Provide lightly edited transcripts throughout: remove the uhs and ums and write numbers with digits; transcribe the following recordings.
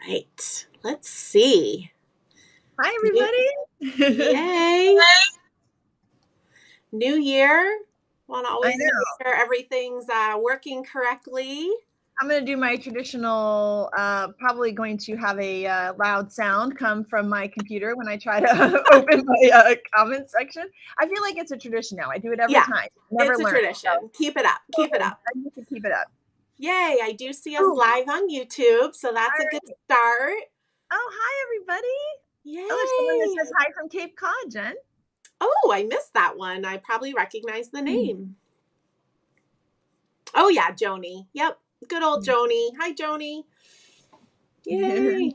right. Let's see. Hi, New- everybody. Yay. New year. Want to I always make know. sure everything's working correctly. I'm going to do my traditional, probably going to have a loud sound come from my computer when I try to open my comment section. I feel like it's a tradition now. I do it every Yeah, time. Never it's a learn. tradition. Keep it up. Keep it up. I need to keep it up. Yay. I do see us Ooh. live on YouTube, so that's a good start. Oh, hi, everybody. Yay. Oh, there's someone that says hi from Cape Cod, Jen. Oh, I missed that one. I probably recognize the name. Oh, yeah, Joni. Yep. Good old Joni. Hi, Joni. Yay.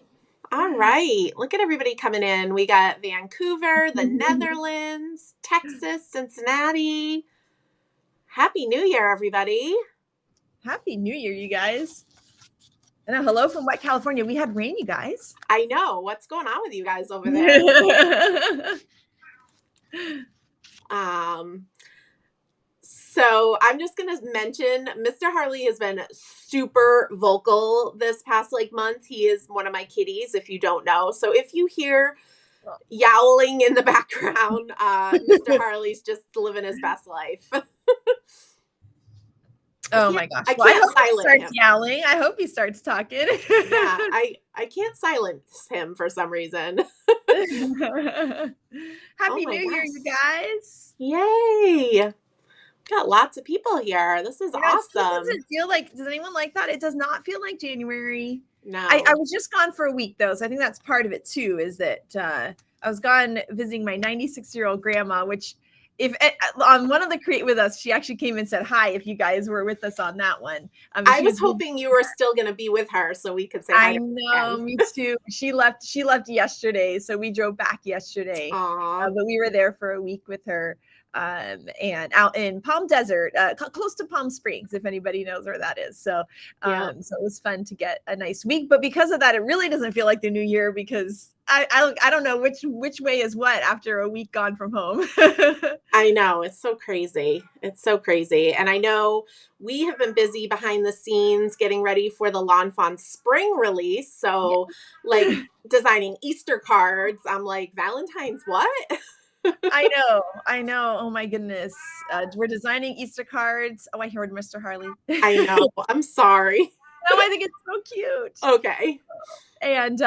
All right. Look at everybody coming in. We got Vancouver, the Netherlands, Texas, Cincinnati. Happy New Year, everybody. Happy New Year, you guys. And a hello from Wet California. We had rain, you guys. I know. What's going on with you guys over there? So I'm just going to mention Mr. Harley has been super vocal this past month. He is one of my kitties, if you don't know. So if you hear yowling in the background, Mr. Harley's just living his best life. Oh my gosh. I can't silence he starts him. Yowling. I hope he starts talking. Yeah, I can't silence him for some reason. Happy New Year, you guys. Yay. Got lots of people here. This is awesome. Does anyone like that? It does not feel like January. No. I was just gone for a week though, so I think that's part of it too, is that I was gone visiting my 96-year-old grandma, which if on one of the Create With Us, she actually came and said hi if you guys were with us on that one. I was hoping you were still going to be with her so we could say hi. I know, me too. She left yesterday, so we drove back yesterday. But we were there for a week with her. And out in Palm Desert, close to Palm Springs, if anybody knows where that is. So, so it was fun to get a nice week. But because of that, it really doesn't feel like the new year because I don't know which way is what after a week gone from home. I know, it's so crazy. It's so crazy. And I know we have been busy behind the scenes getting ready for the Lawn Fawn spring release. So designing Easter cards. I'm like, Valentine's what? I know. Oh my goodness. We're designing Easter cards. Oh, I heard Mr. Harley. I know. I'm sorry. No, I think it's so cute. Okay. And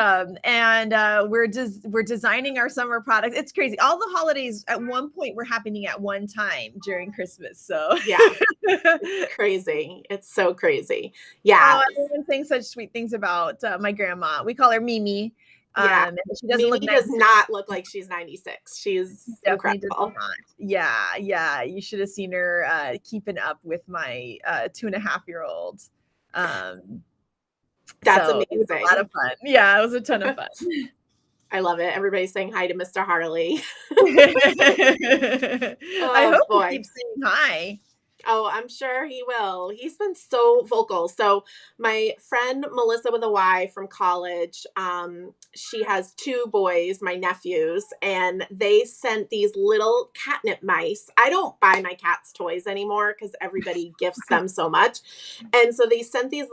we're designing our summer products. It's crazy. All the holidays at one point were happening at one time during Christmas. So yeah, it's crazy. It's so crazy. Yeah. Everyone saying such sweet things about my grandma. We call her Mimi. Yeah, she doesn't does not look like she's 96. She's incredible. Yeah. You should have seen her keeping up with my 2.5-year-old. That's amazing. It was a lot of fun. Yeah, it was a ton of fun. I love it. Everybody's saying hi to Mr. Harley. I hope he keeps saying hi. Oh, I'm sure he will. He's been so vocal. So my friend Melissa with a Y from college, she has 2 boys, my nephews, and they sent these little catnip mice. I don't buy my cats toys anymore because everybody gifts them so much. And so they sent these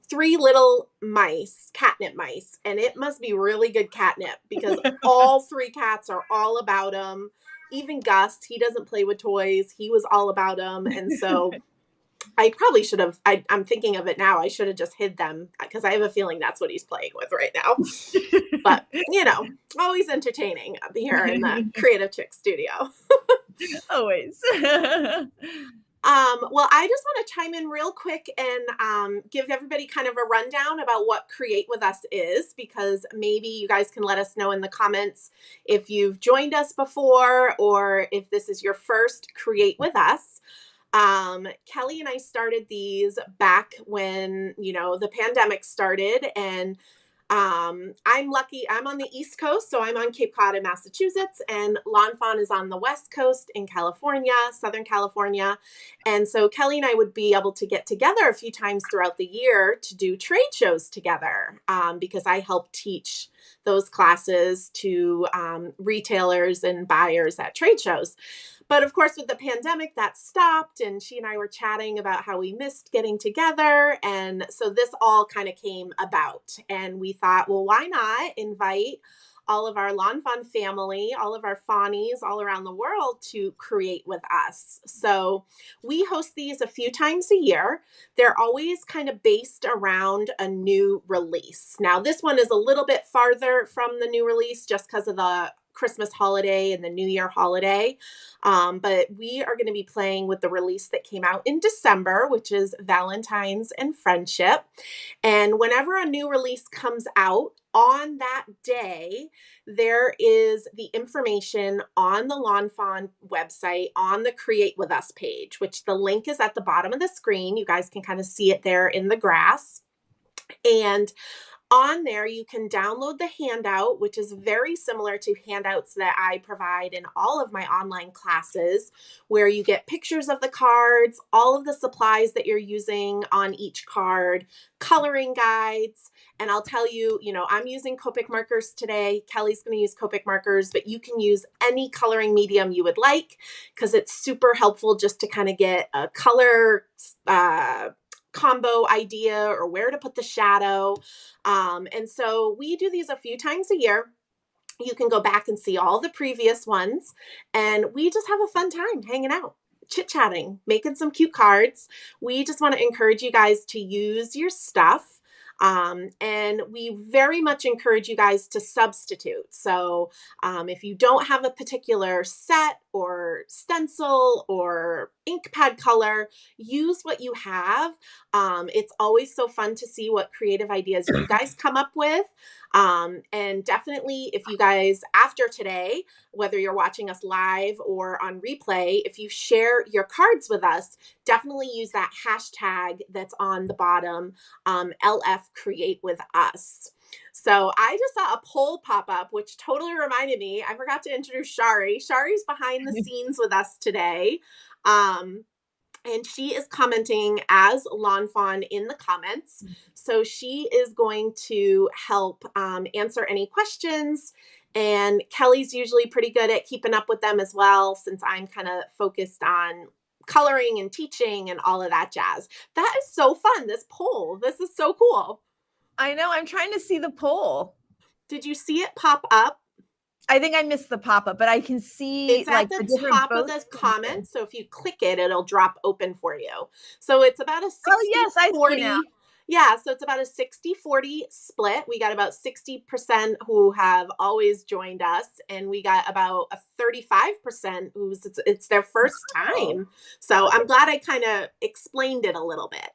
3 little mice, catnip mice, and it must be really good catnip because all 3 cats are all about them. Even Gus, he doesn't play with toys. He was all about them. And so I probably should have, I'm thinking of it now. I should have just hid them because I have a feeling that's what he's playing with right now. But, always entertaining here in the Creative Chick studio. Always. Well, I just want to chime in real quick and give everybody kind of a rundown about what Create With Us is, because maybe you guys can let us know in the comments if you've joined us before or if this is your first Create With Us. Kelly and I started these back when, the pandemic started, and I'm lucky. I'm on the East Coast, so I'm on Cape Cod in Massachusetts, and Lawn Fawn is on the West Coast in California, Southern California. And so Kelly and I would be able to get together a few times throughout the year to do trade shows together, because I help teach those classes to retailers and buyers at trade shows. But of course, with the pandemic, that stopped, and she and I were chatting about how we missed getting together. And so this all kind of came about. And we thought, well, why not invite all of our Lawn Fawn family, all of our Fawnies all around the world to create with us. So we host these a few times a year. They're always kind of based around a new release. Now, this one is a little bit farther from the new release just because of the Christmas holiday and the New Year holiday. But we are going to be playing with the release that came out in December, which is Valentine's and Friendship. And whenever a new release comes out, on that day, there is the information on the Lawn Fawn website on the Create With Us page, which the link is at the bottom of the screen. You guys can kind of see it there in the grass. And on there, you can download the handout, which is very similar to handouts that I provide in all of my online classes, where you get pictures of the cards, all of the supplies that you're using on each card, coloring guides. And I'll tell you, I'm using Copic markers today. Kelly's going to use Copic markers, but you can use any coloring medium you would like because it's super helpful just to kind of get a color combo idea or where to put the shadow. And so we do these a few times a year. You can go back and see all the previous ones, and we just have a fun time hanging out, chit-chatting, making some cute cards. We just want to encourage you guys to use your stuff. And we very much encourage you guys to substitute. So if you don't have a particular set or stencil or ink pad color, use what you have. It's always so fun to see what creative ideas you guys come up with. And definitely if you guys, after today, whether you're watching us live or on replay, if you share your cards with us, definitely use that hashtag that's on the bottom, LF Create With Us. So I just saw a poll pop up, which totally reminded me, I forgot to introduce Shari. Shari's behind the scenes with us today. And she is commenting as Lawn Fawn in the comments. So she is going to help answer any questions. And Kelly's usually pretty good at keeping up with them as well, since I'm kind of focused on coloring and teaching and all of that jazz. That is so fun, this poll. This is so cool. I know. I'm trying to see the poll. Did you see it pop up? I think I missed the pop-up, but I can see it's at the top of the comments. So if you click it, it'll drop open for you. So it's about a 60-40. Yeah, so it's about a 60-40 split. We got about 60% who have always joined us, and we got about a 35% who's it's their first time. So I'm glad I kind of explained it a little bit.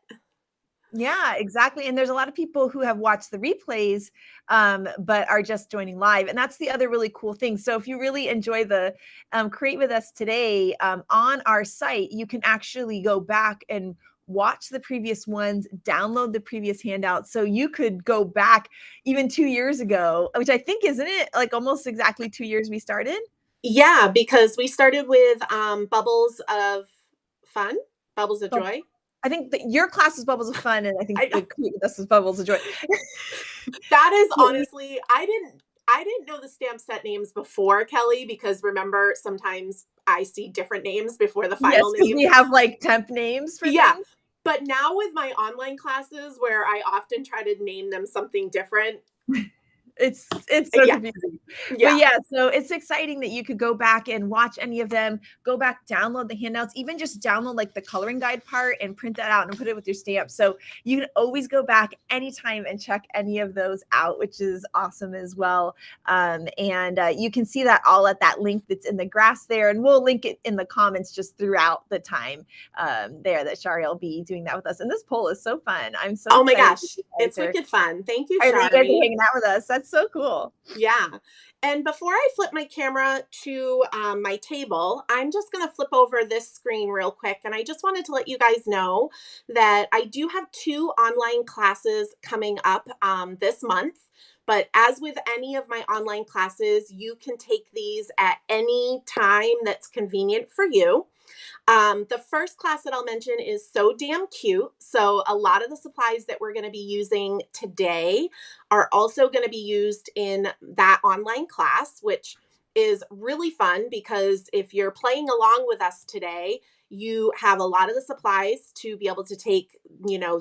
Yeah, exactly. And there's a lot of people who have watched the replays, but are just joining live. And that's the other really cool thing. So if you really enjoy the Create With Us today, on our site, you can actually go back and watch the previous ones, download the previous handouts. So you could go back even 2 years ago, which I think, isn't it like almost exactly 2 years we started? Yeah, because we started with Bubbles of Fun, Bubbles of Joy. I think that your class is Bubbles of Fun, and I think this is Bubbles of Joy. That is honestly, I didn't know the stamp set names before, Kelly, because remember, sometimes I see different names before the final name. We have like temp names for things. But now with my online classes, where I often try to name them something different, it's so confusing. But so it's exciting that you could go back and watch any of them, go back, download the handouts, even just download like the coloring guide part and print that out and put it with your stamp. So you can always go back anytime and check any of those out, which is awesome as well. And you can see that all at that link that's in the grass there, and we'll link it in the comments just throughout the time there that Shari will be doing that with us. And this poll is so fun. I'm so excited. My gosh, it's wicked fun. Thank you, Shari. You guys are hanging out with us. That's so cool. Yeah. And before I flip my camera to my table, I'm just going to flip over this screen real quick. And I just wanted to let you guys know that I do have 2 online classes coming up this month. But as with any of my online classes, you can take these at any time that's convenient for you. The first class that I'll mention is So Damn Cute. So a lot of the supplies that we're going to be using today are also going to be used in that online class, which is really fun because if you're playing along with us today, you have a lot of the supplies to be able to take,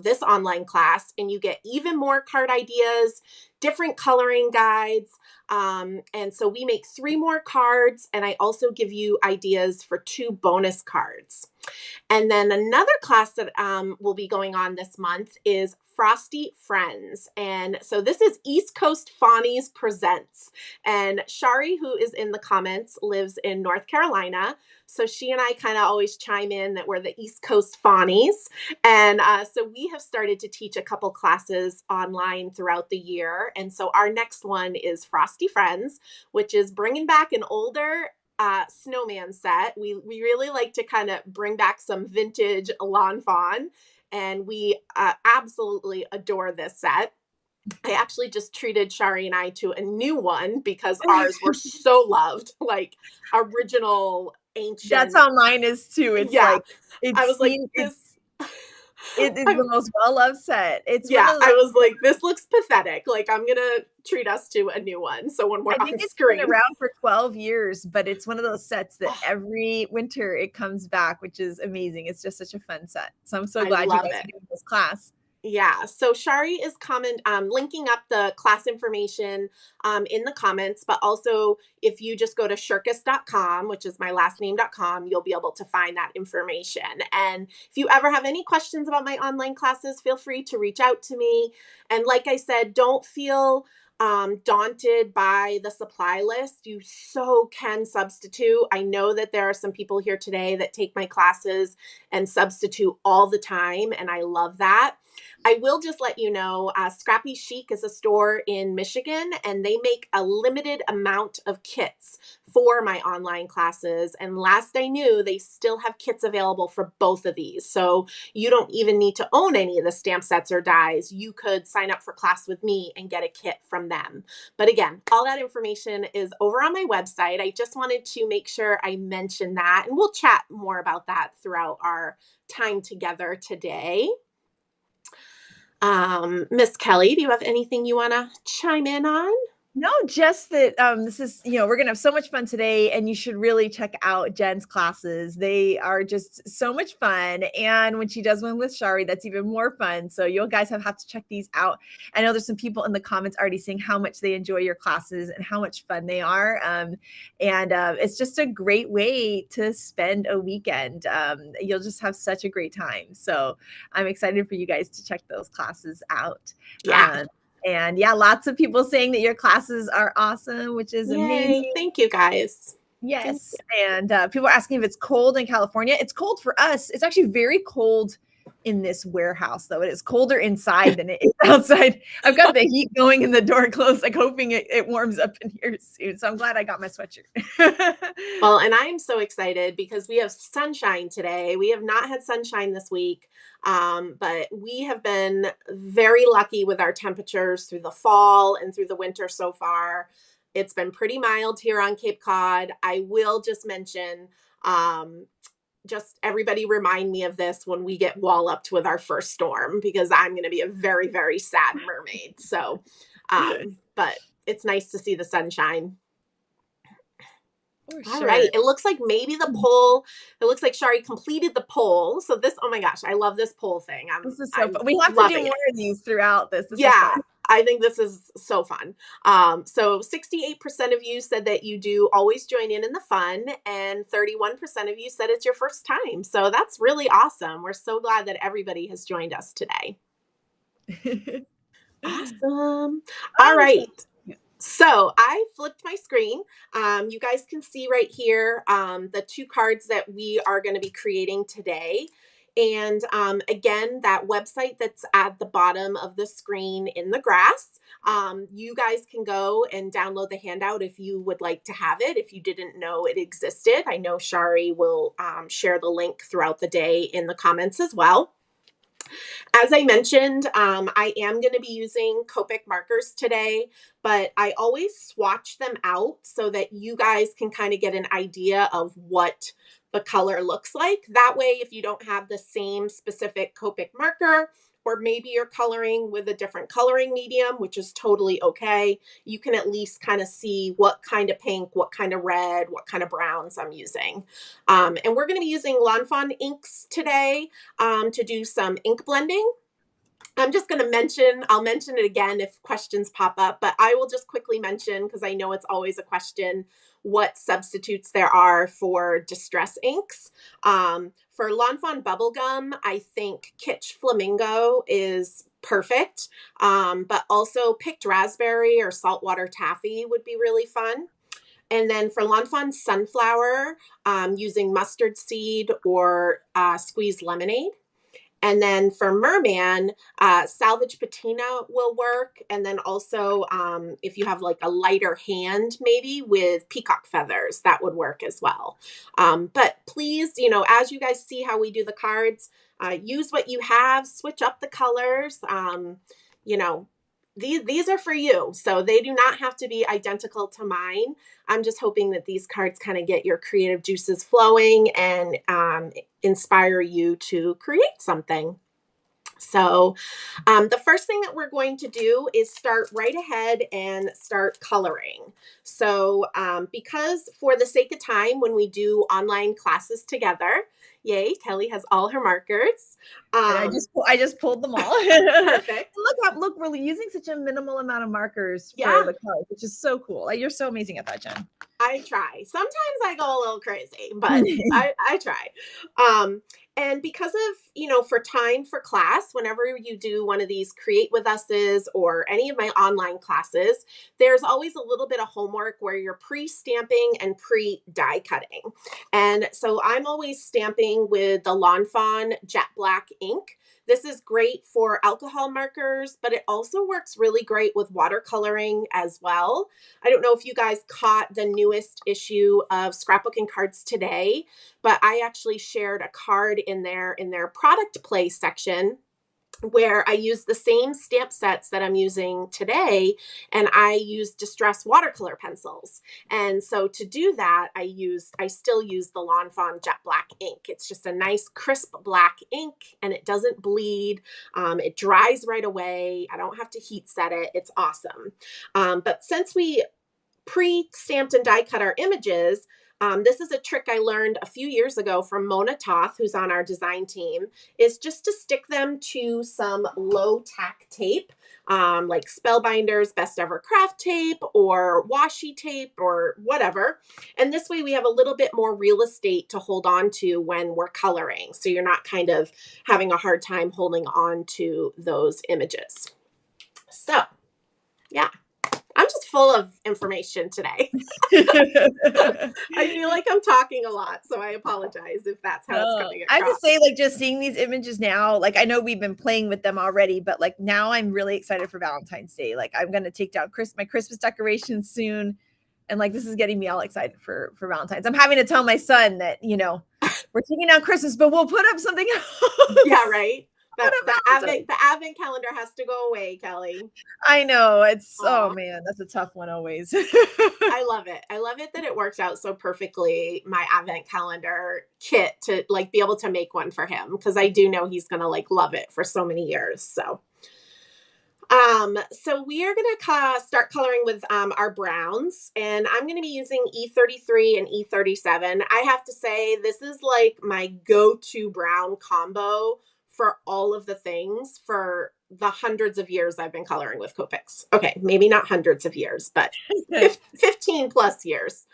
this online class, and you get even more card ideas, different coloring guides. And so we make 3 more cards, and I also give you ideas for 2 bonus cards. And then another class that will be going on this month is Frosty Friends. And so this is East Coast Fawnies Presents. And Shari, who is in the comments, lives in North Carolina. So she and I kind of always chime in that we're the East Coast Fawnies. And so we have started to teach a couple classes online throughout the year. And so our next one is Frosty Friends, which is bringing back an older snowman set. We really like to kind of bring back some vintage Lawn Fawn, and we absolutely adore this set. I actually just treated Shari and I to a new one because ours were so loved, like original ancient. That's how mine is too. It's I was like, it is the most well-loved set. I was like, this looks pathetic. Like, I'm going to treat us to a new one. So when we're on screen. It's been around for 12 years, but it's one of those sets that every winter it comes back, which is amazing. It's just such a fun set. So I'm so glad you guys are doing this class. Yeah, so Shari is linking up the class information in the comments, but also if you just go to shirkus.com, which is my last name.com, you'll be able to find that information. And if you ever have any questions about my online classes, feel free to reach out to me. And like I said, don't feel daunted by the supply list. You so can substitute. I know that there are some people here today that take my classes and substitute all the time, and I love that. I will just let you know, Scrappy Chic is a store in Michigan, and they make a limited amount of kits for my online classes. And last I knew, they still have kits available for both of these. So you don't even need to own any of the stamp sets or dies. You could sign up for class with me and get a kit from them. But again, all that information is over on my website. I just wanted to make sure I mention that, and we'll chat more about that throughout our time together today. Miss Kelly, do you have anything you want to chime in on? No, just that this is, we're going to have so much fun today, and you should really check out Jen's classes. They are just so much fun. And when she does one with Shari, that's even more fun. So you guys have to check these out. I know there's some people in the comments already saying how much they enjoy your classes and how much fun they are. And it's just a great way to spend a weekend. You'll just have such a great time. So I'm excited for you guys to check those classes out. Yeah. And yeah, lots of people saying that your classes are awesome, which is amazing. Thank you, guys. Yes. And people are asking if it's cold in California. It's cold for us. It's actually very cold in this warehouse, though. It is colder inside than it is outside. I've got the heat going and the door closed, like hoping it warms up in here soon. So I'm glad I got my sweatshirt. Well, and I'm so excited because we have sunshine today. We have not had sunshine this week, but we have been very lucky with our temperatures through the fall and through the winter so far. It's been pretty mild here on Cape Cod. I will just mention, just everybody remind me of this when we get walloped with our first storm, because I'm going to be a very, very sad mermaid. So, but it's nice to see the sunshine. All right. It looks like maybe the poll, it looks like Shari completed the poll. So this, oh my gosh, I love this poll thing. This is so fun. We have to do more of these throughout this. Yeah. I think this is so fun. So 68% of you said that you do always join in the fun, and 31% of you said it's your first time. So that's really awesome. We're so glad that everybody has joined us today. Awesome. All right. So I flipped my screen. You guys can see right here the 2 cards that we are going to be creating today. And again, that website that's at the bottom of the screen in the grass, you guys can go and download the handout if you would like to have it, if you didn't know it existed. I know Shari will share the link throughout the day in the comments as well. As I mentioned, I am going to be using Copic markers today, but I always swatch them out so that you guys can kind of get an idea of what the color looks like. That way, if you don't have the same specific Copic marker, or maybe you're coloring with a different coloring medium, which is totally okay, you can at least kind of see what kind of pink, what kind of red, what kind of browns I'm using. And we're going to be using Lawn Fawn inks today to do some ink blending. I'm just going to I'll mention it again if questions pop up, but I will just quickly mention, because I know it's always a question, what substitutes there are for distress inks. For Lawn Fawn Bubblegum, I think Kitsch Flamingo is perfect, but also picked raspberry or saltwater taffy would be really fun. And then for Lawn Fawn Sunflower, using mustard seed or squeezed lemonade. And then for Merman, salvage patina will work. And then also if you have like a lighter hand, maybe with peacock feathers, that would work as well. But please, as you guys see how we do the cards, use what you have, switch up the colors. These are for you, so they do not have to be identical to mine. I'm just hoping that these cards kind of get your creative juices flowing and inspire you to create something. So the first thing that we're going to do is start right ahead and start coloring. So because for the sake of time, when we do online classes together, yay, Kelly has all her markers. I just pulled them all. Perfect. Look, we're using such a minimal amount of markers for the cards, which is so cool. You're so amazing at that, Jen. I try. Sometimes I go a little crazy, but I try. And because of, for time for class, whenever you do one of these Create With Us's or any of my online classes, there's always a little bit of homework where you're pre-stamping and pre-die cutting. And so I'm always stamping with the Lawn Fawn Jet Black ink. This is great for alcohol markers, but it also works really great with watercoloring as well. I don't know if you guys caught the newest issue of Scrapbooking Cards Today, but I actually shared a card in their product play section where I used the same stamp sets that I'm using today, and I used distress watercolor pencils. And so to do that, I still use the Lawn Fawn Jet Black ink. It's just a nice crisp black ink, and it doesn't bleed. It dries right away. I don't have to heat set it. It's awesome. But since we pre-stamped and die cut our images, this is a trick I learned a few years ago from Mona Toth, who's on our design team, is just to stick them to some low tack tape, like Spellbinder's Best Ever Craft tape or washi tape or whatever. And this way we have a little bit more real estate to hold on to when we're coloring. So you're not kind of having a hard time holding on to those images. So, yeah. I'm just full of information today. I feel like I'm talking a lot, so I apologize if that's how it's coming across. I have to say, just seeing these images now, I know we've been playing with them already, but now I'm really excited for Valentine's Day. I'm going to take down my Christmas decorations soon. And this is getting me all excited for Valentine's. I'm having to tell my son that, we're taking down Christmas, but we'll put up something else. Yeah, right. The advent calendar has to go away, Kelly. I know. It's, oh man, that's a tough one always. I love it. I love it that it works out so perfectly, my advent calendar kit, to be able to make one for him, because I do know he's going to love it for so many years. So we are going to start coloring with our browns, and I'm going to be using E33 and E37. I have to say, this is my go-to brown combo for all of the things for the hundreds of years I've been coloring with Copics. Okay, maybe not hundreds of years, but 15 plus years.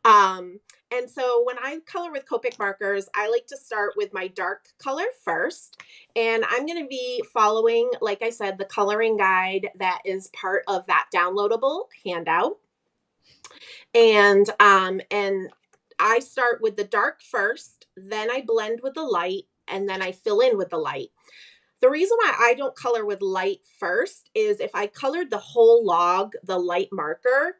And so when I color with Copic markers, I like to start with my dark color first. And I'm going to be following, like I said, the coloring guide that is part of that downloadable handout. And I start with the dark first, then I blend with the light, and then I fill in with the light. The reason why I don't color with light first is if I colored the whole log, the light marker,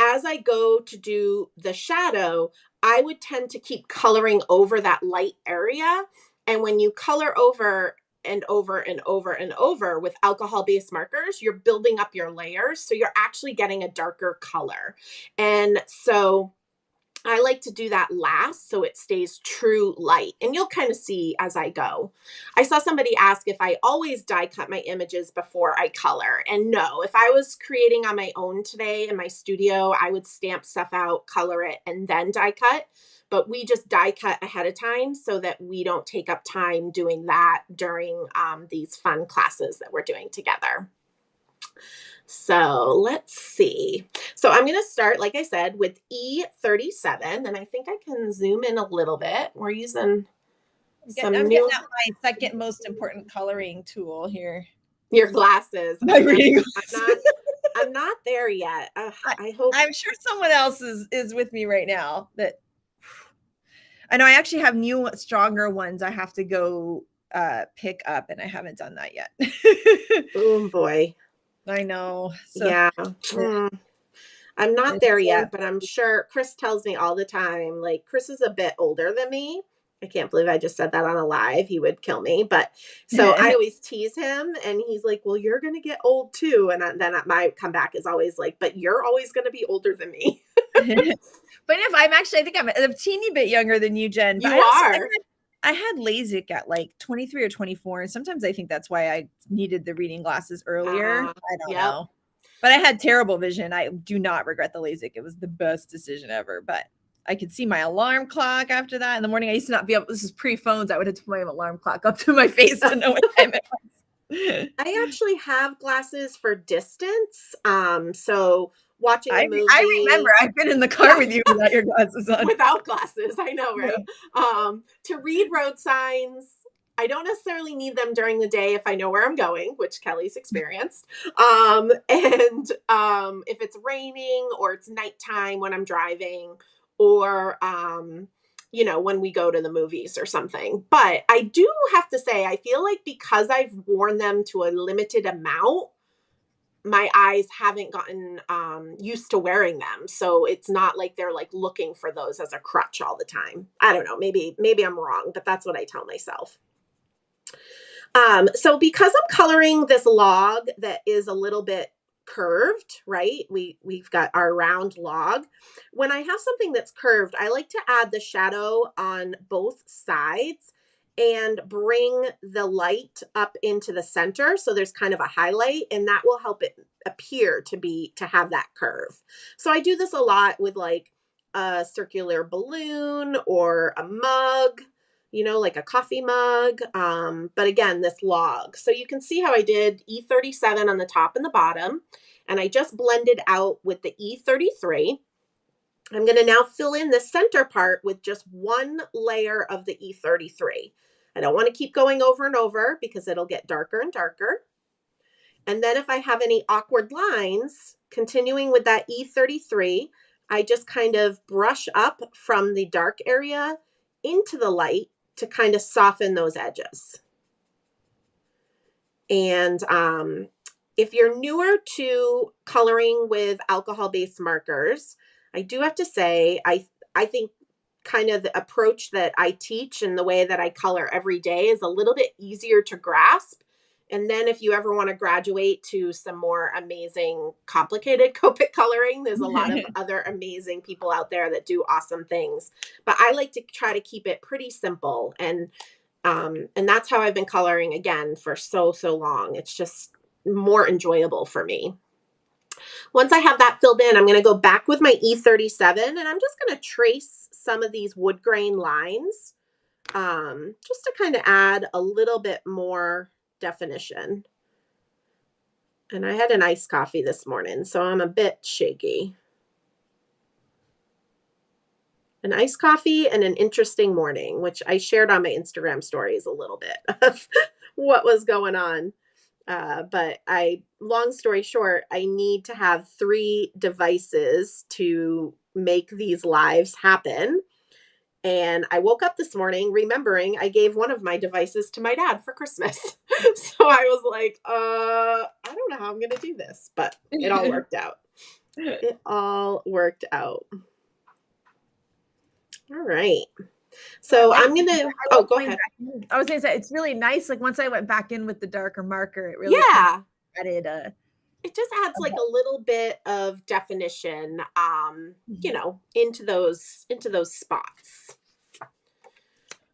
as I go to do the shadow, I would tend to keep coloring over that light area. And when you color over and over and over and over with alcohol-based markers, you're building up your layers. So you're actually getting a darker color. And so I like to do that last so it stays true light. And you'll kind of see as I go. I saw somebody ask if I always die cut my images before I color. And no, if I was creating on my own today in my studio, I would stamp stuff out, color it, and then die cut. But we just die cut ahead of time so that we don't take up time doing that during these fun classes that we're doing together. So let's see. So I'm going to start, like I said, with E37, and I think I can zoom in a little bit. We're using I'm getting out my second most important coloring tool here. Your glasses. My reading glasses. I'm not there yet. I hope. I'm sure someone else is with me right now. That I know I actually have new, stronger ones I have to go pick up, and I haven't done that yet. Oh boy. I know. So, yeah. I'm not there yet, but I'm sure Chris tells me all the time, like Chris is a bit older than me. I can't believe I just said that on a live. He would kill me. But so I always tease him and he's like, well, you're going to get old too. And then my comeback is always like, but you're always going to be older than me. But if I think I'm a teeny bit younger than you, Jen. You are. I had LASIK at like 23 or 24. And sometimes I think that's why I needed the reading glasses earlier. I don't know. But I had terrible vision. I do not regret the LASIK. It was the best decision ever. But I could see my alarm clock after that. In the morning, I used to not be able, this is pre-phones. I would have to put my alarm clock up to my face to know what time it was. I actually have glasses for distance. So watching a movie. I remember I've been in the car with you without your glasses on. Without glasses, I know, right? Yeah. To read road signs, I don't necessarily need them during the day if I know where I'm going, which Kelly's experienced. And if it's raining or it's nighttime when I'm driving, or when we go to the movies or something. But I do have to say, I feel like because I've worn them to a limited amount, my eyes haven't gotten used to wearing them. So it's not like they're like looking for those as a crutch all the time. I don't know. Maybe I'm wrong, but that's what I tell myself. So because I'm coloring this log that is a little bit curved, right? We've got our round log. When I have something that's curved, I like to add the shadow on both sides and bring the light up into the center. So there's kind of a highlight, and that will help it appear to have that curve. So I do this a lot with like a circular balloon or a mug, like a coffee mug. But again, this log. So you can see how I did E37 on the top and the bottom, and I just blended out with the E33. I'm going to now fill in the center part with just one layer of the E33. I don't want to keep going over and over because it'll get darker and darker. And then if I have any awkward lines, continuing with that E33, I just kind of brush up from the dark area into the light to kind of soften those edges. And if you're newer to coloring with alcohol-based markers, I do have to say, I think kind of the approach that I teach and the way that I color every day is a little bit easier to grasp. And then if you ever want to graduate to some more amazing, complicated Copic coloring, there's a lot of other amazing people out there that do awesome things. But I like to try to keep it pretty simple. And that's how I've been coloring, again, for so long. It's just more enjoyable for me. Once I have that filled in, I'm going to go back with my E37, and I'm just going to trace some of these wood grain lines just to kind of add a little bit more definition. And I had an iced coffee this morning, so I'm a bit shaky. An iced coffee and an interesting morning, which I shared on my Instagram stories a little bit of what was going on. But long story short, I need to have 3 devices to make these lives happen. And I woke up this morning remembering I gave one of my devices to my dad for Christmas. So I was like, I don't know how I'm going to do this, but it all worked out. It all worked out. All right. So I'm going to, go ahead. I was going to say, it's really nice. Like once I went back in with the darker marker, it really added it just adds like a little bit of definition, into those spots.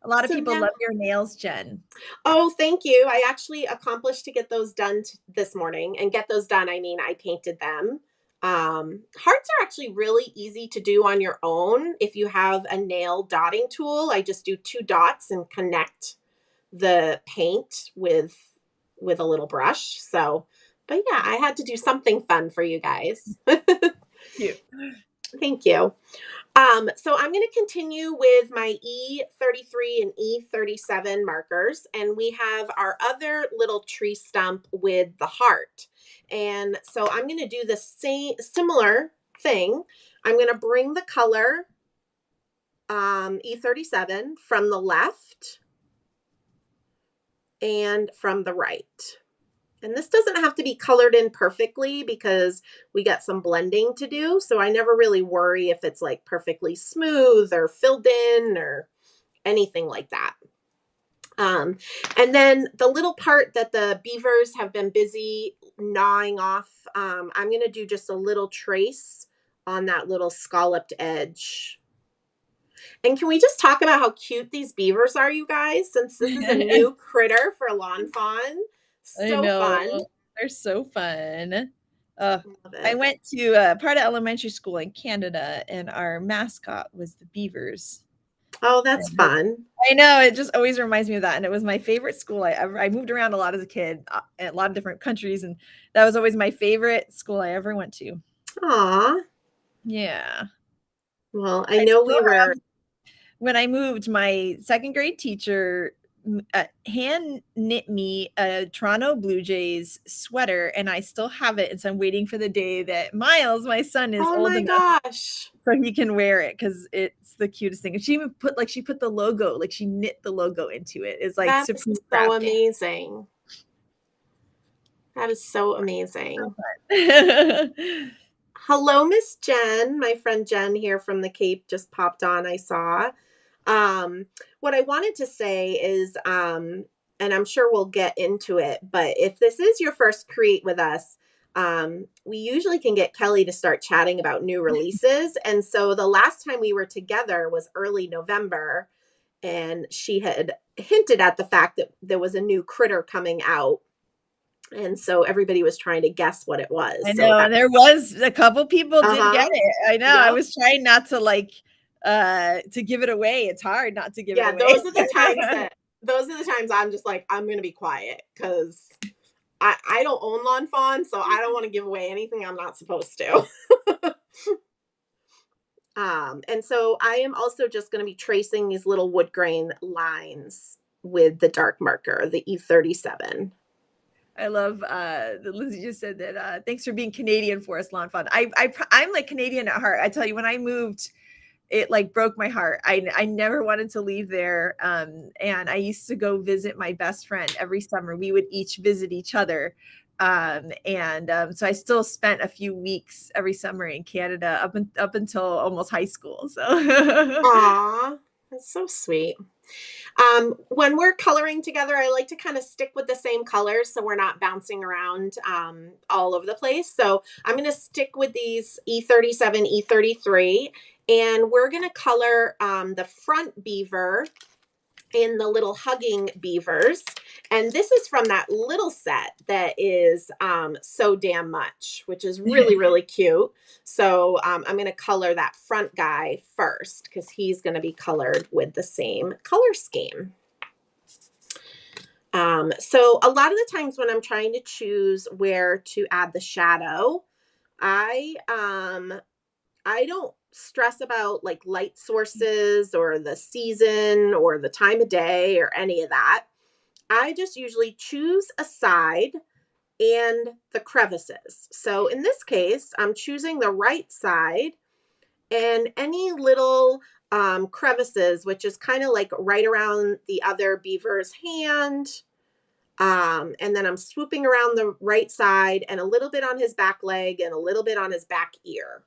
A lot of people love your nails, Jen. Oh, thank you. I actually accomplished to get those done this morning. And get those done, I mean, I painted them. Hearts are actually really easy to do on your own. If you have a nail dotting tool, I just do 2 dots and connect the paint with a little brush. So, but yeah, I had to do something fun for you guys. Thank you. So I'm going to continue with my E33 and E37 markers, and we have our other little tree stump with the heart. And so I'm going to do the similar thing. I'm going to bring the color E37 from the left and from the right. And this doesn't have to be colored in perfectly because we got some blending to do. So I never really worry if it's like perfectly smooth or filled in or anything like that. And then the little part that the beavers have been busy gnawing off, I'm going to do just a little trace on that little scalloped edge. And can we just talk about how cute these beavers are, you guys, since this is a new critter for Lawn Fawn? So fun. They're so fun. I went to part of elementary school in Canada, and our mascot was the beavers. Oh, that's fun. I know. It just always reminds me of that. And it was my favorite school. I moved around a lot as a kid, in a lot of different countries. And that was always my favorite school I ever went to. Aw. Yeah. Well, I know when I moved, my 2nd grade teacher hand knit me a Toronto Blue Jays sweater, and I still have it. And so I'm waiting for the day that Miles, my son, is old enough so he can wear it, because it's the cutest thing. And she even put the logo, like she knit the logo into it. It's like that's so amazing. That is so amazing. Hello, Miss Jen. My friend Jen here from the Cape just popped on, I saw. What I wanted to say is, and I'm sure we'll get into it, but if this is your first Create with us, we usually can get Kelly to start chatting about new releases. And so the last time we were together was early November, and she had hinted at the fact that there was a new critter coming out. And so everybody was trying to guess what it was. I know, and there was a couple people did get it. I know. Yep. I was trying not to to give it away. It's hard not to give it away. Those are the times I'm just like, I'm gonna be quiet, because I don't own Lawn Fawn, so I don't want to give away anything I'm not supposed to. And so I am also just going to be tracing these little wood grain lines with the dark marker, the E37. I love that Lindsay just said that. Thanks for being Canadian for us, Lawn Fawn. I'm like Canadian at heart. I tell you, when I moved, it like broke my heart. I never wanted to leave there. And I used to go visit my best friend every summer. We would each visit each other. So I still spent a few weeks every summer in Canada up until almost high school. So Aw, that's so sweet. When we're coloring together, I like to kind of stick with the same colors so we're not bouncing around all over the place. So I'm going to stick with these E37, E33, and we're going to color the front beaver in the little hugging beavers. And this is from that little set that is So Damn Much, which is really, really cute. So I'm going to color that front guy first, because he's going to be colored with the same color scheme. So a lot of the times when I'm trying to choose where to add the shadow, I don't stress about like light sources or the season or the time of day or any of that. I just usually choose a side and the crevices. So in this case, I'm choosing the right side, and any little crevices, which is kind of like right around the other beaver's hand. And then I'm swooping around the right side and a little bit on his back leg and a little bit on his back ear.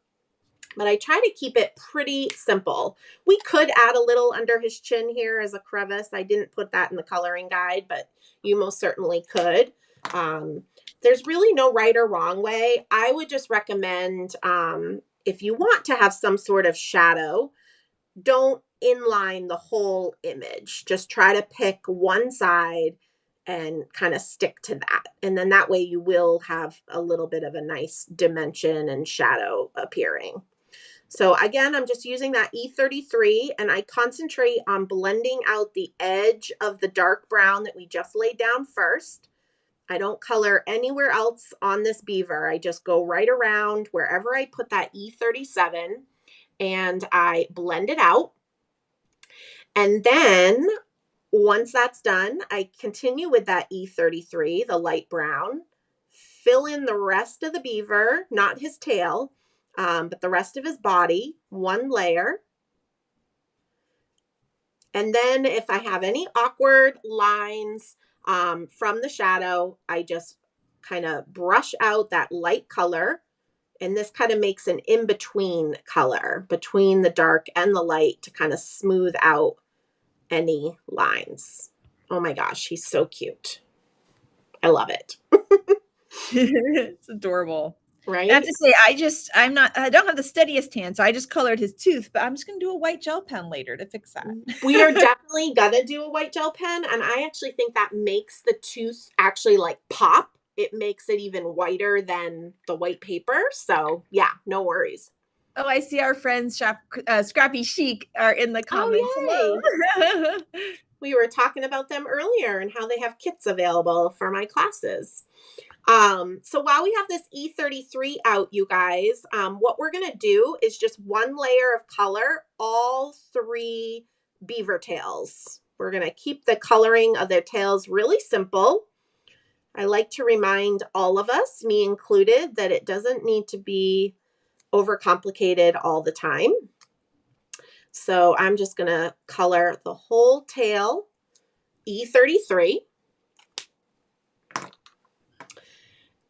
But I try to keep it pretty simple. We could add a little under his chin here as a crevice. I didn't put that in the coloring guide, but you most certainly could. There's really no right or wrong way. I would just recommend, if you want to have some sort of shadow, don't inline the whole image. Just try to pick one side and kind of stick to that. And then that way you will have a little bit of a nice dimension and shadow appearing. So again, I'm just using that E33 and I concentrate on blending out the edge of the dark brown that we just laid down first. I don't color anywhere else on this beaver. I just go right around wherever I put that E37 and I blend it out. And then once that's done, I continue with that E33, the light brown, fill in the rest of the beaver, not his tail, but the rest of his body, one layer. And then if I have any awkward lines from the shadow, I just kind of brush out that light color. And this kind of makes an in-between color between the dark and the light to kind of smooth out any lines. Oh my gosh, he's so cute. I love it. It's adorable. Right? I have to say, I don't have the steadiest hand, so I just colored his tooth, but I'm just going to do a white gel pen later to fix that. We are definitely going to do a white gel pen, and I actually think that makes the tooth actually like pop. It makes it even whiter than the white paper. So yeah, no worries. Oh, I see our friends Scrappy Chic are in the comments. Oh, yay. We were talking about them earlier and how they have kits available for my classes. So while we have this E33 out, you guys, what we're going to do is just one layer of color, all three beaver tails. We're going to keep the coloring of their tails really simple. I like to remind all of us, me included, that it doesn't need to be overcomplicated all the time. So I'm just going to color the whole tail E33.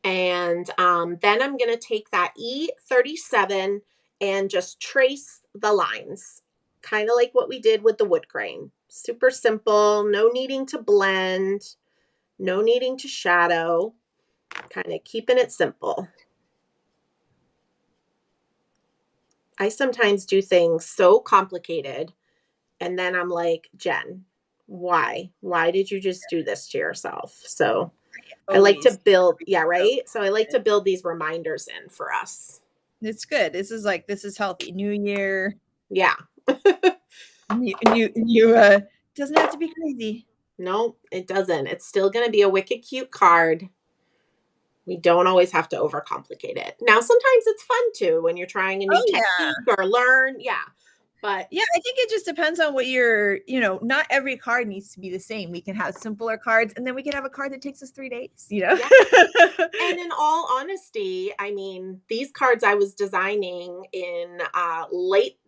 And then I'm going to take that E37 and just trace the lines, kind of like what we did with the wood grain. Super simple, no needing to blend, no needing to shadow, kind of keeping it simple. I sometimes do things so complicated, and then I'm like, Jen, why? Why did you just do this to yourself? So I like to build, yeah, right? So I like to build these reminders in for us. It's good. This is healthy. New year. Yeah. New doesn't have to be crazy. No, it doesn't. It's still going to be a wicked cute card. We don't always have to overcomplicate it. Now, sometimes it's fun too when you're trying a new technique or learn. Yeah. But yeah, I think it just depends on what not every card needs to be the same. We can have simpler cards, and then we can have a card that takes us 3 days, Yeah. And in all honesty, I mean, these cards I was designing in late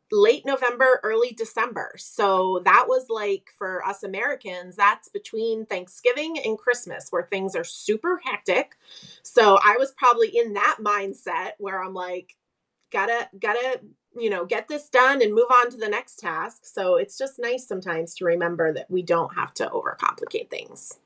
November, early December. So that was like, for us Americans, that's between Thanksgiving and Christmas, where things are super hectic. So I was probably in that mindset where I'm like, gotta get this done and move on to the next task. So it's just nice sometimes to remember that we don't have to overcomplicate things.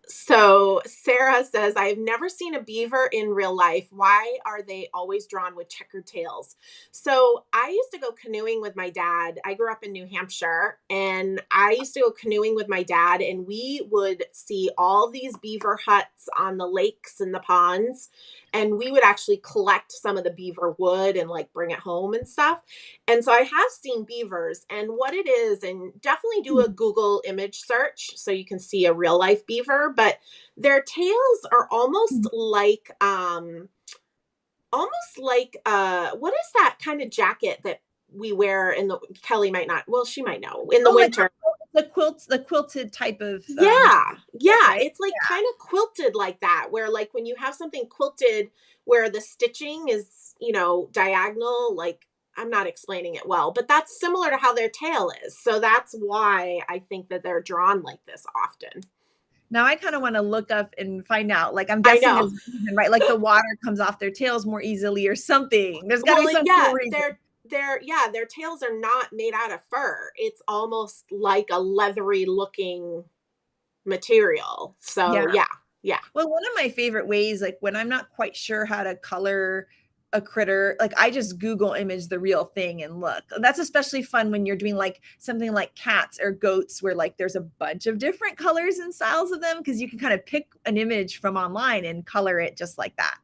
So Sarah says, I've never seen a beaver in real life. Why are they always drawn with checkered tails? So I used to go canoeing with my dad. I grew up in New Hampshire, and I used to go canoeing with my dad, and we would see all these beaver huts on the lakes and the ponds. And we would actually collect some of the beaver wood and like bring it home and stuff. And so I have seen beavers, and what it is, and definitely do a Google image search so you can see a real life beaver, but their tails are almost like, what is that kind of jacket that we wear in the, Kelly might not, well, she might know, in the winter. The quilted type of right? It's like kind of quilted like that, where like when you have something quilted where the stitching is diagonal, like, I'm not explaining it well, but that's similar to how their tail is. So that's why I think that they're drawn like this often. Now I kind of want to look up and find out. Like, I'm guessing there's a reason, right? Like the water comes off their tails more easily or something. There's got to be some cool reason. Their tails are not made out of fur. It's almost like a leathery looking material. So yeah. Well, one of my favorite ways, like when I'm not quite sure how to color a critter, like I just Google image the real thing and look. That's especially fun when you're doing like something like cats or goats where like there's a bunch of different colors and styles of them, because you can kind of pick an image from online and color it just like that.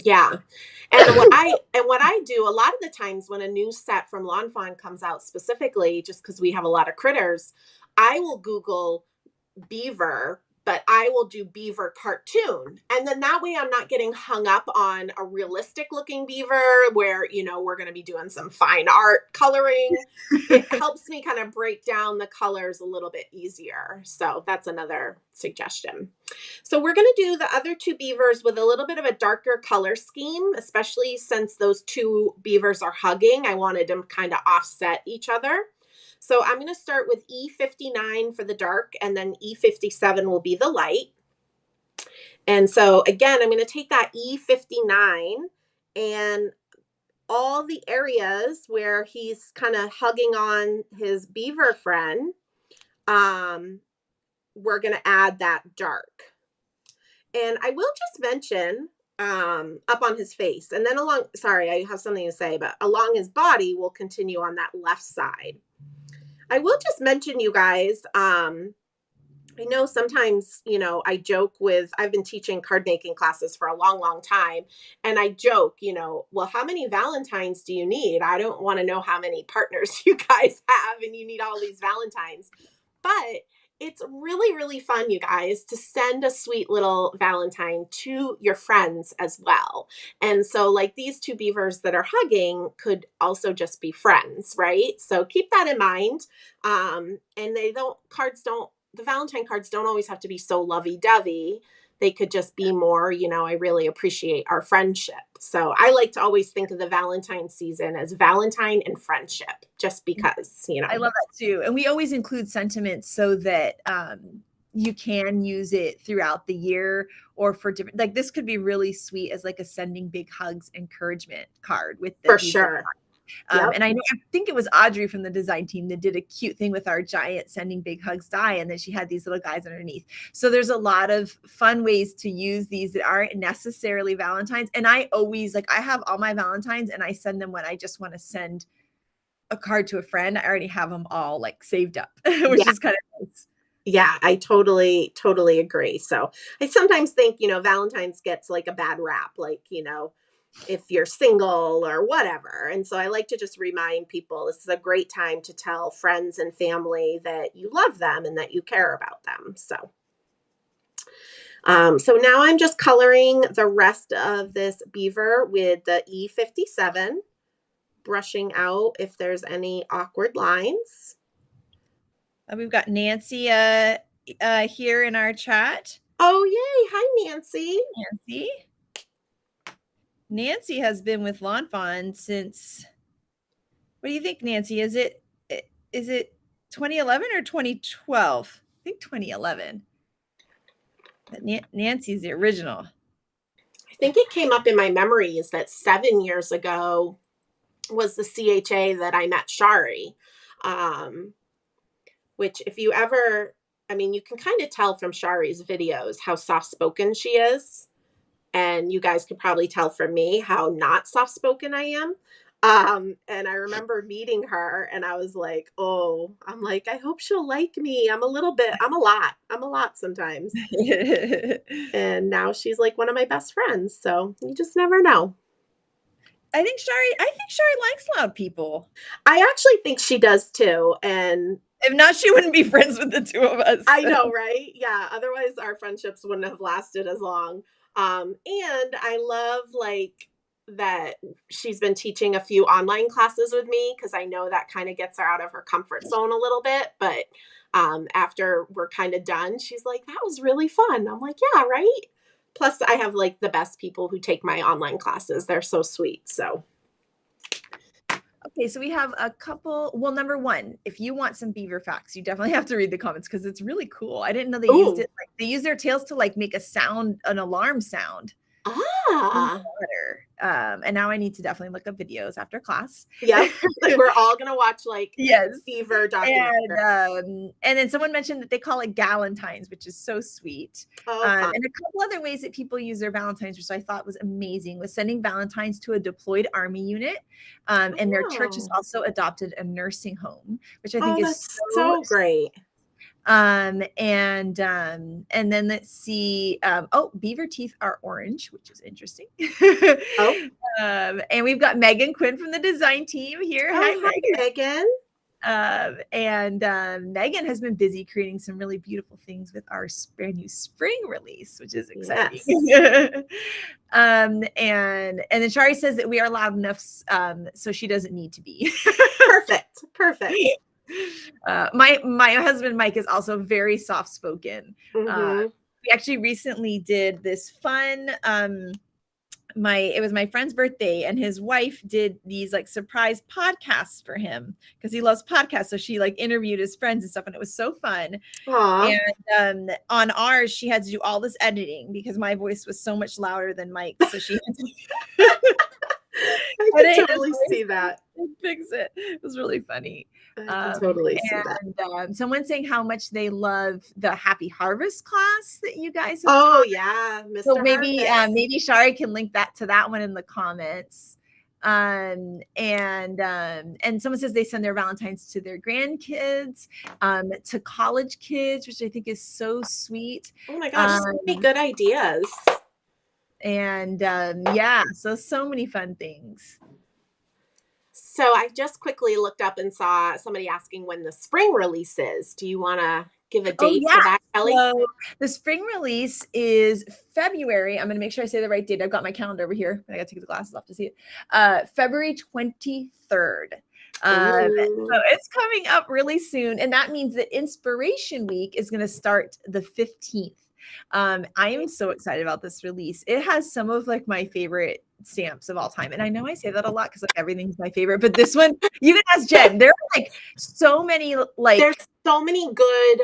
Yeah. And what I do a lot of the times when a new set from Lawn Fawn comes out, specifically just because we have a lot of critters, I will Google beaver, but I will do beaver cartoon. And then that way I'm not getting hung up on a realistic looking beaver where, we're going to be doing some fine art coloring. It helps me kind of break down the colors a little bit easier. So that's another suggestion. So we're going to do the other two beavers with a little bit of a darker color scheme, especially since those two beavers are hugging. I wanted them kind of offset each other. So I'm going to start with E59 for the dark, and then E57 will be the light. And so again, I'm going to take that E59 and all the areas where he's kind of hugging on his beaver friend, we're going to add that dark. And I will just mention up on his face, and then I have something to say, but along his body, we'll continue on that left side. I will just mention, you guys, I know sometimes, I joke with, I've been teaching card making classes for a long, long time. And I joke, well, how many Valentines do you need? I don't want to know how many partners you guys have and you need all these Valentines. But it's really, really fun, you guys, to send a sweet little Valentine to your friends as well. And so like these two beavers that are hugging could also just be friends, right? So keep that in mind. And the Valentine cards don't always have to be so lovey-dovey. They could just be more, I really appreciate our friendship. So I like to always think of the Valentine season as Valentine and friendship, just because, I love that too. And we always include sentiments so that you can use it throughout the year or for different, like this could be really sweet as like a sending big hugs encouragement card with the for sure. And I think it was Audrey from the design team that did a cute thing with our giant sending big hugs die, and then she had these little guys underneath. So there's a lot of fun ways to use these that aren't necessarily Valentines. And I always I have all my Valentines and I send them when I just want to send a card to a friend. I already have them all saved up, which is kind of nice. Yeah, I totally agree. So I sometimes think, Valentine's gets a bad rap, if you're single or whatever. And so I like to just remind people this is a great time to tell friends and family that you love them and that you care about them. So now I'm just coloring the rest of this beaver with the E57, brushing out if there's any awkward lines. We've got Nancy here in our chat. Oh, yay. Hi, Nancy. Nancy has been with Lawn Fawn since, what do you think, Nancy? Is it 2011 or 2012? I think 2011. But Nancy's the original. I think it came up in my memories that 7 years ago was the CHA that I met Shari, which if you ever, you can kind of tell from Shari's videos how soft-spoken she is. And you guys could probably tell from me how not soft-spoken I am. And I remember meeting her and I was like, I hope she'll like me. I'm a lot sometimes. And now she's one of my best friends. So you just never know. I think Shari likes loud people. I actually think she does too. And if not, she wouldn't be friends with the two of us. I know, right? Yeah. Otherwise our friendships wouldn't have lasted as long. And I love that she's been teaching a few online classes with me, because I know that kind of gets her out of her comfort zone a little bit. But after we're kind of done, she's like, that was really fun. I'm like, yeah, right. Plus I have the best people who take my online classes. They're so sweet. So. Okay, so we have a couple. Well, number one, if you want some beaver facts, you definitely have to read the comments because it's really cool. I didn't know they used it. They use their tails to make a sound, an alarm sound. Ah. And now I need to definitely look up videos after class. Yep. We're all gonna watch like yes. Beaver documentaries. And then someone mentioned that they call it Galentine's, which is so sweet. And a couple other ways that people use their Valentines, which I thought was amazing, was sending Valentines to a deployed Army unit. And their church has also adopted a nursing home, which I think is so great. And then let's see. Beaver teeth are orange, which is interesting. And we've got Megan Quinn from the design team here. Hi, Megan. Megan has been busy creating some really beautiful things with our brand new spring release, which is exciting. Yes. And then Shari says that we are loud enough, so she doesn't need to be. Perfect. My husband Mike is also very soft spoken. We actually recently did this fun it was my friend's birthday, and his wife did these like surprise podcasts for him because he loves podcasts. So she like interviewed his friends and stuff, and it was so fun. Aww. And on ours, she had to do all this editing because my voice was so much louder than Mike's. So she had to I can totally see that. Fix it. It was really funny. I can totally see that. Someone saying how much they love the Happy Harvest class that you guys have taught. Yeah, Mr. So maybe Shari can link that to that one in the comments. And someone says they send their Valentines to their grandkids, to college kids, which I think is so sweet. Oh my gosh, so many good ideas. And so many fun things. So I just quickly looked up and saw somebody asking when the spring release is. Do you want to give a date for that, Kelly? So the spring release is February. I'm going to make sure I say the right date. I've got my calendar over here. I got to take the glasses off to see it. February 23rd. So it's coming up really soon. And that means that Inspiration Week is going to start the 15th. I am so excited about this release. It has some of like my favorite stamps of all time. And I know I say that a lot because like everything's my favorite, but this one, you can ask Jen. There are like so many, like there's so many good,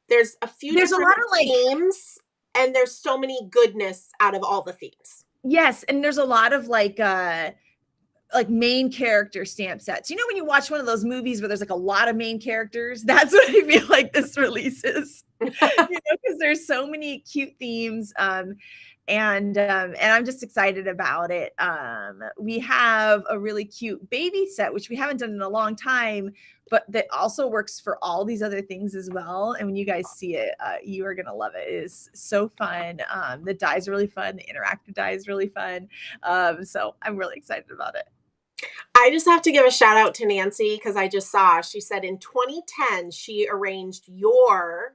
there's a lot of like themes, and there's so many goodness out of all the themes. Yes. And there's a lot of like main character stamp sets. You know, when you watch one of those movies where there's like a lot of main characters, that's what I feel like this release is. Because there's so many cute themes. And I'm just excited about it. We have a really cute baby set, which we haven't done in a long time, but that also works for all these other things as well. And when you guys see it, you are going to love it. It is so fun. The dies are really fun. The interactive die is really fun. So I'm really excited about it. I just have to give a shout out to Nancy because I just saw, she said in 2010, she arranged your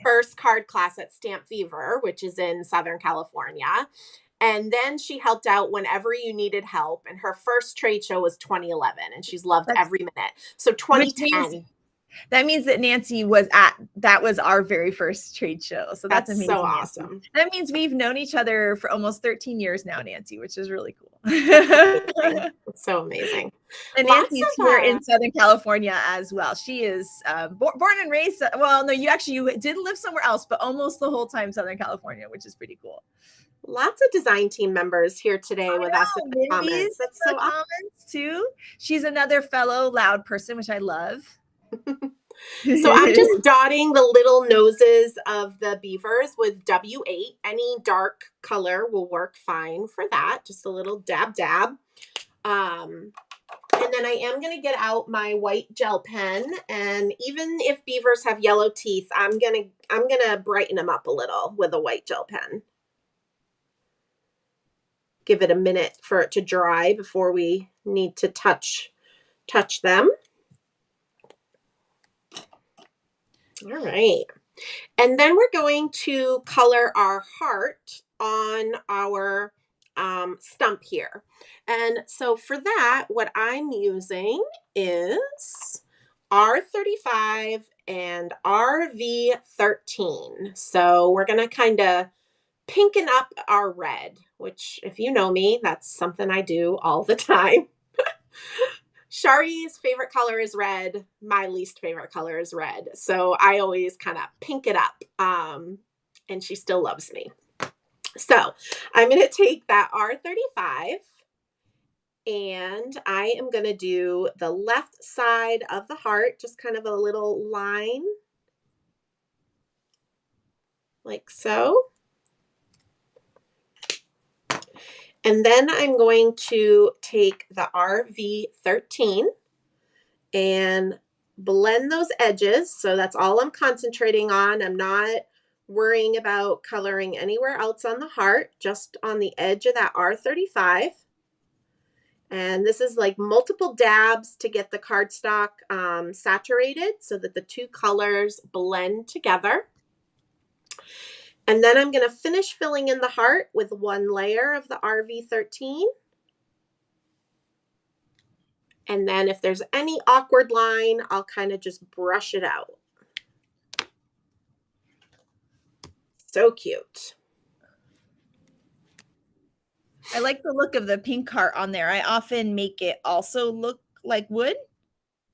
first card class at Stamp Fever, which is in Southern California. And then she helped out whenever you needed help. And her first trade show was 2011, and she's loved every minute. So 2010. That means that Nancy that was our very first trade show. So that's amazing. So awesome. Nancy. That means we've known each other for almost 13 years now, Nancy, which is really cool. It's so amazing. And Nancy's here in Southern California as well. She is born and raised. Well, no, you did live somewhere else, but almost the whole time Southern California, which is pretty cool. Lots of design team members here today with us in the comments. That's so awesome. Too. She's another fellow loud person, which I love. So I'm just dotting the little noses of the beavers with W8. Any dark color will work fine for that. Just a little dab. And then I am going to get out my white gel pen, and even if beavers have yellow teeth, I'm going to brighten them up a little with a white gel pen. Give it a minute for it to dry before we need to touch them. All right. And then we're going to color our heart on our stump here. And so for that, what I'm using is R35 and RV13. So we're going to kind of pinken up our red, which if you know me, that's something I do all the time. Shari's favorite color is red. My least favorite color is red. So I always kind of pink it up. And she still loves me. So I'm going to take that R35 and I am going to do the left side of the heart, just kind of a little line like so. And then I'm going to take the RV13 and blend those edges. So that's all I'm concentrating on. I'm not worrying about coloring anywhere else on the heart, just on the edge of that R35. And this is like multiple dabs to get the cardstock saturated so that the two colors blend together. And then I'm going to finish filling in the heart with one layer of the RV13. And then if there's any awkward line, I'll kind of just brush it out. So cute. I like the look of the pink heart on there. I often make it also look like wood.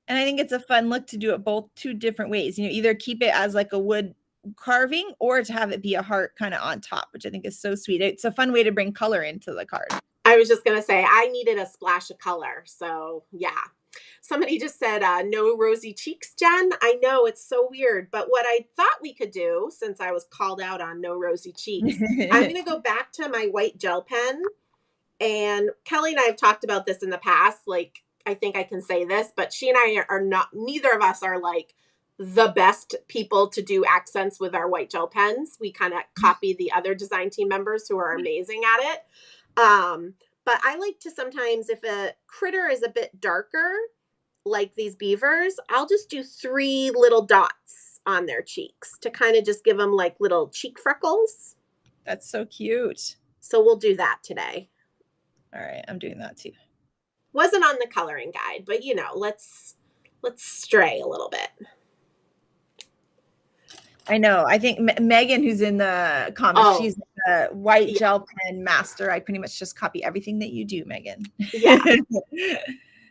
And I think it's a fun look to do it both two different ways. You know, either keep it as like a wood carving or to have it be a heart kind of on top, which I think is so sweet. It's a fun way to bring color into the card. I was just going to say, I needed a splash of color. So yeah. Somebody just said, no rosy cheeks, Jen. I know, it's so weird. But what I thought we could do, since I was called out on no rosy cheeks, I'm going to go back to my white gel pen. And Kelly and I have talked about this in the past. Like, I think I can say this, but she and I are not, neither of us are like the best people to do accents with our white gel pens. We kind of copy the other design team members who are amazing at it. But I like to sometimes, if a critter is a bit darker, like these beavers, I'll just do 3 little dots on their cheeks to kind of just give them like little cheek freckles. That's so cute. So we'll do that today. All right, I'm doing that too. Wasn't on the coloring guide, but you know, let's stray a little bit. I know. I think Megan, who's in the comments, she's the white gel pen master. I pretty much just copy everything that you do, Megan. Yeah.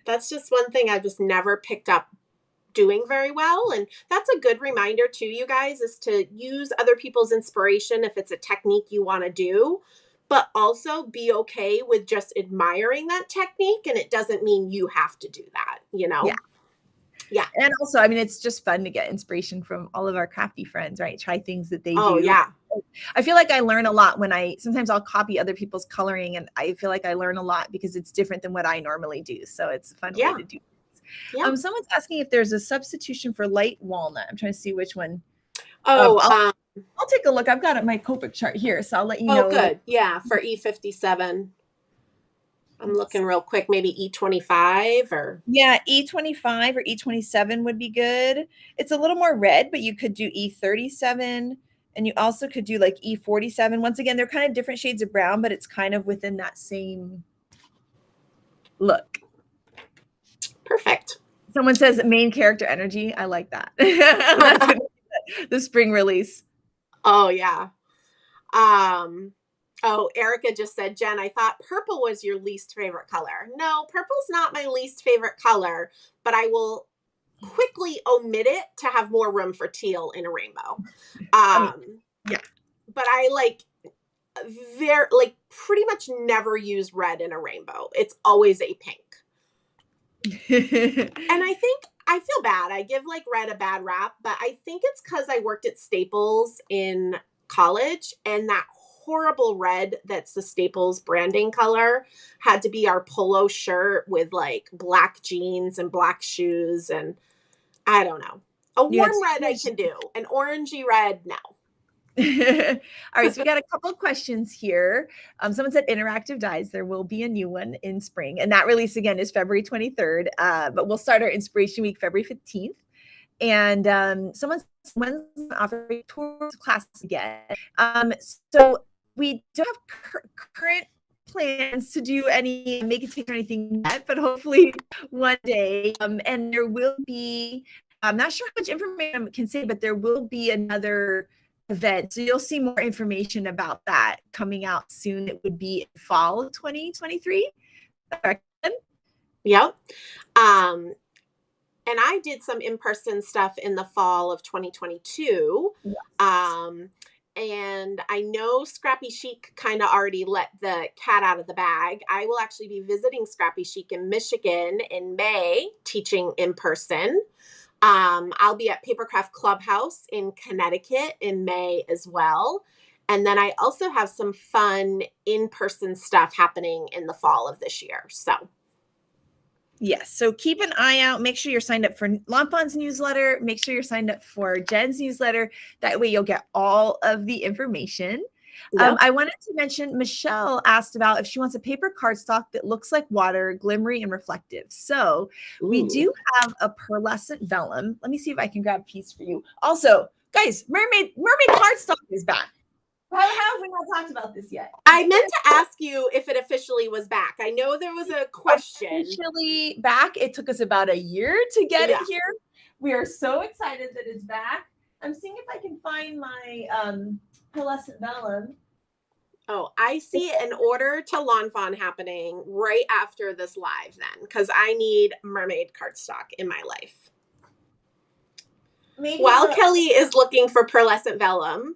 That's just one thing I've just never picked up doing very well. And that's a good reminder too, you guys, is to use other people's inspiration if it's a technique you want to do, but also be okay with just admiring that technique. And it doesn't mean you have to do that, you know? Yeah. Yeah. And also, I mean, it's just fun to get inspiration from all of our crafty friends, right? Try things that they do. Oh, yeah. I feel like I learn a lot when sometimes I'll copy other people's coloring, and I feel like I learn a lot because it's different than what I normally do. So it's a fun way to do things. Yeah. Someone's asking if there's a substitution for light walnut. I'm trying to see which one. Oh, I'll take a look. I've got my Copic chart here, so I'll let you know. Oh, good. Yeah. For E57. I'm looking real quick, maybe E25 or. Yeah, E25 or E27 would be good. It's a little more red, but you could do E37 and you also could do like E47. Once again, they're kind of different shades of brown, but it's kind of within that same look. Perfect. Someone says main character energy. I like that. That's the spring release. Oh, yeah. Oh, Erica just said, Jen, I thought purple was your least favorite color. No, purple's not my least favorite color, but I will quickly omit it to have more room for teal in a rainbow. Yeah. But I pretty much never use red in a rainbow. It's always a pink. And I think I feel bad. I give like red a bad rap, but I think it's because I worked at Staples in college, and that horrible red that's the Staples branding color had to be our polo shirt with like black jeans and black shoes. And I don't know. A warm red I can do. An orangey red, no. All right, so we got a couple of questions here. Someone said interactive dies. There will be a new one in spring, and that release again is February 23rd. But we'll start our inspiration week February 15th. And someone's offering tours class again. So we don't have current plans to do any make it take or anything yet, but hopefully one day. And there will be, I'm not sure how much information I can say, but there will be another event. So you'll see more information about that coming out soon. It would be fall of 2023. Yep. And I did some in-person stuff in the fall of 2022. Yes. And I know Scrappy Chic kind of already let the cat out of the bag. I will actually be visiting Scrappy Chic in Michigan in May, teaching in person. I'll be at Papercraft Clubhouse in Connecticut in May as well. And then I also have some fun in-person stuff happening in the fall of this year. So yes. So keep an eye out. Make sure you're signed up for Lawn Fawn's newsletter. Make sure you're signed up for Jen's newsletter. That way you'll get all of the information. Yep. I wanted to mention, Michelle asked about if she wants a paper cardstock that looks like water, glimmery, and reflective. So we do have a pearlescent vellum. Let me see if I can grab a piece for you. Also, guys, mermaid cardstock is back. How have we not talked about this yet? I meant to ask you if it officially was back. I know there was a question. Officially back. It took us about a year to get it here. We are so excited that it's back. I'm seeing if I can find my pearlescent vellum. Oh, I see an order to Lawn Fawn happening right after this live then, because I need mermaid cardstock in my life. Maybe while Kelly is looking for pearlescent vellum,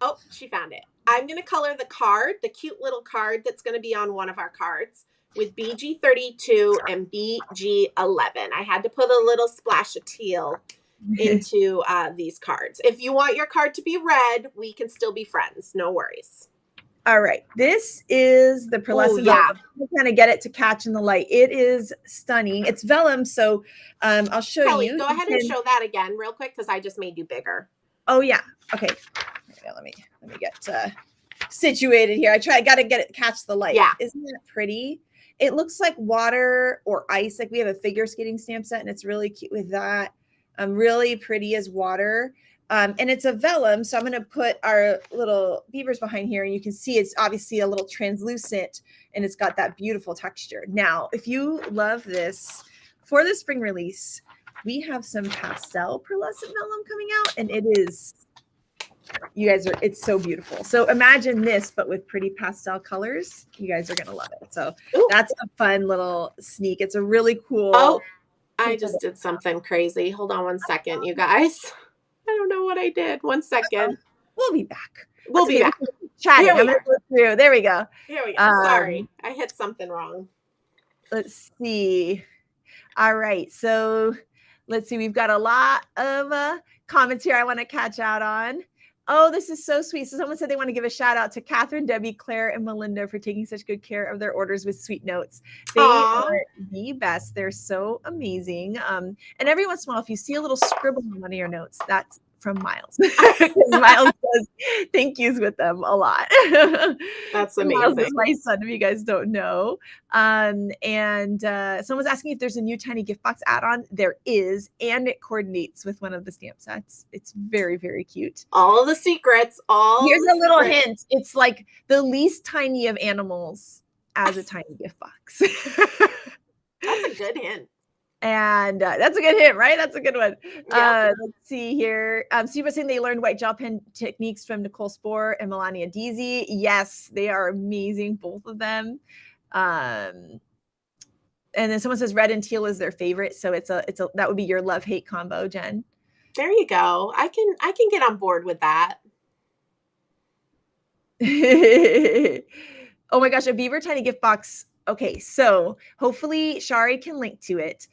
oh, she found it. I'm going to color the card, the cute little card that's going to be on one of our cards with BG32 and BG11. I had to put a little splash of teal into these cards. If you want your card to be red, we can still be friends. No worries. All right. This is the pearlescent vellum. I'm kind of get it to catch in the light. It is stunning. It's vellum, so I'll show Kelly, you. Go ahead and show that again real quick because I just made you bigger. Oh yeah. Okay. Let me get situated here. I got to get it catch the light. Yeah. Isn't that pretty? It looks like water or ice. Like we have a figure skating stamp set, and it's really cute with that. Really pretty as water. And it's a vellum. So I'm going to put our little beavers behind here, and you can see it's obviously a little translucent, and it's got that beautiful texture. Now, if you love this, for the spring release, we have some pastel pearlescent vellum coming out, and it is, it's so beautiful. So imagine this, but with pretty pastel colors. You guys are going to love it. So that's a fun little sneak. It's a really cool. Oh, I just did something crazy. Hold on one second, you guys. I don't know what I did. 1 second. We'll be back. We'll be back. Chatting. I'm gonna go through. There we go. Here we go. Sorry, I hit something wrong. Let's see. All right. So let's see. We've got a lot of comments here I want to catch out on. Oh, this is so sweet. So someone said they want to give a shout out to Catherine, Debbie, Claire, and Melinda for taking such good care of their orders with sweet notes. They are the best. They're so amazing. And every once in a while, if you see a little scribble on one of your notes, that's from Miles. Miles does thank yous with them a lot. That's amazing. Miles is my son, if you guys don't know. And someone's asking if there's a new tiny gift box add-on. There is, and it coordinates with one of the stamp sets. It's very, very cute. All the secrets. Here's a little hint. It's like the least tiny of animals as a tiny gift box. That's a good hint. And that's a good hint, right? That's a good one. Yeah. Let's see here. So you were saying they learned white gel pen techniques from Nicole Spohr and Melania Deasy. Yes, they are amazing, both of them. And then someone says red and teal is their favorite. So it's a that would be your love-hate combo, Jen. There you go. I can get on board with that. Oh my gosh, a Beaver Tiny gift box. Okay, so hopefully Shari can link to it.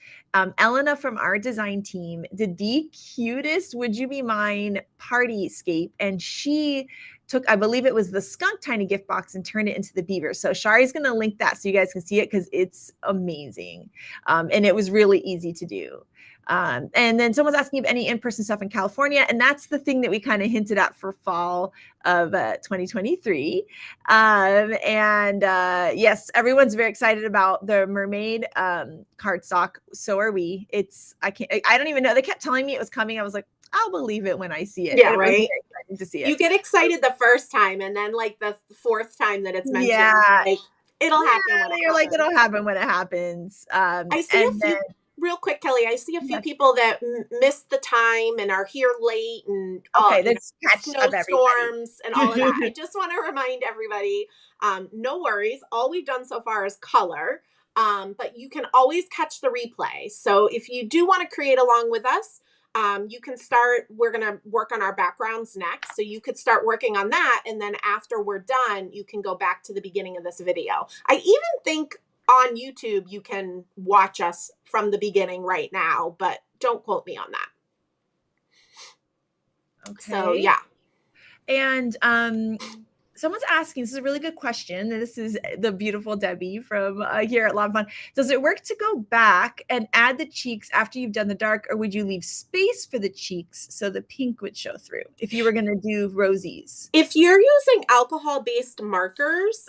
Elena from our design team did the cutest Would You Be Mine party scape, and she took, I believe it was the skunk tiny gift box, and turned it into the beaver. So Shari's going to link that so you guys can see it because it's amazing. And it was really easy to do. And then someone's asking if any in-person stuff in California, and that's the thing that we kind of hinted at for fall of 2023. Yes, everyone's very excited about the mermaid cardstock. So are we. I don't even know. They kept telling me it was coming. I was like, I'll believe it when I see it. Yeah, right. To see it. You get excited the first time, and then like the fourth time that it's mentioned, like, it'll happen. You're like, it'll happen when it happens. I see a few. Real quick, Kelly, I see a few people that missed the time and are here late, and snowstorms and all of that. I just want to remind everybody, no worries. All we've done so far is color, but you can always catch the replay. So if you do want to create along with us, You can start, we're going to work on our backgrounds next. So you could start working on that. And then after we're done, you can go back to the beginning of this video. I even think on YouTube, you can watch us from the beginning right now, but don't quote me on that. Okay. So yeah. And someone's asking, this is a really good question. This is the beautiful Debbie from here at Lawn Fawn. Does it work to go back and add the cheeks after you've done the dark, or would you leave space for the cheeks so the pink would show through if you were going to do rosies? If you're using alcohol-based markers,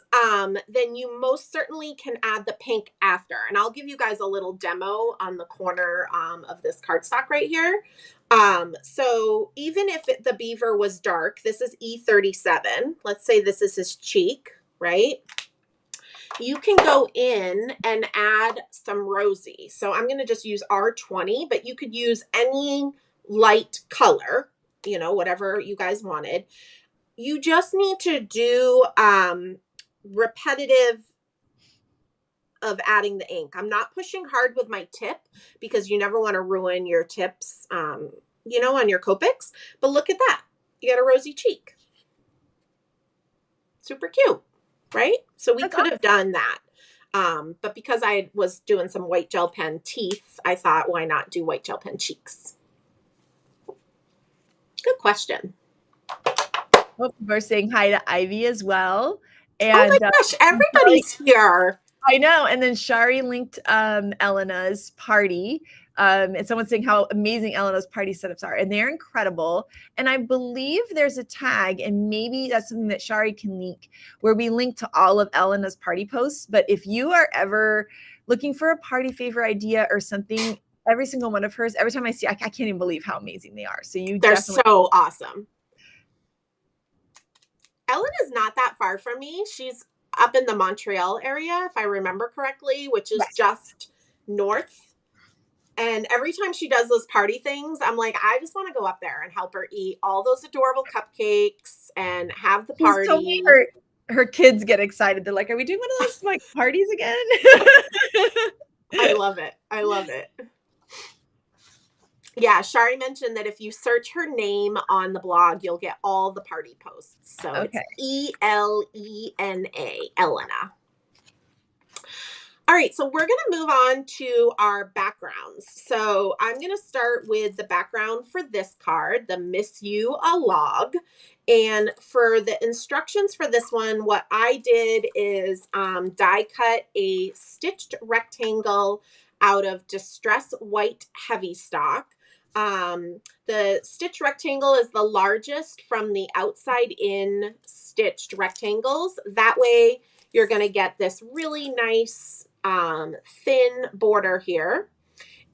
then you most certainly can add the pink after. And I'll give you guys a little demo on the corner of this cardstock right here. So even if the beaver was dark, this is E37. Let's say this is his cheek, right? You can go in and add some rosy. So I'm going to just use R20, but you could use any light color, you know, whatever you guys wanted. You just need to do repetitive of adding the ink. I'm not pushing hard with my tip because you never want to ruin your tips, you know, on your Copics. But look at that. You got a rosy cheek. Super cute, right? So we could have done that. But because I was doing some white gel pen teeth, I thought, why not do white gel pen cheeks? Good question. Hope we're saying hi to Ivy as well. And, oh my gosh, everybody's here. I know. And then Shari linked Elena's party. And someone's saying how amazing Elena's party setups are. And they're incredible. And I believe there's a tag, and maybe that's something that Shari can link, where we link to all of Elena's party posts. But if you are ever looking for a party favor idea or something, every single one of hers, every time I see, I can't even believe how amazing they are. So they're so awesome. Elena's not that far from me. She's up in the Montreal area, if I remember correctly, which is just north. And every time she does those party things, I'm like, I just want to go up there and help her eat all those adorable cupcakes and have the party. So her kids get excited. They're like, are we doing one of those like parties again? I love it. I love it. Yeah, Shari mentioned that if you search her name on the blog, you'll get all the party posts. So it's E-L-E-N-A, Elena. All right, so we're going to move on to our backgrounds. So I'm going to start with the background for this card, the Miss You a Log. And for the instructions for this one, what I did is die cut a stitched rectangle out of Distress White Heavy Stock. The stitch rectangle is the largest from the outside in stitched rectangles. That way you're going to get this really nice thin border here.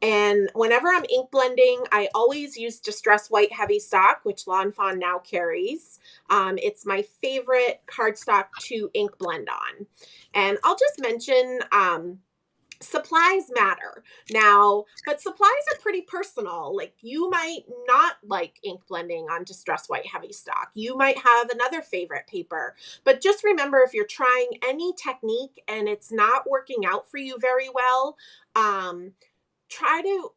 And whenever I'm ink blending, I always use Distress White Heavy Stock, which Lawn Fawn now carries. It's my favorite cardstock to ink blend on. And I'll just mention supplies matter now, but supplies are pretty personal. Like you might not like ink blending on Distress White Heavy Stock. You might have another favorite paper, but just remember, if you're trying any technique and it's not working out for you very well, try to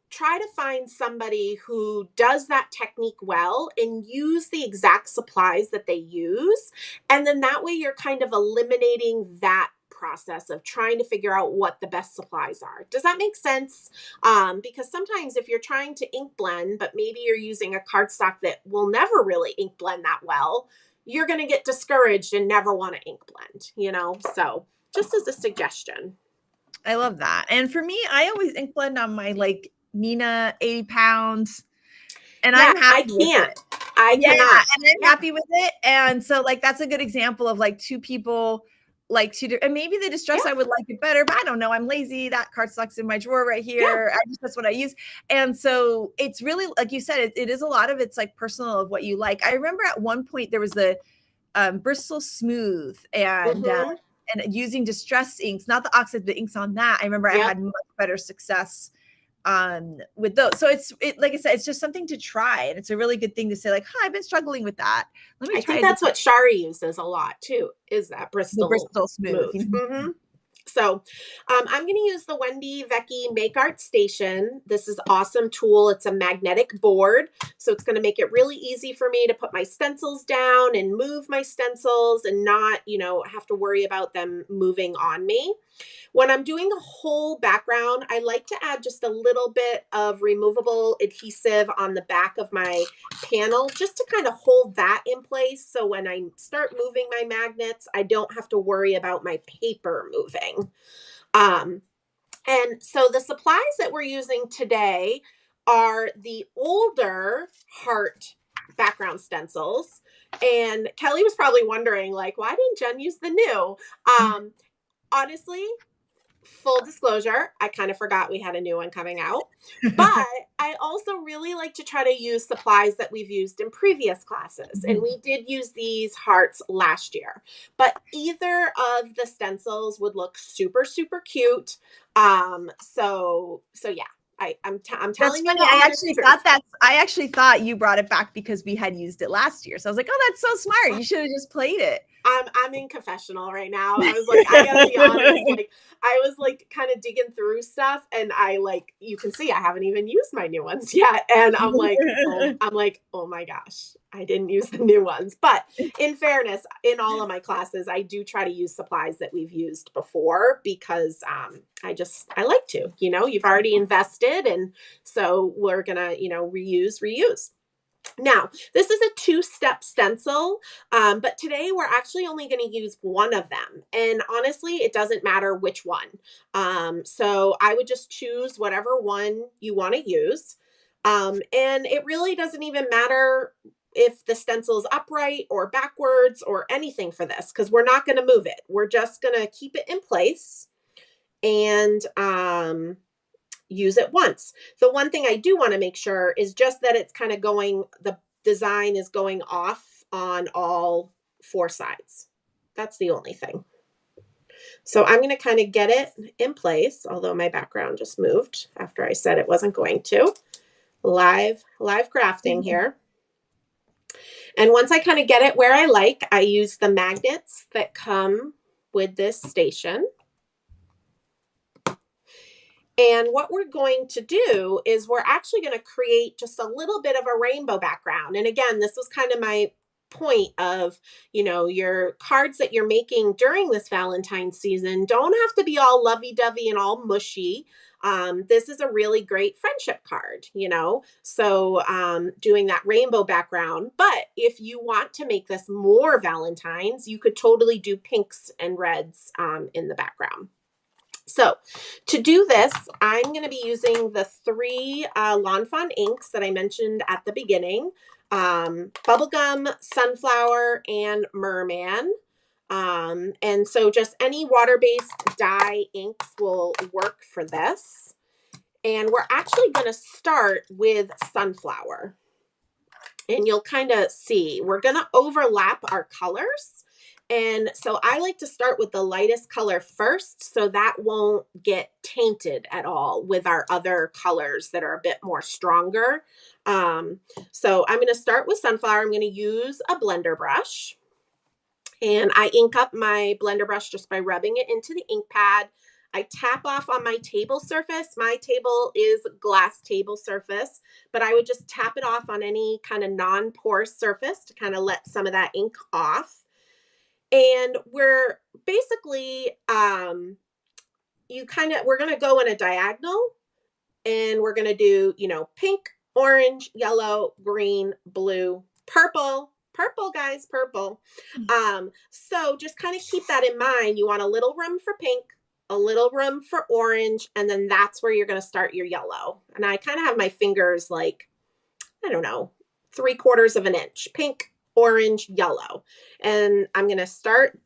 find somebody who does that technique well and use the exact supplies that they use. And then that way you're kind of eliminating that process of trying to figure out what the best supplies are. Does that make sense? Because sometimes if you're trying to ink blend, but maybe you're using a cardstock that will never really ink blend that well, you're going to get discouraged and never want to ink blend, you know? So just as a suggestion. I love that. And for me, I always ink blend on my like Nina 80 pounds. And I'm happy with it. I cannot. And I'm happy with it. And so like, that's a good example of like two people like to do, and maybe the Distress I would like it better, but I don't know. I'm lazy. That cardstock's in my drawer right here. That's what I use. And so it's really, like you said, it is a lot of it's like personal of what you like. I remember at one point there was the Bristol Smooth and using Distress inks, not the oxide, but inks on that. I remember I had much better success with those. So it's like I said, it's just something to try, and it's a really good thing to say like, hi, I've been struggling with that. Let me try. I think that's what Shari uses a lot too, is that Bristol Smooth. So I'm going to use the Wendy Vecchi Make Art Station. This is an awesome tool. It's a magnetic board, so it's going to make it really easy for me to put my stencils down and move my stencils and not, have to worry about them moving on me. When I'm doing a whole background, I like to add just a little bit of removable adhesive on the back of my panel just to kind of hold that in place. So when I start moving my magnets, I don't have to worry about my paper moving. And so the supplies that we're using today are the older heart background stencils. And Kelly was probably wondering, like, why didn't Jen use the new? Honestly, full disclosure, I kind of forgot we had a new one coming out, but I also really like to try to use supplies that we've used in previous classes. And we did use these hearts last year, but either of the stencils would look super, super cute. So yeah. I'm telling you. I actually thought you brought it back because we had used it last year. So I was like, oh, that's so smart. You should have just played it. I'm in confessional right now. I was like, I gotta be honest. Like, I was like kind of digging through stuff, and you can see I haven't even used my new ones yet. And I'm like, oh my gosh, I didn't use the new ones. But in fairness, in all of my classes, I do try to use supplies that we've used before because I like to. You've already invested, and so we're gonna reuse. Now, this is a 2-step stencil, but today we're actually only going to use one of them. And honestly, it doesn't matter which one. So I would just choose whatever one you want to use. And it really doesn't even matter if the stencil is upright or backwards or anything for this, because we're not going to move it. We're just going to keep it in place and use it once. The one thing I do want to make sure is just that it's kind of the design is going off on all 4 sides. That's the only thing. So I'm going to kind of get it in place, although my background just moved after I said it wasn't going to. Live crafting here. And once I kind of get it where I like, I use the magnets that come with this station. And what we're going to do is we're actually going to create just a little bit of a rainbow background. And again, this was kind of my point of, your cards that you're making during this Valentine's season don't have to be all lovey-dovey and all mushy. This is a really great friendship card, so doing that rainbow background. But if you want to make this more Valentine's, you could totally do pinks and reds in the background. So to do this, I'm going to be using the 3 Lawn Fawn inks that I mentioned at the beginning, Bubblegum, Sunflower, and Merman. And so just any water-based dye inks will work for this. And we're actually going to start with Sunflower. And you'll kind of see, we're going to overlap our colors. And so I like to start with the lightest color first, so that won't get tainted at all with our other colors that are a bit more stronger. So I'm going to start with Sunflower. I'm going to use a blender brush. And I ink up my blender brush just by rubbing it into the ink pad. I tap off on my table surface. My table is glass table surface, but I would just tap it off on any kind of non-porous surface to kind of let some of that ink off. And we're basically, we're going to go in a diagonal, and we're going to do, pink, orange, yellow, green, blue, purple, guys, purple. So just kind of keep that in mind. You want a little room for pink, a little room for orange, and then that's where you're going to start your yellow. And I kind of have my fingers like, I don't know, 3/4 of an inch, pink, orange, yellow. And I'm going to start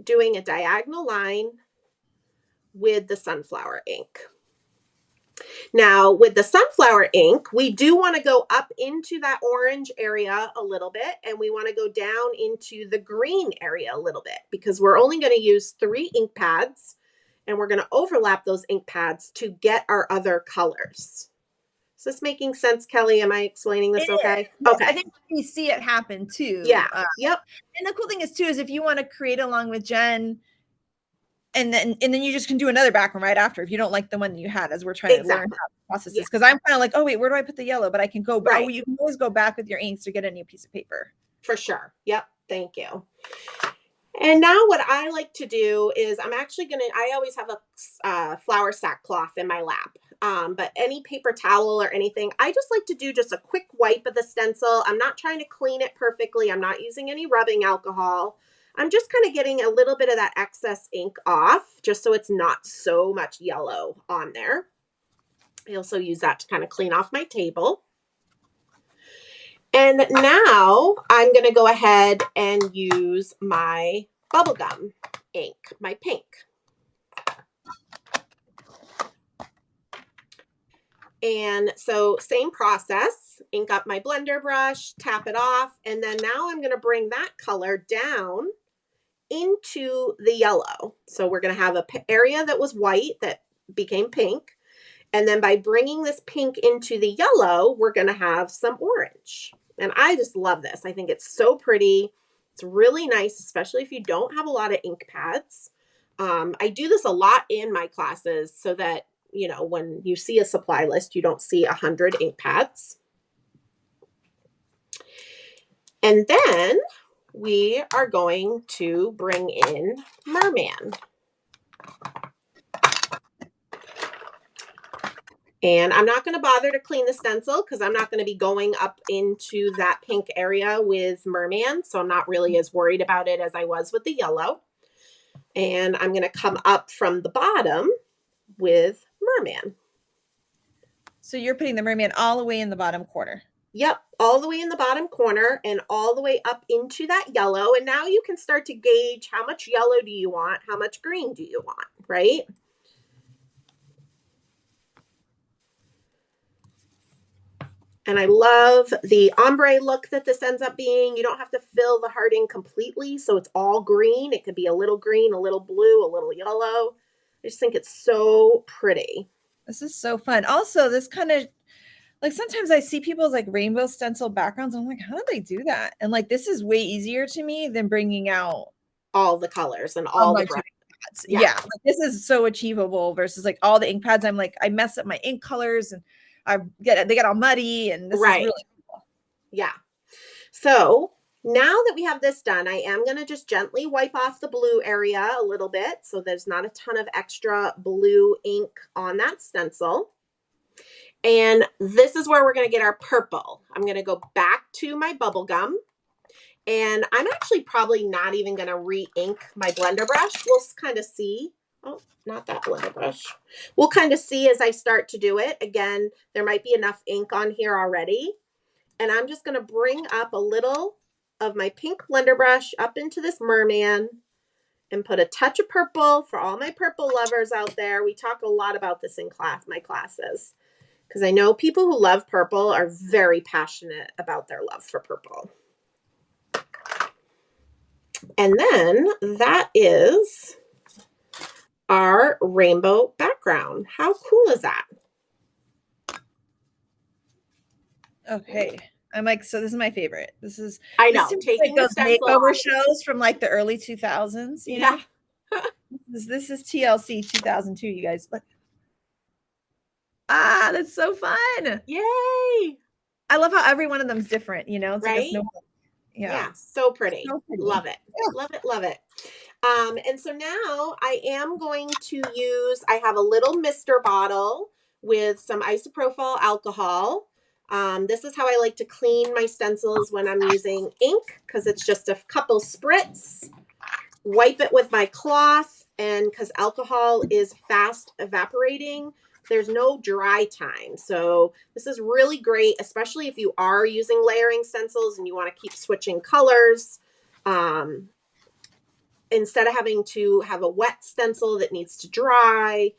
doing a diagonal line with the sunflower ink. Now, with the sunflower ink, we do want to go up into that orange area a little bit, and we want to go down into the green area a little bit, because we're only going to use 3 ink pads, and we're going to overlap those ink pads to get our other colors. Is this making sense, Kelly? Am I explaining this okay? Okay. I think we see it happen too. Yeah. Yep. And the cool thing is too, is if you want to create along with Jen, And then you just can do another background right after if you don't like the one you had, as we're trying to learn how to process this. Because I'm kind of like, oh wait, where do I put the yellow? But I can go back. Oh, you can always go back with your inks to get a new piece of paper. For sure. Yep. Thank you. And now what I like to do is I always have a flour sackcloth in my lap. But any paper towel or anything, I just like to do just a quick wipe of the stencil. I'm not trying to clean it perfectly. I'm not using any rubbing alcohol. I'm just kind of getting a little bit of that excess ink off, just so it's not so much yellow on there. I also use that to kind of clean off my table. And now I'm going to go ahead and use my bubblegum ink, my pink. And so same process, ink up my blender brush, tap it off, and then now I'm going to bring that color down into the yellow. So we're going to have an area that was white that became pink. And then by bringing this pink into the yellow, we're going to have some orange. And I just love this. I think it's so pretty. It's really nice, especially if you don't have a lot of ink pads. I do this a lot in my classes so that, you know, when you see a supply list, you don't see 100 ink pads. And then we are going to bring in Merman. And I'm not going to bother to clean the stencil because I'm not going to be going up into that pink area with Merman. So I'm not really as worried about it as I was with the yellow. And I'm going to come up from the bottom with Merman. So you're putting the Merman all the way in the bottom corner. Yep, all the way in the bottom corner and all the way up into that yellow. And now you can start to gauge how much yellow do you want? How much green do you want, right? And I love the ombre look that this ends up being. You don't have to fill the heart in completely, so it's all green. It could be a little green, a little blue, a little yellow. I just think it's so pretty. This is so fun. Also, this kind of, like, sometimes I see people's like rainbow stencil backgrounds. I'm like, how do they do that? And like, this is way easier to me than bringing out all the colors and all the bright pads. Yeah. Like, this is so achievable versus like all the ink pads. I'm like, I mess up my ink colors and they get all muddy, and this is really cool. Yeah. So now that we have this done, I am going to just gently wipe off the blue area a little bit so there's not a ton of extra blue ink on that stencil. And this is where we're going to get our purple. I'm going to go back to my bubble gum. And I'm actually probably not even going to re-ink my blender brush. We'll kind of see. Oh, not that blender brush. We'll kind of see as I start to do it. Again, there might be enough ink on here already. And I'm just going to bring up a little of my pink blender brush up into this Merman and put a touch of purple for all my purple lovers out there. We talk a lot about this in my classes, because I know people who love purple are very passionate about their love for purple. And then that is our rainbow background. How cool is that? Okay. I'm like, so this is my favorite. This is, I know, taking like those makeover shows from like the early 2000s. You know? This is TLC 2002, you guys. Look. Ah, that's so fun. Yay. I love how every one of them is different, you know? It's right? Like yeah, so pretty. Love it. Yeah. Love it, love it. And so now I am going to use, I have a little mister bottle with some isopropyl alcohol. This is how I like to clean my stencils when I'm using ink, because it's just a couple spritz. Wipe it with my cloth, and because alcohol is fast evaporating, there's no dry time. So this is really great, especially if you are using layering stencils and you want to keep switching colors. Instead of having to have a wet stencil that needs to dry,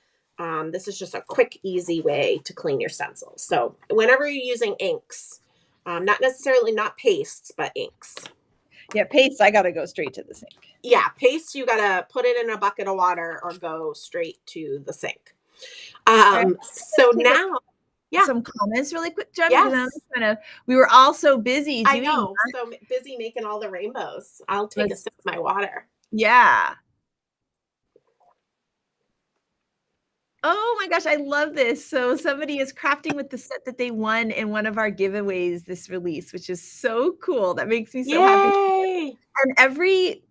this is just a quick, easy way to clean your stencils. So whenever you're using inks, not necessarily not pastes, but inks. Yeah, paste, I got to go straight to the sink. Yeah, paste, you got to put it in a bucket of water or go straight to the sink. So now, some comments really quick, Jen. Yes. We were all so busy doing I know, so busy making all the rainbows. I'll take a sip of my water. Yeah. Oh my gosh, I love this. So somebody is crafting with the set that they won in one of our giveaways this release, which is so cool. That makes me so happy. Yay! And every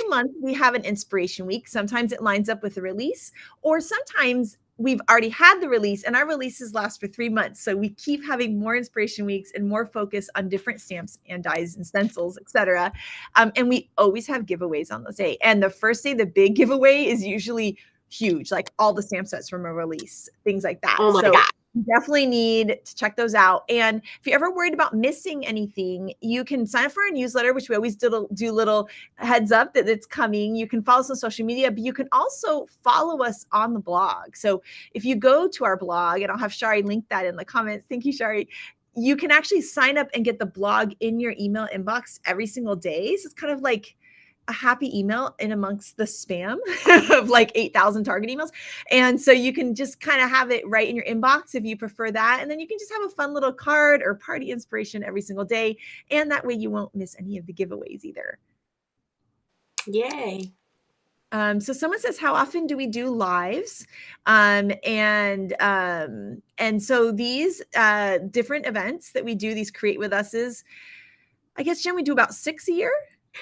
month we have an inspiration week. Sometimes it lines up with a release, or sometimes we've already had the release and our releases last for 3 months. So we keep having more inspiration weeks and more focus on different stamps and dies and stencils, etc. And we always have giveaways on those day. And the first day, the big giveaway is usually huge, like all the stamp sets from a release, things like that. Oh my So God. you definitely need to check those out. And if you're ever worried about missing anything, you can sign up for our newsletter, which we always do little heads up that it's coming. You can follow us on social media, but you can also follow us on the blog. So if you go to our blog, and I'll have Shari link that in the comments. Thank you, Shari. You can actually sign up and get the blog in your email inbox every single day. So it's kind of like a happy email in amongst the spam of like 8,000 target emails. And so you can just kind of have it right in your inbox if you prefer that. And then you can just have a fun little card or party inspiration every single day. And that way you won't miss any of the giveaways either. Yay. So someone says, how often do we do lives? And so these different events that we do, these Create With Us's, I guess, Jen, we do about 6 a year.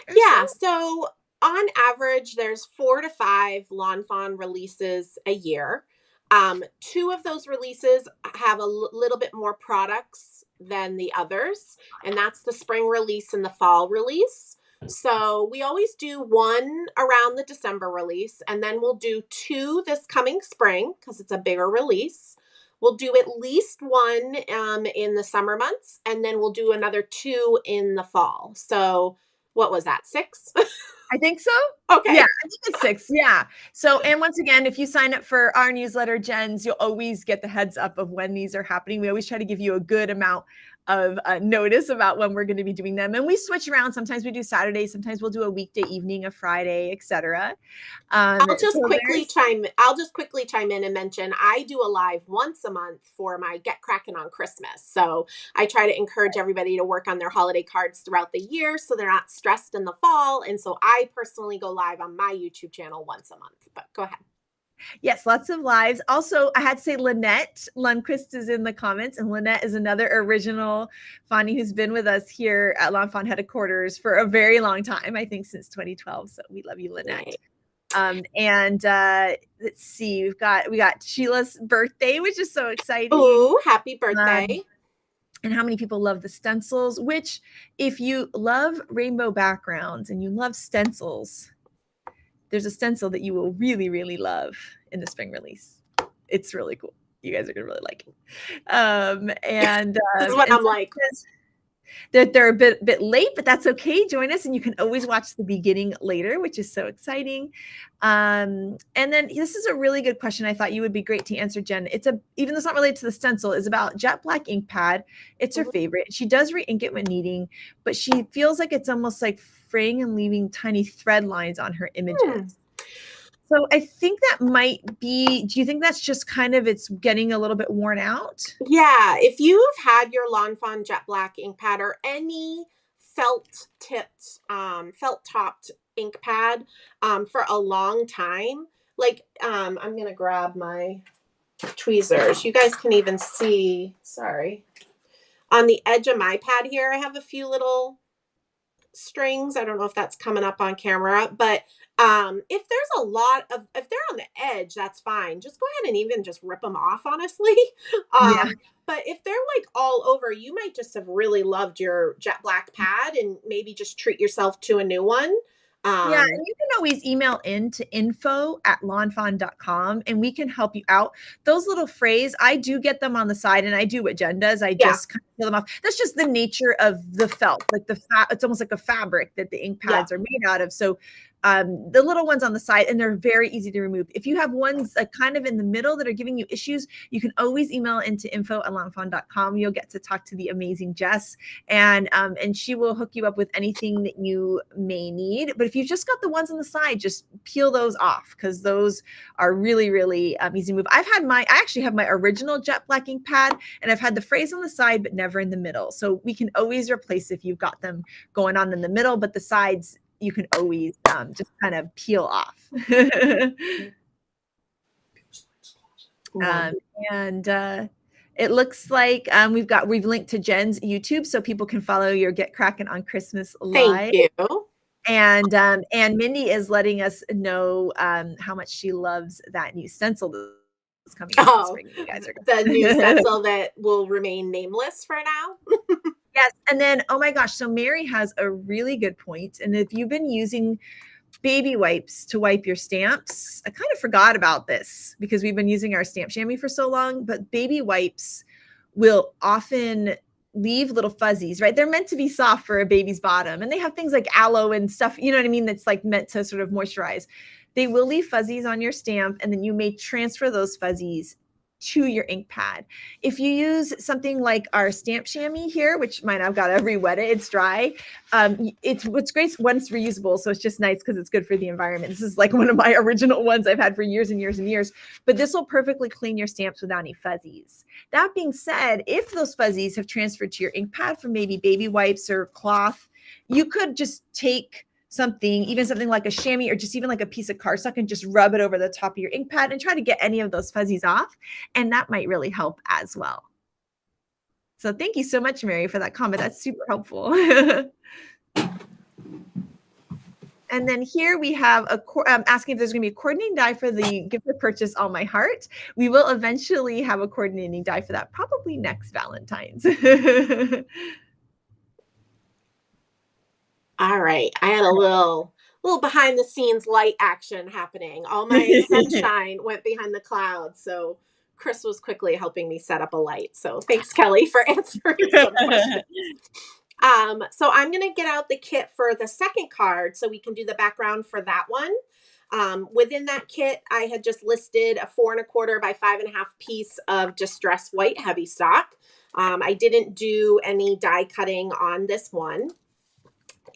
Yeah. So on average, there's 4 to 5 Lawn Fawn releases a year. 2 of those releases have a little bit more products than the others, and that's the spring release and the fall release. So we always do 1 around the December release, and then we'll do 2 this coming spring because it's a bigger release. We'll do at least 1 in the summer months, and then we'll do another 2 in the fall. So what was that, 6? I think so. Okay. Yeah, I think it's 6. Yeah. So, and once again, if you sign up for our newsletter, Jens, you'll always get the heads up of when these are happening. We always try to give you a good amount of notice about when we're going to be doing them. And we switch around. Sometimes we do Saturday, sometimes we'll do a weekday evening, a Friday, etc. I'll just quickly chime in and mention I do a live once a month for my Get Crackin' on Christmas. So I try to encourage everybody to work on their holiday cards throughout the year so they're not stressed in the fall. And so I personally go live on my YouTube channel once a month. But go ahead. Yes, lots of lives. Also, I had to say Lynette Lundquist is in the comments, and Lynette is another original Fawny who's been with us here at Lawn Fawn headquarters for a very long time, I think since 2012. So we love you, Lynette. Right. Let's see, we got Sheila's birthday, which is so exciting. Oh, happy birthday. And how many people love the stencils, which if you love rainbow backgrounds and you love stencils, there's a stencil that you will really, really love in the spring release. It's really cool. You guys are going to really like it. This is what I'm like. They're a bit late, but that's okay. Join us, and you can always watch the beginning later, which is so exciting. And then this is a really good question. I thought you would be great to answer, Jen. Even though it's not related to the stencil, is about Jet Black ink pad. It's her favorite. She does re-ink it when needing, but she feels like it's almost like fraying and leaving tiny thread lines on her images. So I think that might be, do you think that's just kind of, it's getting a little bit worn out? Yeah. If you've had your Lawn Fawn Jet Black ink pad or any felt topped ink pad for a long time, like I'm going to grab my tweezers. You guys can even see, sorry, on the edge of my pad here, I have a few little strings. I don't know if that's coming up on camera, but if they're on the edge, that's fine. Just go ahead and even just rip them off, honestly. But if they're like all over, you might just have really loved your Jet Black pad and maybe just treat yourself to a new one. And you can always email in to info@lawnfawn.com and we can help you out. Those little frays, I do get them on the side, and I do what Jen does. I just kind of peel them off. That's just the nature of the felt, like it's almost like a fabric that the ink pads are made out of. So the little ones on the side, and they're very easy to remove. If you have ones kind of in the middle that are giving you issues, you can always email into info@lawnfawn.com. You'll get to talk to the amazing Jess, and she will hook you up with anything that you may need. But if you've just got the ones on the side, just peel those off because those are really, really easy to move. I actually have my original Jet Black ink pad, and I've had the frays on the side, but never in the middle. So we can always replace if you've got them going on in the middle, but the sides, you can always just kind of peel off. And it looks like we've linked to Jen's YouTube so people can follow your Get Crackin' on Christmas Live. Thank you. And Mindy is letting us know how much she loves that new stencil that's coming out in spring. You guys are the new stencil that will remain nameless for now. Yes. And then, oh my gosh, so Mary has a really good point. And if you've been using baby wipes to wipe your stamps, I kind of forgot about this because we've been using our stamp chamois for so long, but baby wipes will often leave little fuzzies, right? They're meant to be soft for a baby's bottom, and they have things like aloe and stuff, you know what I mean? That's like meant to sort of moisturize. They will leave fuzzies on your stamp, and then you may transfer those fuzzies to your ink pad. If you use something like our stamp chamois here, which mine I've got every wet it's dry. It's what's great when it's reusable, so it's just nice because it's good for the environment. This is like one of my original ones I've had for years and years and years. But this will perfectly clean your stamps without any fuzzies. That being said, if those fuzzies have transferred to your ink pad from maybe baby wipes or cloth, you could just take something like a chamois or just even like a piece of cardstock and just rub it over the top of your ink pad and try to get any of those fuzzies off. And that might really help as well. So thank you so much, Mary, for that comment. That's super helpful. And then here we have asking if there's going to be a coordinating die for the gift of purchase, All My Heart. We will eventually have a coordinating die for that, probably next Valentine's. All right. I had a little behind the scenes light action happening. All my sunshine went behind the clouds. So Chris was quickly helping me set up a light. So thanks, Kelly, for answering some questions. So I'm going to get out the kit for the second card so we can do the background for that one. Within that kit, I had just listed a 4 1/4 by 5 1/2 piece of Distress White Heavy Stock. I didn't do any die cutting on this one.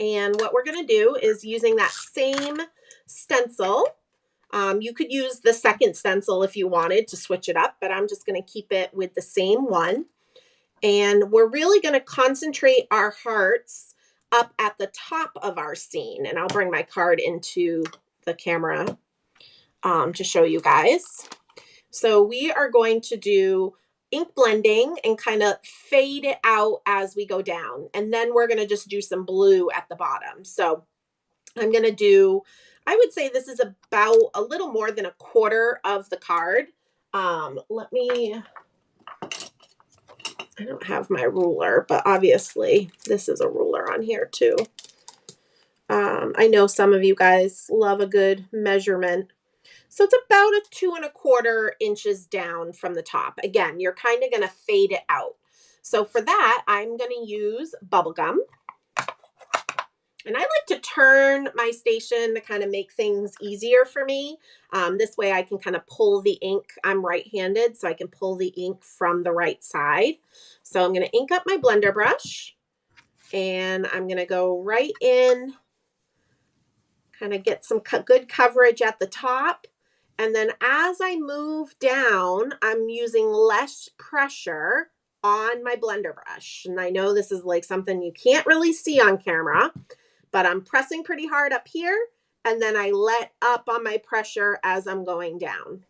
And what we're going to do is using that same stencil. You could use the second stencil if you wanted to switch it up, but I'm just going to keep it with the same one. And we're really going to concentrate our hearts up at the top of our scene. And I'll bring my card into the camera to show you guys. So we are going to do ink blending and kind of fade it out as we go down. And then we're going to just do some blue at the bottom. So I'm going to do, I would say this is about a little more than 1/4 of the card. I don't have my ruler, but obviously this is a ruler on here too. I know some of you guys love a good measurement. So it's about 2 1/4 inches down from the top. Again, you're kind of going to fade it out. So for that, I'm going to use bubble gum. And I like to turn my station to kind of make things easier for me. This way I can kind of pull the ink. I'm right-handed, so I can pull the ink from the right side. So I'm going to ink up my blender brush. And I'm going to go right in, kind of get some good coverage at the top. And then as I move down, I'm using less pressure on my blender brush. And I know this is like something you can't really see on camera, but I'm pressing pretty hard up here. And then I let up on my pressure as I'm going down.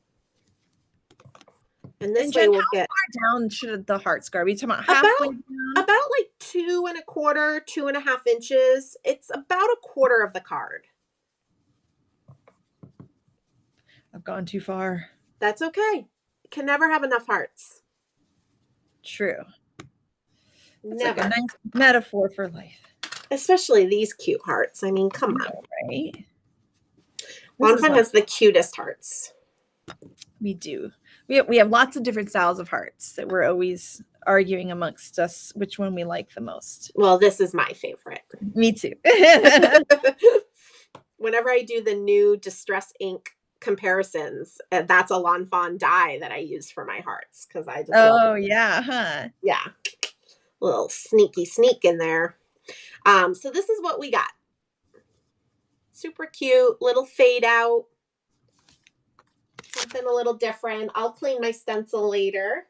And this way we'll get... How far down should the hearts go? Are we talking about halfway down? About like 2 1/4, 2 1/2 inches. It's about 1/4 of the card. I've gone too far. That's okay. You can never have enough hearts. True. That's Never. like a nice metaphor for life. Especially these cute hearts. I mean, come on. Right? Lanfan has the cutest hearts. We do. We have lots of different styles of hearts that we're always arguing amongst us which one we like the most. Well, this is my favorite. Me too. Whenever I do the new Distress ink comparisons, that's a Lanfan die that I use for my hearts because I just love it. Yeah, huh? Yeah, little sneak in there. So this is what we got. Super cute little fade out, something a little different. I'll clean my stencil later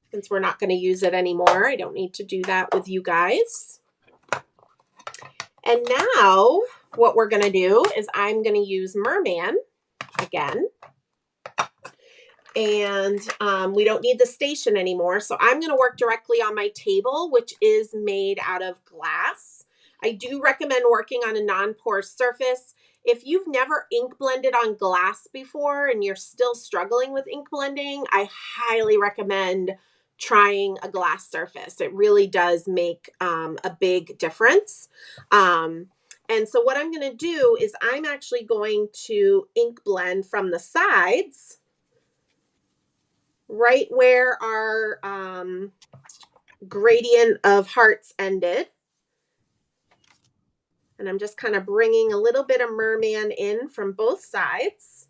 since we're not going to use it anymore. I don't need to do that with you guys. And now what we're going to do is I'm going to use Merman again. And we don't need the station anymore. So I'm going to work directly on my table, which is made out of glass. I do recommend working on a non-porous surface. If you've never ink blended on glass before and you're still struggling with ink blending, I highly recommend trying a glass surface. It really does make a big difference. And so what I'm going to do is I'm actually going to ink blend from the sides, right where our gradient of hearts ended. And I'm just kind of bringing a little bit of merman in from both sides.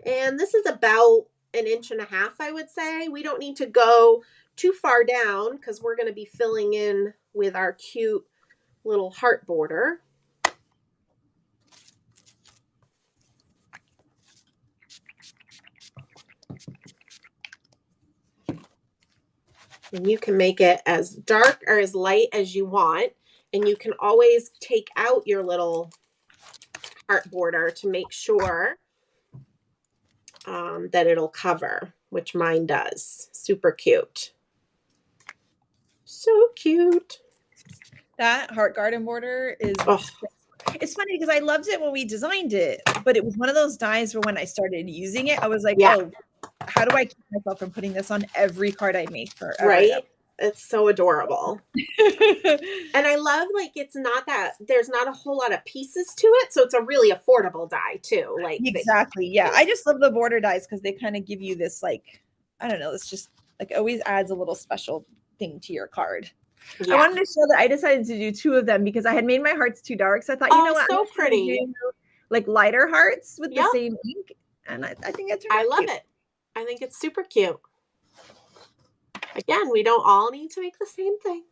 And this is about 1.5 inches, I would say. We don't need to go too far down because we're going to be filling in with our cute little heart border. And you can make it as dark or as light as you want. And you can always take out your little heart border to make sure that it'll cover, which mine does. Super cute. So cute. That heart garden border is... Oh. It's funny because I loved it when we designed it, but it was one of those dies where when I started using it, I was like, oh, how do I keep myself from putting this on every card I make for right? It's so adorable. And I love, like, it's not that there's not a whole lot of pieces to it, so it's a really affordable die too. Like, exactly. Yeah. I just love the border dies because they kind of give you this, like, I don't know, it's just like always adds a little special thing to your card. Yeah. I wanted to show that I decided to do 2 of them because I had made my hearts too dark. So I thought, you know what? So pretty. Like lighter hearts with the same ink. And I think it's I love it. I think it's super cute. Again, we don't all need to make the same thing.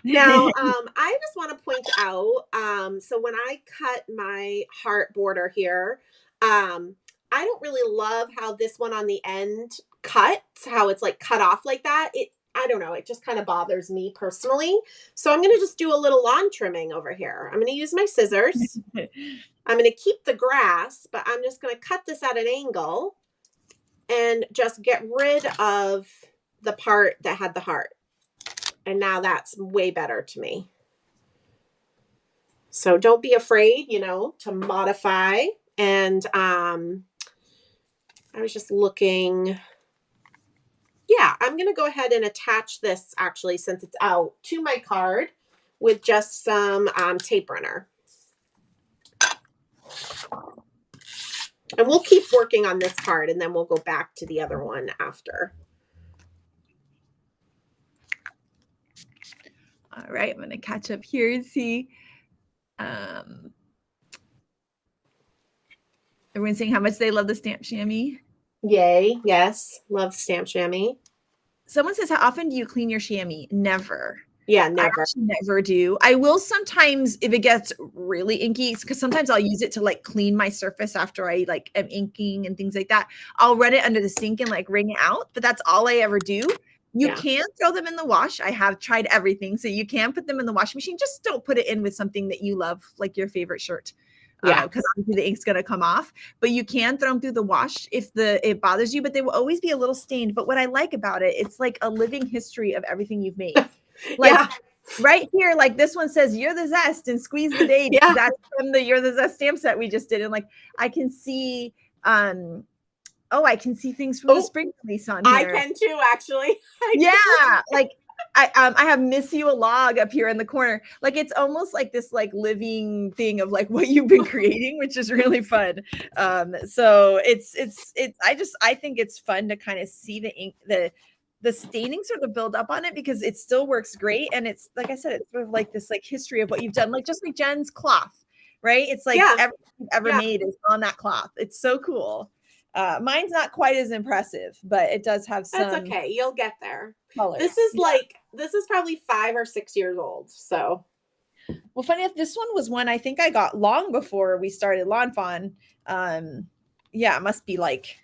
Now, I just want to point out, so when I cut my heart border here, I don't really love how this one on the end cuts, how it's like cut off like that. I don't know. It just kind of bothers me personally. So I'm going to just do a little lawn trimming over here. I'm going to use my scissors. I'm going to keep the grass, but I'm just going to cut this at an angle and just get rid of the part that had the heart. And now that's way better to me. So don't be afraid, to modify. And I was just looking... Yeah, I'm going to go ahead and attach this, actually, since it's out, to my card with just some tape runner. And we'll keep working on this card, and then we'll go back to the other one after. All right, I'm going to catch up here and see. Everyone's saying how much they love the stamp chamois. Yay. Yes. Love stamp chamois. Someone says, how often do you clean your chamois? Never. Yeah, never. I never do. I will sometimes if it gets really inky, because sometimes I'll use it to like clean my surface after I like am inking and things like that. I'll run it under the sink and like wring it out, but that's all I ever do. You can throw them in the wash. I have tried everything. So you can put them in the washing machine. Just don't put it in with something that you love, like your favorite shirt. Because obviously the ink's going to come off, but you can throw them through the wash if it bothers you, but they will always be a little stained. But what I like about it, it's like a living history of everything you've made. Like right here, like this one says, "You're the Zest" and "Squeeze the Day." That's from the "You're the Zest" stamp set we just did. And like, I can see, I can see things from the spring release on here. I can too, actually. Like, I have "Miss You" a log up here in the corner. Like it's almost like this like living thing of like what you've been creating, which is really fun. So I think it's fun to kind of see the ink, the staining sort of build up on it because it still works great. And it's like I said, it's sort of like this like history of what you've done, like just like Jen's cloth, right? It's like everything you've ever made is on that cloth. It's so cool. Mine's not quite as impressive, but it does have some. That's okay. You'll get there. Colors. This is probably 5 or 6 years old. So, well, funny enough, this one was one I think I got long before we started Lawn Fawn. It must be like,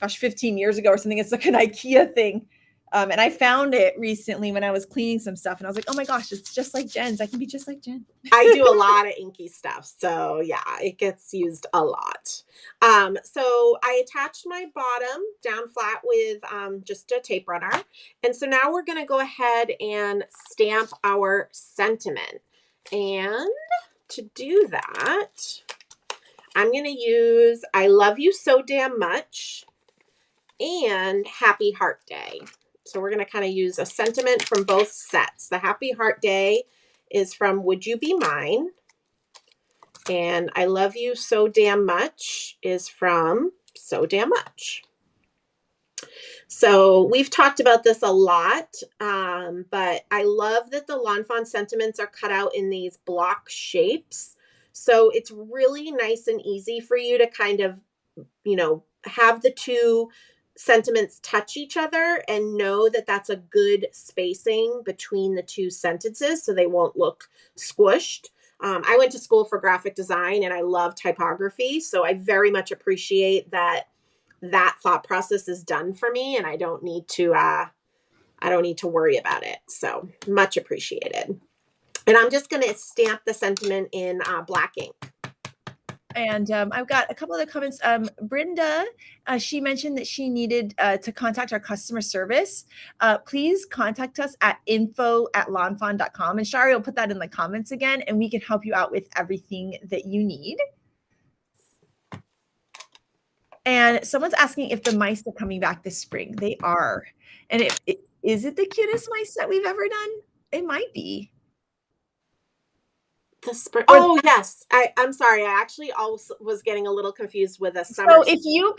15 years ago or something. It's like an IKEA thing. And I found it recently when I was cleaning some stuff, and I was like, oh my gosh, it's just like Jen's. I can be just like Jen. I do a lot of inky stuff. So yeah, it gets used a lot. So I attached my bottom down flat with just a tape runner. And so now we're going to go ahead and stamp our sentiment. And to do that, I'm going to use I Love You So Damn Much and Happy Heart Day. So we're going to kind of use a sentiment from both sets. The Happy Heart Day is from Would You Be Mine? And I Love You So Damn Much is from So Damn Much. So we've talked about this a lot, but I love that the Lawn Fawn sentiments are cut out in these block shapes. So it's really nice and easy for you to kind of, have the two sentiments touch each other and know that that's a good spacing between the two sentences so they won't look squished. I went to school for graphic design and I love typography. So I very much appreciate that thought process is done for me and I don't need to worry about it. So much appreciated. And I'm just going to stamp the sentiment in black ink. And I've got a couple of the comments. Brenda, she mentioned that she needed to contact our customer service. Please contact us at info@lawnfawn.com. And Shari will put that in the comments again, and we can help you out with everything that you need. And someone's asking if the mice are coming back this spring. They are. And is it the cutest mice that we've ever done? It might be. The spring. Oh yes, I'm sorry. I actually also was getting a little confused with a summer. So if you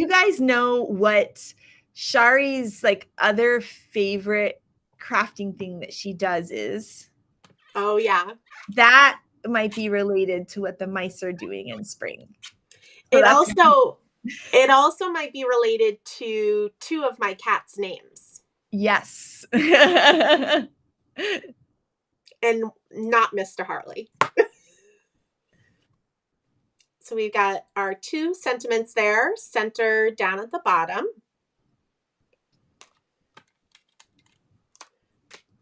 guys know what Shari's like other favorite crafting thing that she does is, oh yeah, that might be related to what the mice are doing in spring. So it also might be related to two of my cats' names. Yes. And not Mr. Harley. So we've got our two sentiments there, centered down at the bottom.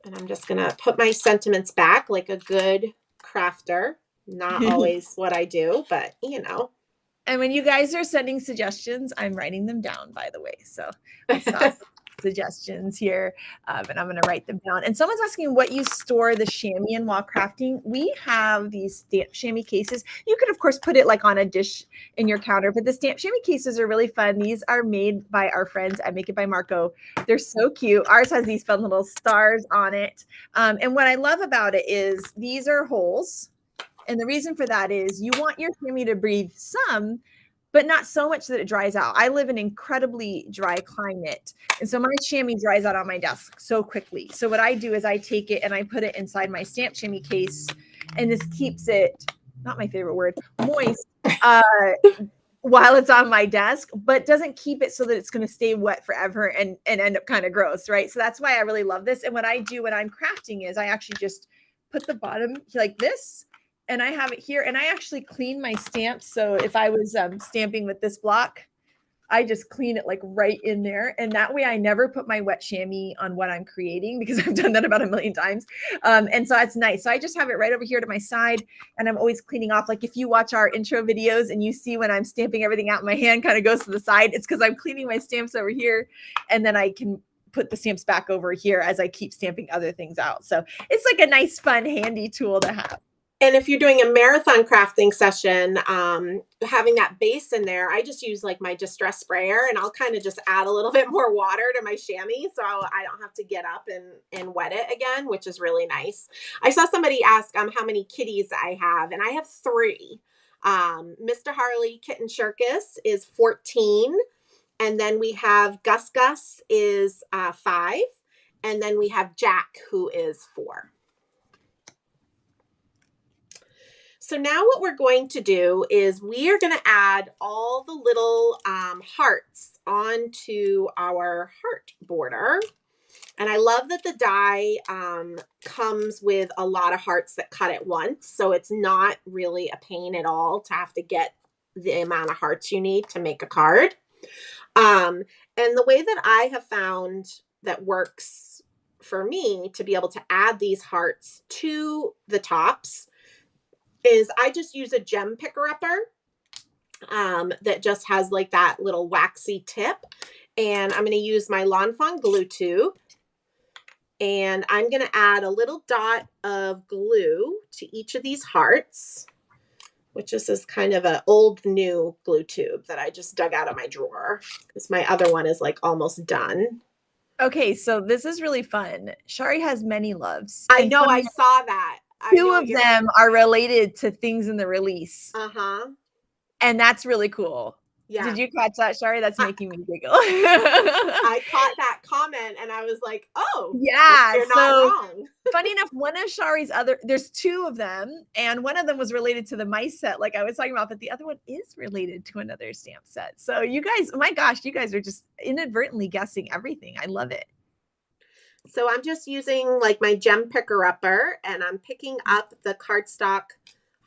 And I'm just going to put my sentiments back like a good crafter. Not always what I do, but And when you guys are sending suggestions, I'm writing them down, by the way. So I saw suggestions here, and I'm going to write them down. And someone's asking what you store the chamois in while crafting. We have these stamp chamois cases. You could, of course, put it like on a dish in your counter, but the stamp chamois cases are really fun. These are made by our friends at Make It by Marco. They're so cute. Ours has these fun little stars on it. And what I love about it is these are holes. And the reason for that is you want your chamois to breathe some, but not so much that it dries out. I live in an incredibly dry climate. And so my chamois dries out on my desk so quickly. So what I do is I take it and I put it inside my stamp chamois case, and this keeps it, not my favorite word, moist while it's on my desk, but doesn't keep it so that it's going to stay wet forever and end up kind of gross, right? So that's why I really love this. And what I do when I'm crafting is I actually just put the bottom like this, and I have it here, and I actually clean my stamps. So if I was stamping with this block, I just clean it like right in there. And that way I never put my wet chamois on what I'm creating, because I've done that about a million times. And so that's nice. So I just have it right over here to my side, and I'm always cleaning off. Like if you watch our intro videos and you see when I'm stamping everything out, my hand kind of goes to the side. It's because I'm cleaning my stamps over here, and then I can put the stamps back over here as I keep stamping other things out. So it's like a nice, fun, handy tool to have. And if you're doing a marathon crafting session, having that base in there, I just use like my Distress sprayer, and I'll kind of just add a little bit more water to my chamois so I don't have to get up and wet it again, which is really nice. I saw somebody ask how many kitties I have, and I have 3. Mr. Harley Kitten Shirkus is 14, and then we have Gus Gus is 5, and then we have Jack, who is 4. So now what we're going to do is we are going to add all the little hearts onto our heart border. And I love that the die comes with a lot of hearts that cut at once. So it's not really a pain at all to have to get the amount of hearts you need to make a card. And the way that I have found that works for me to be able to add these hearts to the tops is I just use a gem picker upper that just has like that little waxy tip. And I'm going to use my Lawn Fawn glue tube. And I'm going to add a little dot of glue to each of these hearts, which is this kind of an old new glue tube that I just dug out of my drawer because my other one is like almost done. Okay, so this is really fun. Shari has many loves. I know, I saw that. Two of them are related to things in the release. Uh-huh. And that's really cool. Yeah. Did you catch that, Shari? That's making me giggle. I caught that comment and I was like, oh, yeah. You're not wrong. Funny enough, one of Shari's there's two of them, and one of them was related to the mice set, like I was talking about, but the other one is related to another stamp set. So you guys, oh my gosh, you guys are just inadvertently guessing everything. I love it. So I'm just using like my gem picker upper, and I'm picking up the cardstock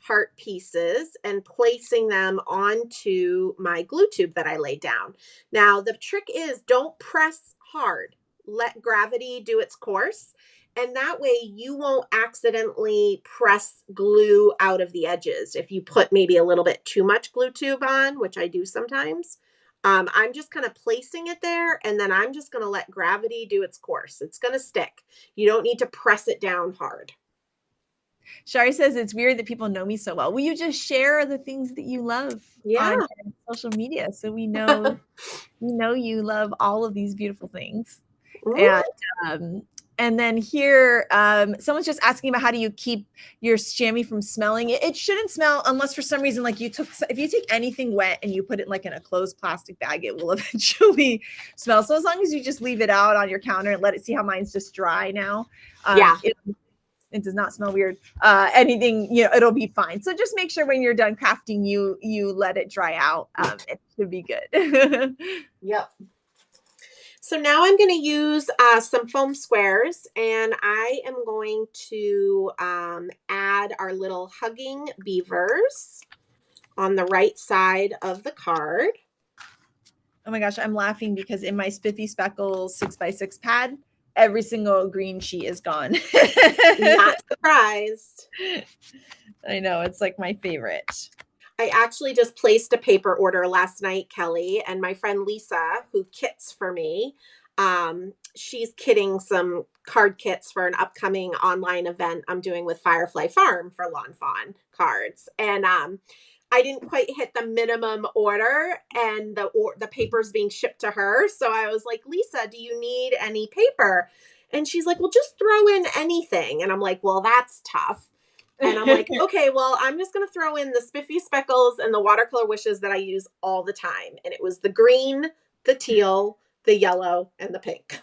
heart pieces and placing them onto my glue tube that I laid down. Now, the trick is don't press hard. Let gravity do its course. And that way you won't accidentally press glue out of the edges. If you put maybe a little bit too much glue tube on, which I do sometimes, I'm just kind of placing it there, and then I'm just going to let gravity do its course. It's going to stick. You don't need to press it down hard. Shari says it's weird that people know me so well. Will you just share the things that you love on social media so we know you love all of these beautiful things? And then here, someone's just asking about how do you keep your chamois from smelling. It shouldn't smell unless for some reason, like if you take anything wet and you put it like in a closed plastic bag, it will eventually smell. So as long as you just leave it out on your counter and let it see how mine's just dry now. It does not smell weird. Anything, it'll be fine. So just make sure when you're done crafting, you let it dry out. It should be good. Yep. So now I'm going to use some foam squares, and I am going to add our little hugging beavers on the right side of the card. Oh my gosh, I'm laughing because in my Spiffy Speckles 6x6 pad, every single green sheet is gone. Not surprised. I know, it's like my favorite. I actually just placed a paper order last night, Kelly, and my friend Lisa, who kits for me, she's kitting some card kits for an upcoming online event I'm doing with Firefly Farm for Lawn Fawn cards. And I didn't quite hit the minimum order, and the paper's being shipped to her. So I was like, Lisa, do you need any paper? And she's like, well, just throw in anything. And I'm like, well, that's tough. And I'm like, okay, well, I'm just going to throw in the Spiffy Speckles and the watercolor wishes that I use all the time. And it was the green, the teal, the yellow, and the pink.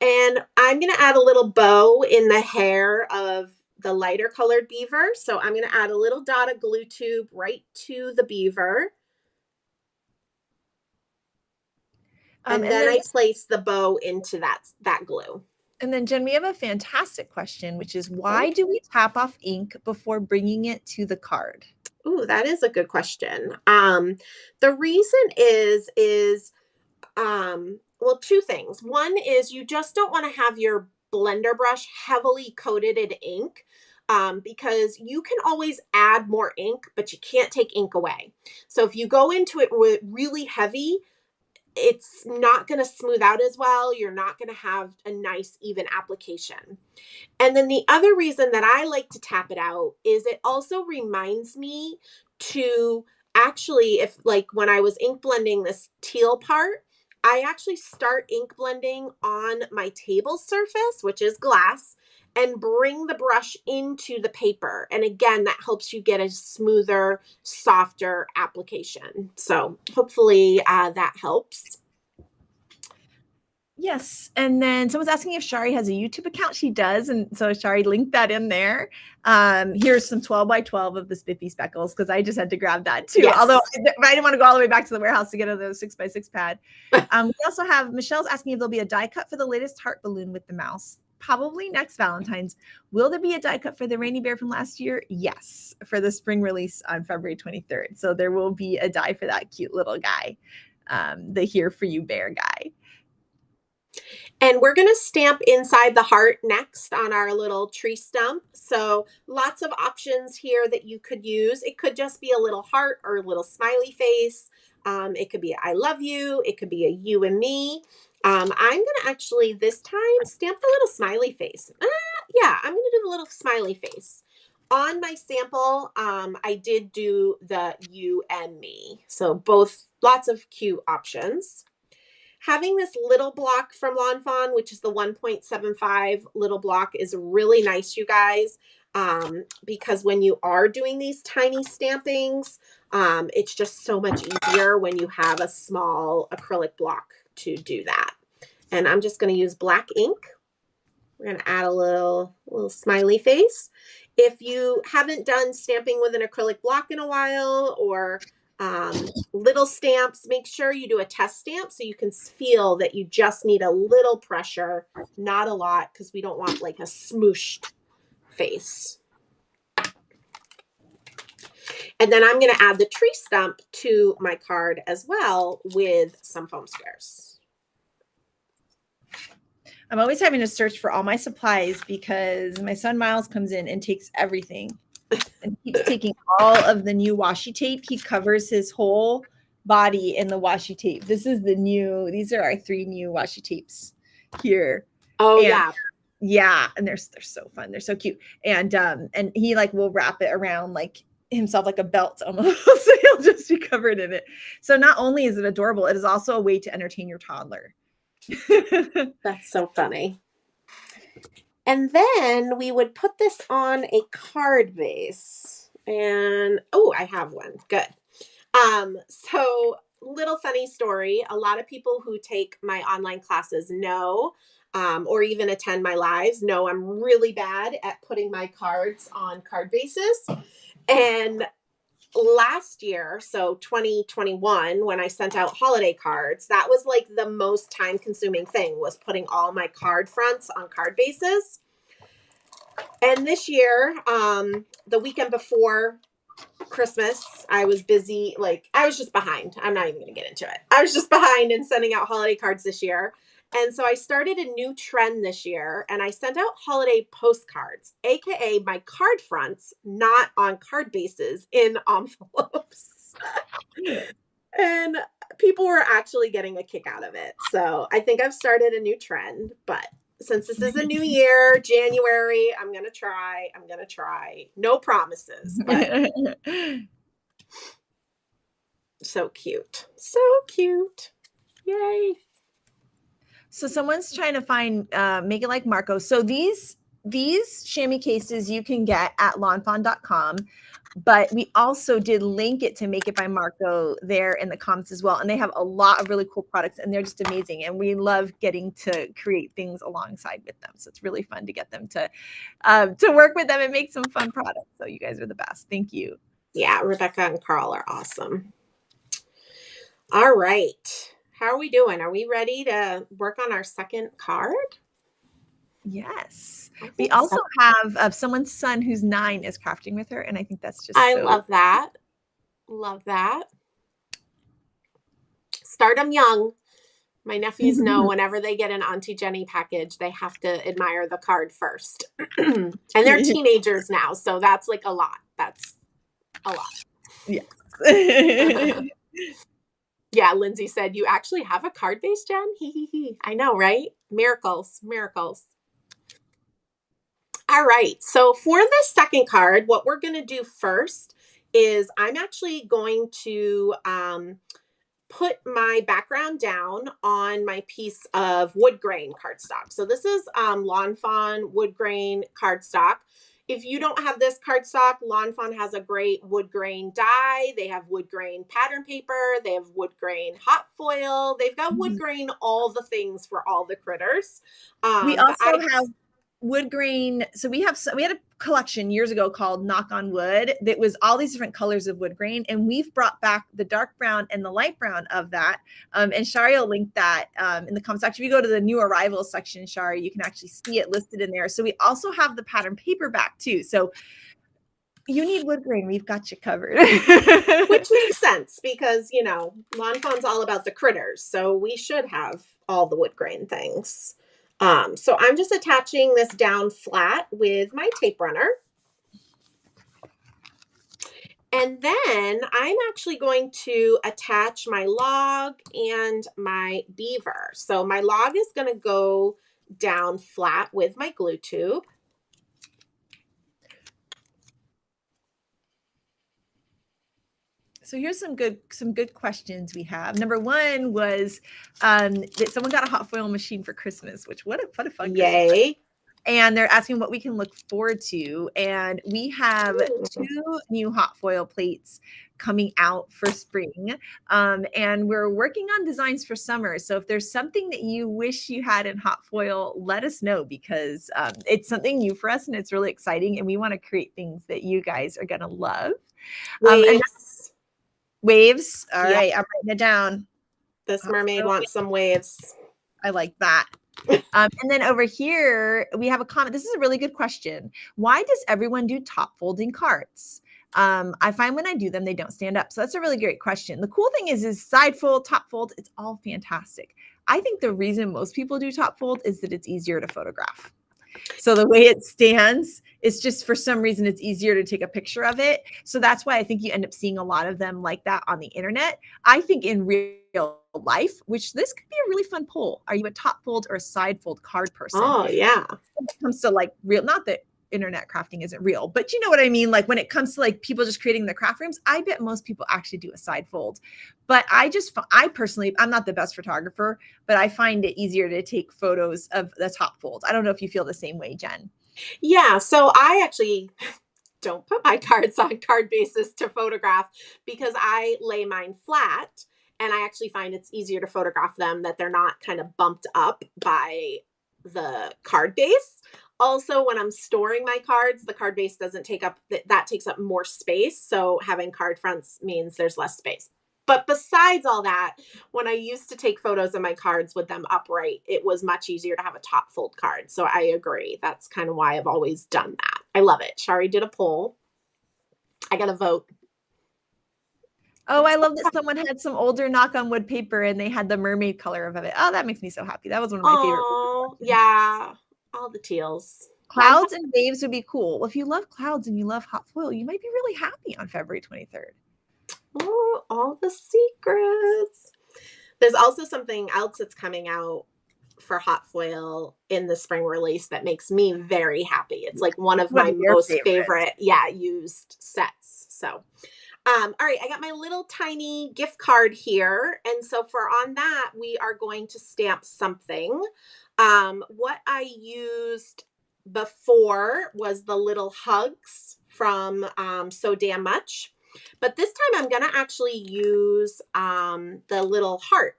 And I'm going to add a little bow in the hair of the lighter colored beaver. So I'm going to add a little dot of glue tube right to the beaver. And then I place the bow into that glue. And then, Jen, we have a fantastic question, which is why do we tap off ink before bringing it to the card? Ooh, that is a good question. The reason is well, two things. One is you just don't want to have your blender brush heavily coated in ink, because you can always add more ink, but you can't take ink away. So if you go into it with really heavy, it's not going to smooth out as well. You're not going to have a nice, even application. And then the other reason that I like to tap it out is it also reminds me to actually, if like when I was ink blending this teal part, I actually start ink blending on my table surface, which is glass, and bring the brush into the paper. And again, that helps you get a smoother, softer application. So hopefully that helps. Yes. And then someone's asking if Shari has a YouTube account. She does. And so Shari linked that in there. Here's some 12 by 12 of the Spiffy Speckles, because I just had to grab that too. Yes. Although I didn't want to go all the way back to the warehouse to get a 6x6 pad. We also have Michelle's asking if there'll be a die cut for the latest heart balloon with the mouse. probably next Valentine's. Will there be a die cut for the Rainy Bear from last year? Yes, for the spring release on February 23rd. So there will be a die for that cute little guy, the Here For You Bear guy. And we're going to stamp inside the heart next on our little tree stump. So lots of options here that you could use. It could just be a little heart or a little smiley face. It could be I love you. It could be a you and me. I'm going to actually this time stamp the little smiley face. Yeah, I'm going to do the little smiley face. On my sample, I did do the you and me. So both, lots of cute options. Having this little block from Lawn Fawn, which is the 1.75 little block, is really nice, you guys, because when you are doing these tiny stampings, it's just so much easier when you have a small acrylic block to do that. And I'm just going to use black ink. We're going to add a little smiley face. If you haven't done stamping with an acrylic block in a while, or little stamps, make sure you do a test stamp so you can feel that you just need a little pressure, not a lot, because we don't want like a smooshed face. And then I'm going to add the tree stump to my card as well with some foam squares. I'm always having to search for all my supplies because my son Miles comes in and takes everything. And keeps taking all of the new washi tape. He covers his whole body in the washi tape. This is the new, these are our 3 new washi tapes here. Oh, and, yeah. Yeah. And they're so fun. They're so cute. And he like will wrap it around like himself like a belt almost. So he'll just be covered in it. So not only is it adorable, it is also a way to entertain your toddler. That's so funny. And then we would put this on a card base. And, oh, I have one. Good. So little funny story. A lot of people who take my online classes know, or even attend my lives, know I'm really bad at putting my cards on card bases. And last year, so 2021, when I sent out holiday cards, that was like the most time consuming thing, was putting all my card fronts on card bases. And this year, the weekend before Christmas, I was busy. Like, I was just behind. I'm not even going to get into it. I was just behind in sending out holiday cards this year. And so I started a new trend this year, and I sent out holiday postcards, AKA my card fronts, not on card bases, in envelopes. And people were actually getting a kick out of it. So I think I've started a new trend, but since this is a new year, January, I'm going to try. No promises, but so cute. So cute. Yay. So someone's trying to find Make It Like Marco. So these chamois cases you can get at lawnfawn.com, but we also did link it to Make It by Marco there in the comments as well. And they have a lot of really cool products, and they're just amazing. And we love getting to create things alongside with them. So it's really fun to get them to work with them and make some fun products. So you guys are the best. Thank you. Yeah, Rebecca and Carl are awesome. All right. How are we doing? Are we ready to work on our second card? Yes. We also have someone's son who's 9 is crafting with her. And I think that's just love that. Love that. Start them young. My nephews know whenever they get an Auntie Jenny package, they have to admire the card first. And they're teenagers now. So that's like a lot. That's a lot. Yes. Yeah, Lindsay said, you actually have a card base, Jen? I know, right? Miracles. All right. So for the second card, what we're going to do first is I'm actually going to put my background down on my piece of wood grain cardstock. So this is Lawn Fawn wood grain cardstock. If you don't have this cardstock, Lawn Fawn has a great wood grain die. They have wood grain pattern paper. They have wood grain hot foil. They've got wood grain, all the things for all the critters. We also have wood grain. So we had a collection years ago called Knock on Wood that was all these different colors of wood grain, and we've brought back the dark brown and the light brown of that. And Shari will link that in the comments section. If you go to the new arrivals section, Shari, you can actually see it listed in there. So we also have the pattern paperback too. So you need wood grain, we've got you covered. Which makes sense because, Lawn Fawn's all about the critters, so we should have all the wood grain things. So I'm just attaching this down flat with my tape runner. And then I'm actually going to attach my log and my beaver. So my log is going to go down flat with my glue tube. So here's some good questions we have. Number one was that someone got a hot foil machine for Christmas, which what a fun Yay. Christmas. And they're asking what we can look forward to. And we have 2 new hot foil plates coming out for spring. And we're working on designs for summer. So if there's something that you wish you had in hot foil, let us know, because it's something new for us and it's really exciting. And we want to create things that you guys are going to love. Waves. All right, I'm writing it down. This mermaid wants some waves. I like that. And then over here, we have a comment. This is a really good question. Why does everyone do top folding cards? I find when I do them, they don't stand up. So that's a really great question. The cool thing is side fold, top fold, it's all fantastic. I think the reason most people do top fold is that it's easier to photograph. So the way it stands is just, for some reason, it's easier to take a picture of it. So that's why I think you end up seeing a lot of them like that on the internet. I think in real life, which this could be a really fun poll, are you a top fold or a side fold card person? Oh, yeah. When it comes to like real, not that internet crafting isn't real, but you know what I mean? Like when it comes to like people just creating the craft rooms, I bet most people actually do a side fold. But I personally, I'm not the best photographer, but I find it easier to take photos of the top fold. I don't know if you feel the same way, Jen. Yeah, so I actually don't put my cards on card bases to photograph because I lay mine flat, and I actually find it's easier to photograph them, that they're not kind of bumped up by the card base. Also, when I'm storing my cards, the card base doesn't take up, that takes up more space. So having card fronts means there's less space. But besides all that, when I used to take photos of my cards with them upright, it was much easier to have a top fold card. So I agree. That's kind of why I've always done that. I love it. Shari did a poll. I got a vote. Oh, I love that someone had some older knock on wood paper and they had the mermaid color of it. Oh, that makes me so happy. That was one of my favorite. Oh, yeah. All the teals. Clouds and waves would be cool. Well, if you love clouds and you love hot foil, you might be really happy on February 23rd. Oh, all the secrets. There's also something else that's coming out for hot foil in the spring release that makes me very happy. It's like one of my most favorite used sets. So all right, I got my little tiny gift card here. And so on that, we are going to stamp something. What I used before was the little hugs from So Damn Much. But this time I'm going to actually use the little heart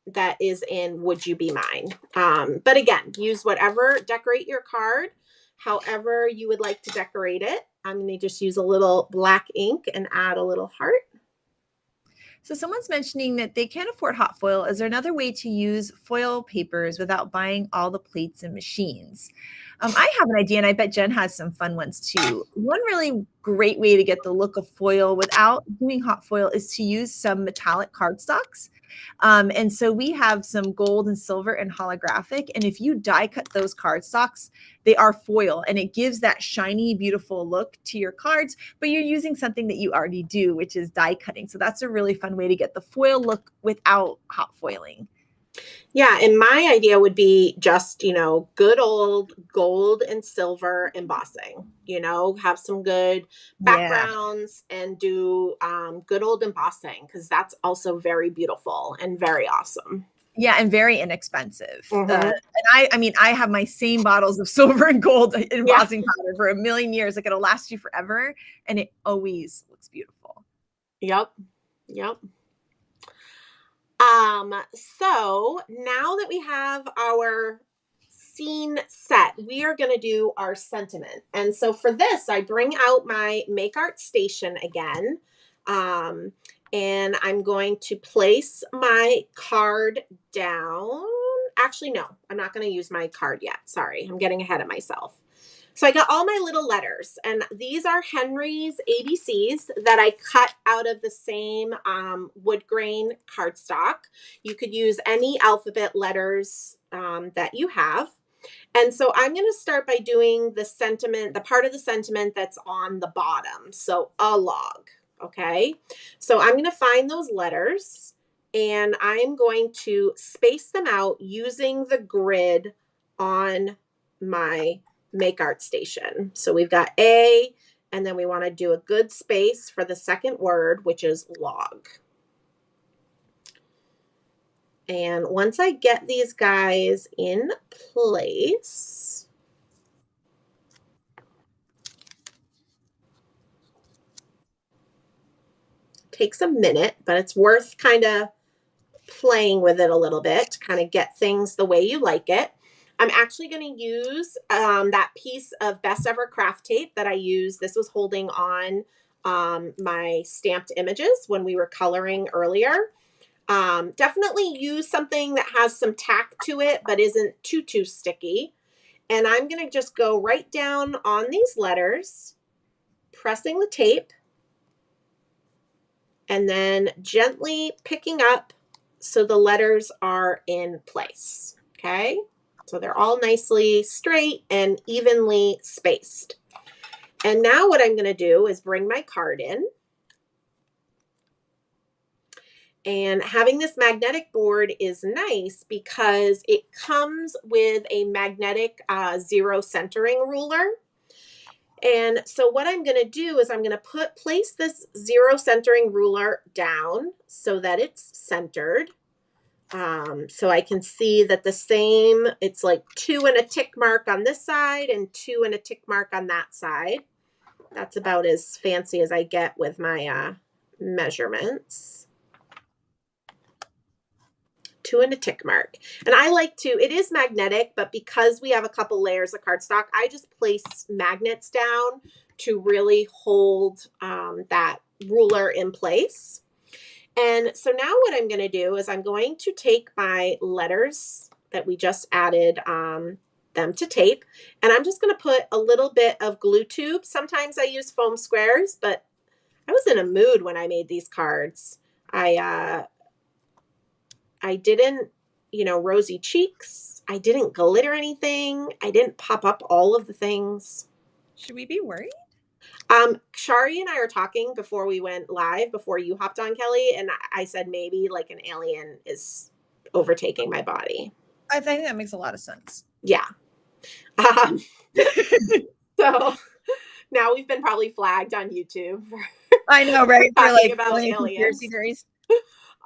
that is in Would You Be Mine. But again, use whatever, decorate your card however you would like to decorate it. I'm going to just use a little black ink and add a little heart. So someone's mentioning that they can't afford hot foil. Is there another way to use foil papers without buying all the plates and machines? I have an idea, and I bet Jen has some fun ones too. One really great way to get the look of foil without doing hot foil is to use some metallic cardstocks. And so we have some gold and silver and holographic. And if you die cut those cardstocks, they are foil and it gives that shiny, beautiful look to your cards, but you're using something that you already do, which is die cutting. So that's a really fun way to get the foil look without hot foiling. Yeah, and my idea would be just, good old gold and silver embossing, have some good backgrounds and do good old embossing, because that's also very beautiful and very awesome. Yeah, and very inexpensive. And I have my same bottles of silver and gold embossing powder for a million years. Like it'll last you forever, and it always looks beautiful. Yep. So now that we have our scene set, we are going to do our sentiment. And so for this, I bring out my Make Art Station again. And I'm going to place my card down. Actually, no, I'm not going to use my card yet. Sorry, I'm getting ahead of myself. So I got all my little letters, and these are Henry's ABCs that I cut out of the same wood grain cardstock. You could use any alphabet letters that you have. And so I'm going to start by doing the sentiment, the part of the sentiment that's on the bottom. So a log, okay? So I'm going to find those letters, and I'm going to space them out using the grid on my Make Art Station. So we've got A, and then we want to do a good space for the second word, which is log. And once I get these guys in place, takes a minute, but it's worth kind of playing with it a little bit to kind of get things the way you like it. I'm actually going to use that piece of Best Ever Craft Tape that I used. This was holding on my stamped images when we were coloring earlier. Definitely use something that has some tack to it, but isn't too sticky. And I'm going to just go right down on these letters, pressing the tape, and then gently picking up so the letters are in place, okay? So they're all nicely straight and evenly spaced. And now what I'm going to do is bring my card in. And having this magnetic board is nice because it comes with a magnetic zero centering ruler. And so what I'm going to do is I'm going to place this zero centering ruler down so that it's centered. So I can see that it's like 2 and a tick mark on this side and 2 and a tick mark on that side. That's about as fancy as I get with my measurements. 2 and a tick mark. And I like to, it is magnetic, but because we have a couple layers of cardstock, I just place magnets down to really hold that ruler in place. And so now what I'm going to do is I'm going to take my letters that we just added them to tape, and I'm just going to put a little bit of glue tube. Sometimes I use foam squares, but I was in a mood when I made these cards. I didn't, rosy cheeks. I didn't glitter anything. I didn't pop up all of the things. Should we be worried? Shari and I were talking before we went live, before you hopped on, Kelly, and I said maybe like an alien is overtaking my body. I think that makes a lot of sense. Yeah. So now we've been probably flagged on YouTube. I know, right? For like about aliens. Theories.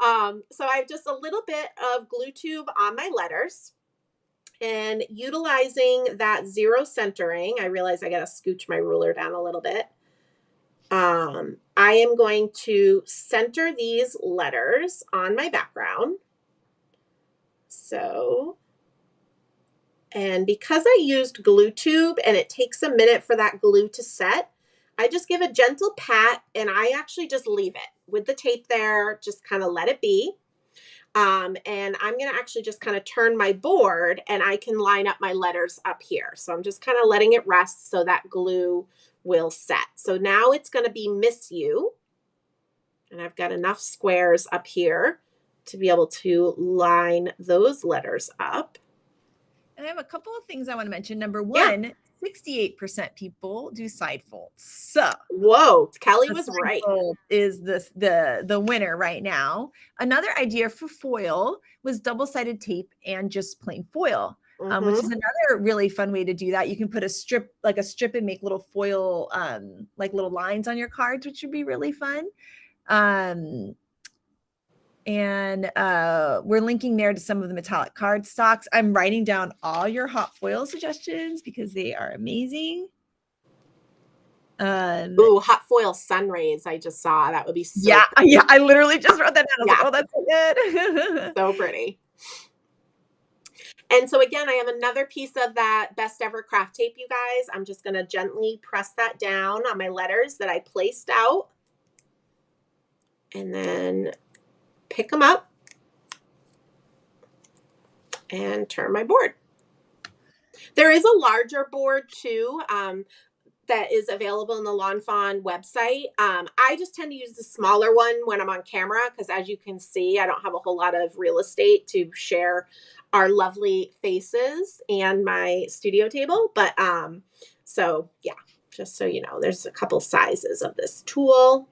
So I have just a little bit of glue tube on my letters. And utilizing that zero centering, I realize I got to scooch my ruler down a little bit. I am going to center these letters on my background. So, and because I used glue tube and it takes a minute for that glue to set, I just give a gentle pat and I actually just leave it with the tape there, just kind of let it be. And I'm going to actually just kind of turn my board and I can line up my letters up here. So I'm just kind of letting it rest so that glue will set. So now it's going to be Miss You. And I've got enough squares up here to be able to line those letters up. And I have a couple of things I want to mention. Number one, 68% people do side folds. So whoa, Kelly was right. Is this the winner right now? Another idea for foil was double-sided tape and just plain foil, which is another really fun way to do that. You can put a strip and make little foil, like little lines on your cards, which would be really fun. And we're linking there to some of the metallic card stocks. I'm writing down all your hot foil suggestions because they are amazing. Ooh, hot foil sun rays. I just saw that would be so pretty. Yeah. I literally just wrote that down. I was like, oh, that's so good. So pretty. And so again, I have another piece of that Best Ever Craft Tape, you guys. I'm just going to gently press that down on my letters that I placed out. And then pick them up and turn my board. There is a larger board too that is available in the Lawn Fawn website. I just tend to use the smaller one when I'm on camera because, as you can see, I don't have a whole lot of real estate to share our lovely faces and my studio table. But so yeah, just so you know, there's a couple sizes of this tool.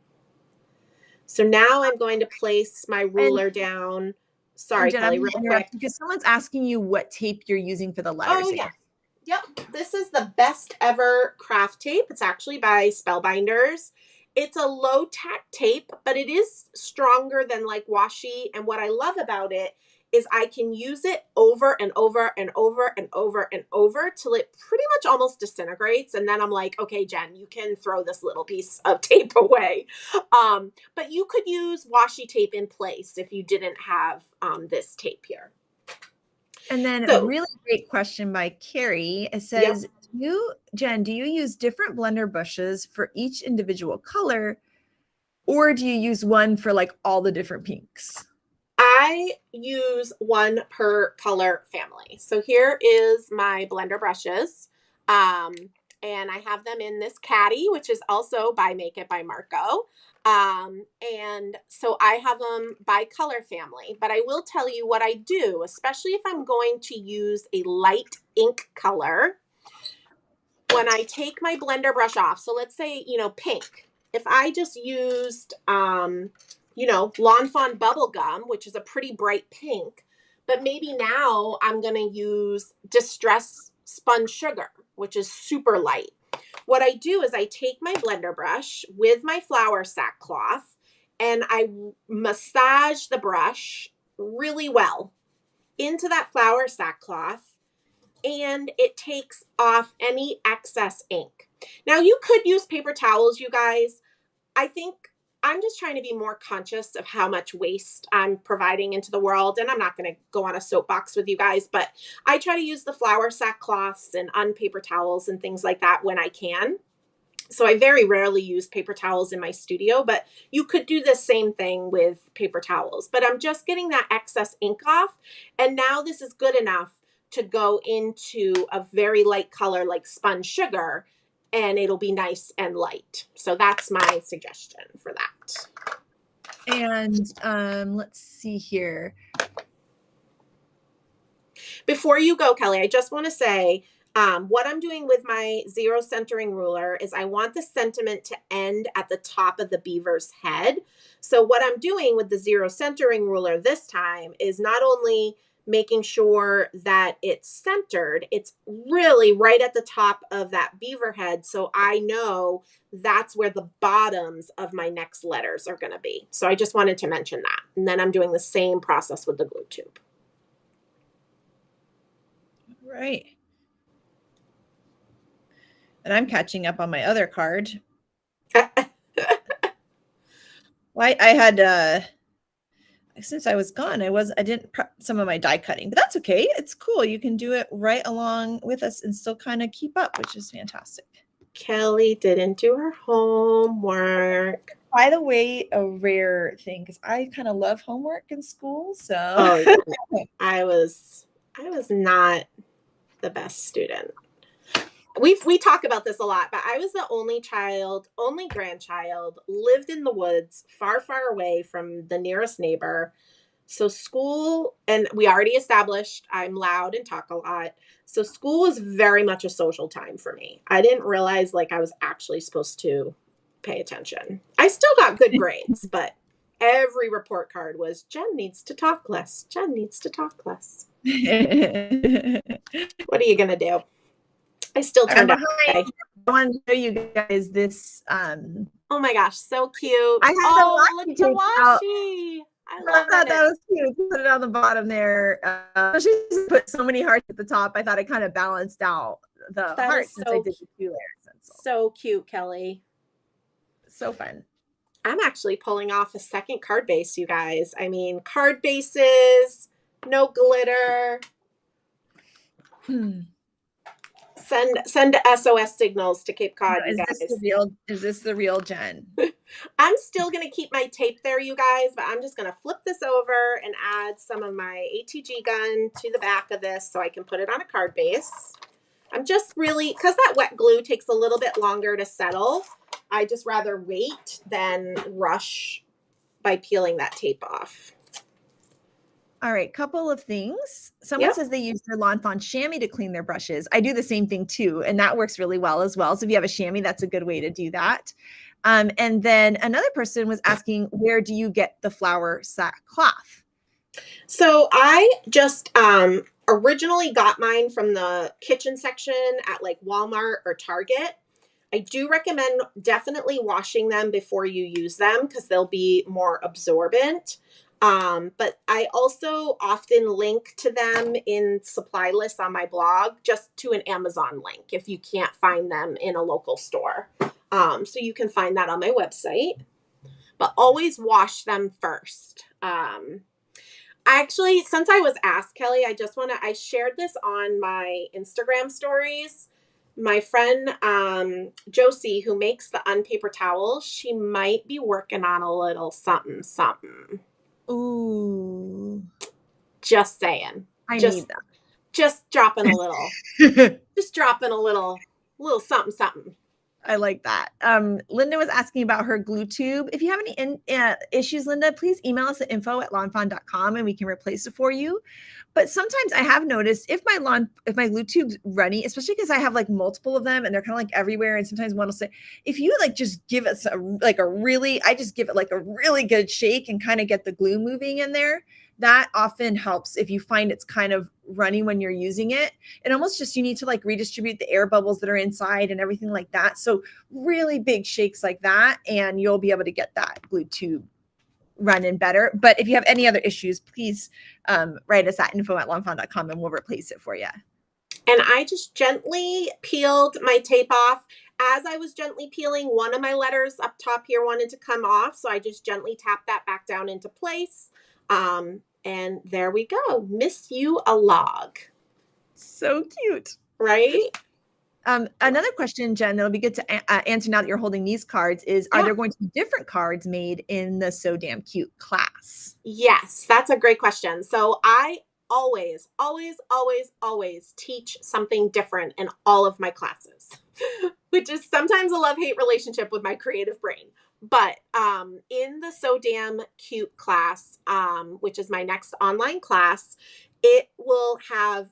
So now I'm going to place my ruler down. Sorry, Jen, Kelly, real quick. Because someone's asking you what tape you're using for the letters. Oh, yeah. Yep. This is the Best Ever Craft Tape. It's actually by Spellbinders. It's a low tack tape, but it is stronger than like washi. And what I love about it is I can use it over and over and over and over and over till it pretty much almost disintegrates. And then I'm like, okay, Jen, you can throw this little piece of tape away. But you could use washi tape in place if you didn't have this tape here. And then a really great question by Carrie. It says, Jen, do you use different blender brushes for each individual color, or do you use one for like all the different pinks? I use one per color family. So here is my blender brushes. And I have them in this caddy, which is also by Make It by Marco. And so I have them by color family, but I will tell you what I do, especially if I'm going to use a light ink color. When I take my blender brush off, so let's say, pink, if I just used, Lawn Fawn Bubblegum, which is a pretty bright pink, but maybe now I'm going to use Distress Spun Sugar, which is super light. What I do is I take my blender brush with my flour sackcloth and I massage the brush really well into that flour sackcloth, and it takes off any excess ink. Now, you could use paper towels, you guys. I think I'm just trying to be more conscious of how much waste I'm providing into the world. And I'm not going to go on a soapbox with you guys, but I try to use the flour sackcloths and unpaper towels and things like that when I can. So I very rarely use paper towels in my studio, but you could do the same thing with paper towels. But I'm just getting that excess ink off. And now this is good enough to go into a very light color like Spun Sugar, and it'll be nice and light. So that's my suggestion for that. And let's see here. Before you go, Kelly, I just want to say what I'm doing with my zero centering ruler is I want the sentiment to end at the top of the beaver's head. So what I'm doing with the zero centering ruler this time is not only making sure that it's centered, it's really right at the top of that beaver head. So I know that's where the bottoms of my next letters are going to be. So I just wanted to mention that. And then I'm doing the same process with the glue tube. Right. And I'm catching up on my other card. Well, I had since I was gone, I didn't prep some of my die cutting, but that's okay. It's cool. You can do it right along with us and still kind of keep up, which is fantastic. Kelly didn't do her homework. By the way, a rare thing, because I kind of love homework in school. So I was not the best student. We talk about this a lot, but I was the only grandchild, lived in the woods, far, far away from the nearest neighbor. So school, and we already established I'm loud and talk a lot. So school was very much a social time for me. I didn't realize I was actually supposed to pay attention. I still got good grades, but every report card was Jen needs to talk less. Jen needs to talk less. What are you going to do? I still turned out okay. I want to show you guys this. Oh my gosh, so cute. I had look the washi. I thought that was cute. Put it on the bottom there. She put so many hearts at the top. I thought it kind of balanced out the hearts since I did the 2 layers. So cute, Kelly. So fun. I'm actually pulling off a second card base, you guys. I mean, card bases, no glitter. Send SOS signals to Cape Cod, you guys. Is this the real Jen? I'm still going to keep my tape there, you guys, but I'm just going to flip this over and add some of my ATG gun to the back of this so I can put it on a card base. I'm just really, because that wet glue takes a little bit longer to settle, I just rather wait than rush by peeling that tape off. All right, couple of things. Someone says they use their Lawn Fawn chamois to clean their brushes. I do the same thing too, and that works really well as well. So if you have a chamois, that's a good way to do that. And then another person was asking, where do you get the flour sack cloth? So I just originally got mine from the kitchen section at like Walmart or Target. I do recommend definitely washing them before you use them because they'll be more absorbent. But I also often link to them in supply lists on my blog, just to an Amazon link if you can't find them in a local store. So you can find that on my website, but always wash them first. Actually, since I was asked, Kelly, I shared this on my Instagram stories. My friend, Josie, who makes the unpaper towels, she might be working on a little something. Ooh. Just saying. I need that. Just dropping a little. Just dropping a little something. I like that. Linda was asking about her glue tube. If you have any issues, Linda, please email us at info@lawnfawn.com and we can replace it for you. But sometimes I have noticed if my glue tube's runny, especially because I have like multiple of them and they're kind of like everywhere. And sometimes one will say, if you like just give it I just give it like a really good shake and kind of get the glue moving in there. That often helps if you find it's kind of runny when you're using it. And almost just you need to like redistribute the air bubbles that are inside and everything like that. So really big shakes like that, and you'll be able to get that glue tube running better. But if you have any other issues, please write us at info@lawnfawn.com and we'll replace it for you. And I just gently peeled my tape off. As I was gently peeling, one of my letters up top here wanted to come off. So I just gently tapped that back down into place. And there we go. Miss you a log. So cute. Right? Another question, Jen, that'll be good to answer now that you're holding these cards is, are there going to be different cards made in the So Damn Cute class? Yes, that's a great question. So I always teach something different in all of my classes, which is sometimes a love-hate relationship with my creative brain. But in the So Damn Cute class, which is my next online class, it will have,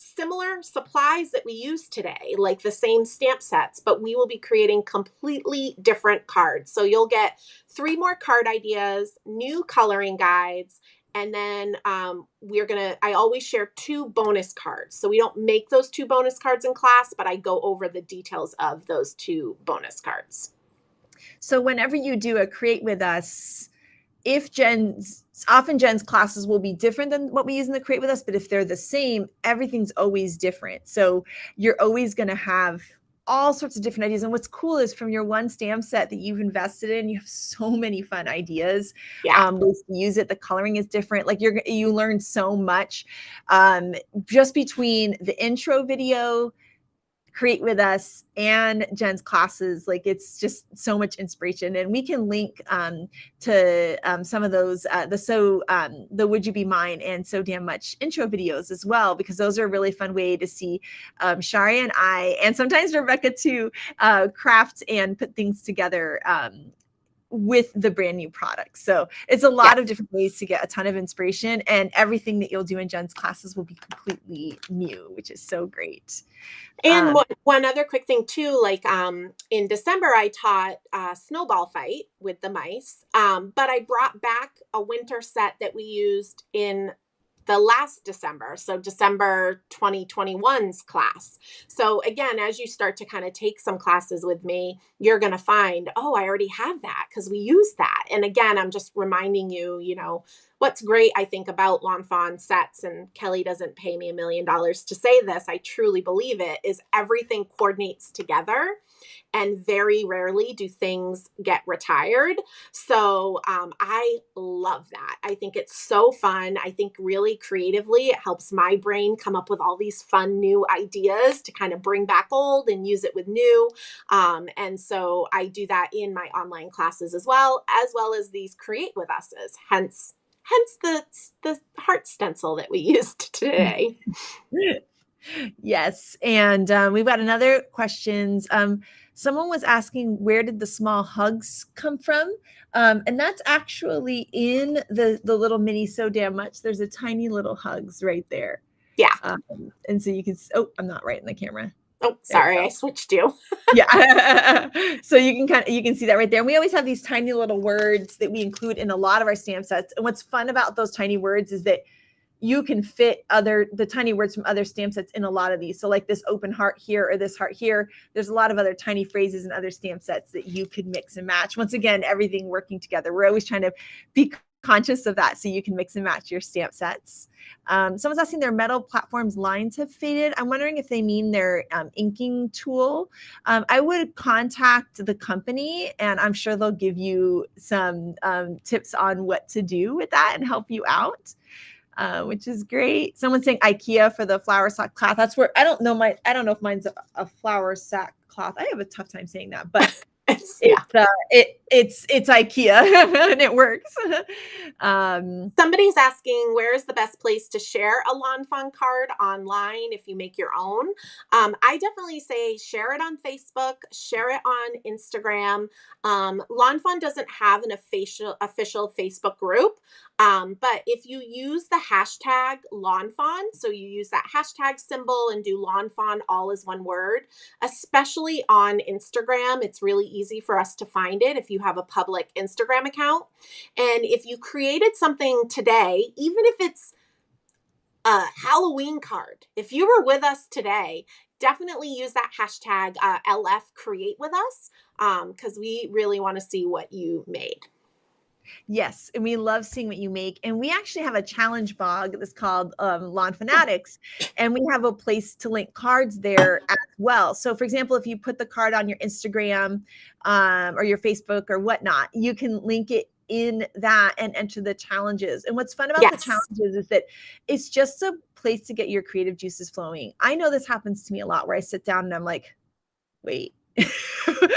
similar supplies that we use today, like the same stamp sets, but we will be creating completely different cards. So you'll get 3 more card ideas, new coloring guides, and then I always share 2 bonus cards. So we don't make those 2 bonus cards in class, but I go over the details of those 2 bonus cards. So whenever you do a Create With Us, often Jen's classes will be different than what we use in the Create With Us, but if they're the same, everything's always different. So you're always going to have all sorts of different ideas. And what's cool is from your one stamp set that you've invested in, you have so many fun ideas. Ways to use it. The coloring is different. Like you learn so much just between the intro video, Create With Us, and Jen's classes. Like it's just so much inspiration, and we can link to some of those the Would You Be Mine and So Damn Much intro videos as well, because those are a really fun way to see Shari and I, and sometimes Rebecca too, craft and put things together with the brand new product. So it's a lot of different ways to get a ton of inspiration, and everything that you'll do in Jen's classes will be completely new, which is so great. And one other quick thing too, like in December, I taught snowball fight with the mice, but I brought back a winter set that we used in the last December. So December 2021's class. So again, as you start to kind of take some classes with me, you're going to find, oh, I already have that because we use that. And again, I'm just reminding you, what's great, I think, about Lawn Fawn sets, and Kelly doesn't pay me $1 million to say this, I truly believe it, is everything coordinates together. And very rarely do things get retired. So I love that. I think it's so fun. I think really creatively, it helps my brain come up with all these fun new ideas to kind of bring back old and use it with new. And so I do that in my online classes as well as these Create With Us's, hence the heart stencil that we used today. Yes. And we've got another questions. Someone was asking, where did the small hugs come from? And that's actually in the little mini So Damn Much. There's a tiny little hugs right there. Yeah. And so you can, oh, I'm not right in the camera. Oh, sorry, I switched you. Yeah. So you can see that right there. And we always have these tiny little words that we include in a lot of our stamp sets. And what's fun about those tiny words is that you can fit the tiny words from other stamp sets in a lot of these. So like this open heart here or this heart here, there's a lot of other tiny phrases and other stamp sets that you could mix and match. Once again, everything working together. We're always trying to be conscious of that so you can mix and match your stamp sets. Someone's asking, their metal platforms lines have faded. I'm wondering if they mean their inking tool. I would contact the company and I'm sure they'll give you some tips on what to do with that and help you out. Which is great. Someone's saying IKEA for the flower sack cloth. That's where I don't know if mine's a flower sack cloth. I have a tough time saying that, but it's IKEA and it works. Somebody's asking, where is the best place to share a Lawn Fawn card online if you make your own? I definitely say share it on Facebook, share it on Instagram. Lawn Fawn doesn't have an official Facebook group, but if you use the hashtag Lawn Fawn, so you use that hashtag symbol and do Lawn Fawn all as one word, especially on Instagram, it's really easy for us to find it if you have a public Instagram account. And if you created something today, even if it's a Halloween card, if you were with us today, definitely use that hashtag LF Create With Us, because we really want to see what you made. Yes, and we love seeing what you make. And we actually have a challenge blog that's called Lawn Fanatics, and we have a place to link cards there as well. So, for example, if you put the card on your Instagram or your Facebook or whatnot, you can link it in that and enter the challenges. And what's fun about the challenges is that it's just a place to get your creative juices flowing. I know this happens to me a lot where I sit down and I'm like, wait.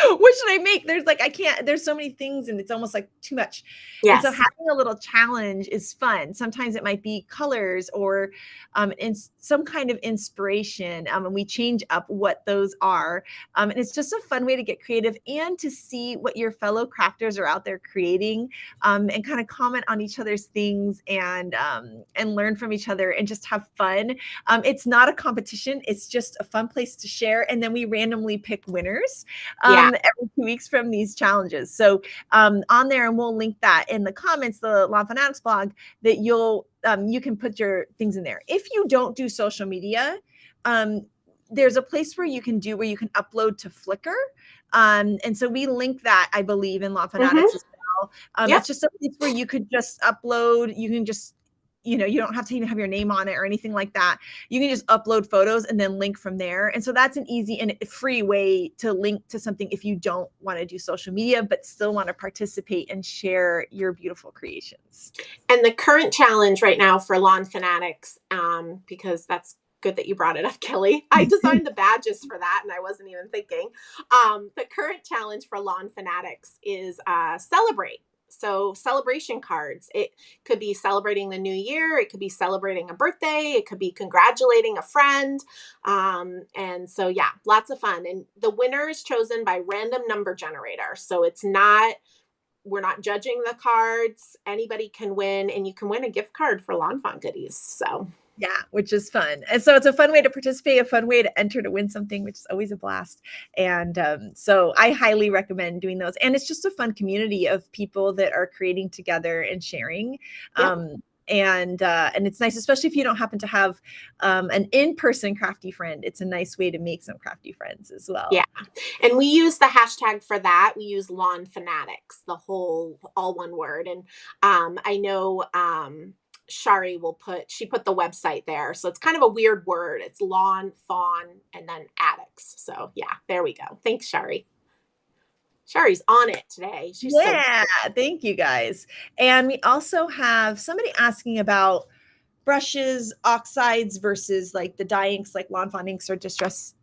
What should I make? There's so many things and it's almost like too much. Yes. And so having a little challenge is fun. Sometimes it might be colors or in some kind of inspiration. And we change up what those are. And it's just a fun way to get creative and to see what your fellow crafters are out there creating and kind of comment on each other's things and learn from each other and just have fun. It's not a competition. It's just a fun place to share. And then we randomly pick winners every 2 weeks from these challenges. So on there, and we'll link that in the comments, the Lawn Fanatics blog, that you can put your things in there. If you don't do social media, there's a place where you can upload to Flickr. And so we link that, I believe, in Lawn Fanatics as well. It's just a place where you could just upload, you can just, you don't have to even have your name on it or anything like that. You can just upload photos and then link from there. And so that's an easy and free way to link to something if you don't want to do social media, but still want to participate and share your beautiful creations. And the current challenge right now for Lawn Fanatics, because that's good that you brought it up, Kelly. I designed the badges for that and I wasn't even thinking. The current challenge for Lawn Fanatics is Celebrate. So celebration cards. It could be celebrating the new year. It could be celebrating a birthday. It could be congratulating a friend. And so, yeah, lots of fun. And the winner is chosen by random number generator. So we're not judging the cards. Anybody can win, and you can win a gift card for Lawn Fawn goodies. So yeah, which is fun. And so it's a fun way to participate, a fun way to enter to win something, which is always a blast. And so I highly recommend doing those. And it's just a fun community of people that are creating together and sharing. and it's nice, especially if you don't happen to have an in-person crafty friend. It's a nice way to make some crafty friends as well. Yeah, and we use the hashtag for that. We use Lawn Fanatics, the whole, all one word. And I know Shari she put the website there, so it's kind of a weird word. It's lawn, fawn, and then addicts. So yeah, there we go. Thanks, Shari. Shari's on it today. She's thank you guys. And we also have somebody asking about brushes, oxides versus like the dye inks, like Lawn Fawn inks or Distress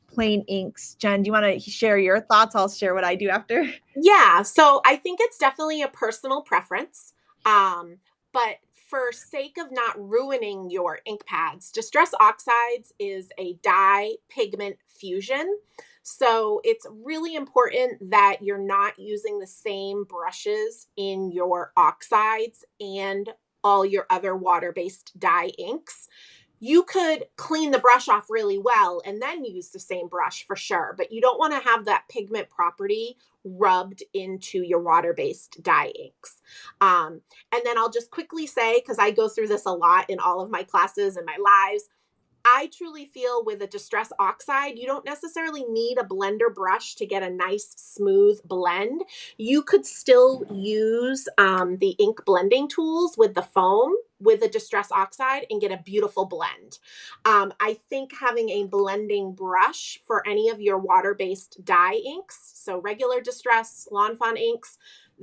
plain inks. Jen, do you want to share your thoughts? I'll share what I do after. Yeah, so I think it's definitely a personal preference. But for sake of not ruining your ink pads, Distress Oxides is a dye pigment fusion. So it's really important that you're not using the same brushes in your oxides and all your other water-based dye inks. You could clean the brush off really well and then use the same brush for sure, but you don't want to have that pigment property rubbed into your water-based dye inks. And then I'll just quickly say, because I go through this a lot in all of my classes and my lives, I truly feel with a Distress Oxide, you don't necessarily need a blender brush to get a nice smooth blend. You could still use the ink blending tools with the foam with a Distress Oxide and get a beautiful blend. I think having a blending brush for any of your water-based dye inks, so regular Distress, Lawn Fawn inks,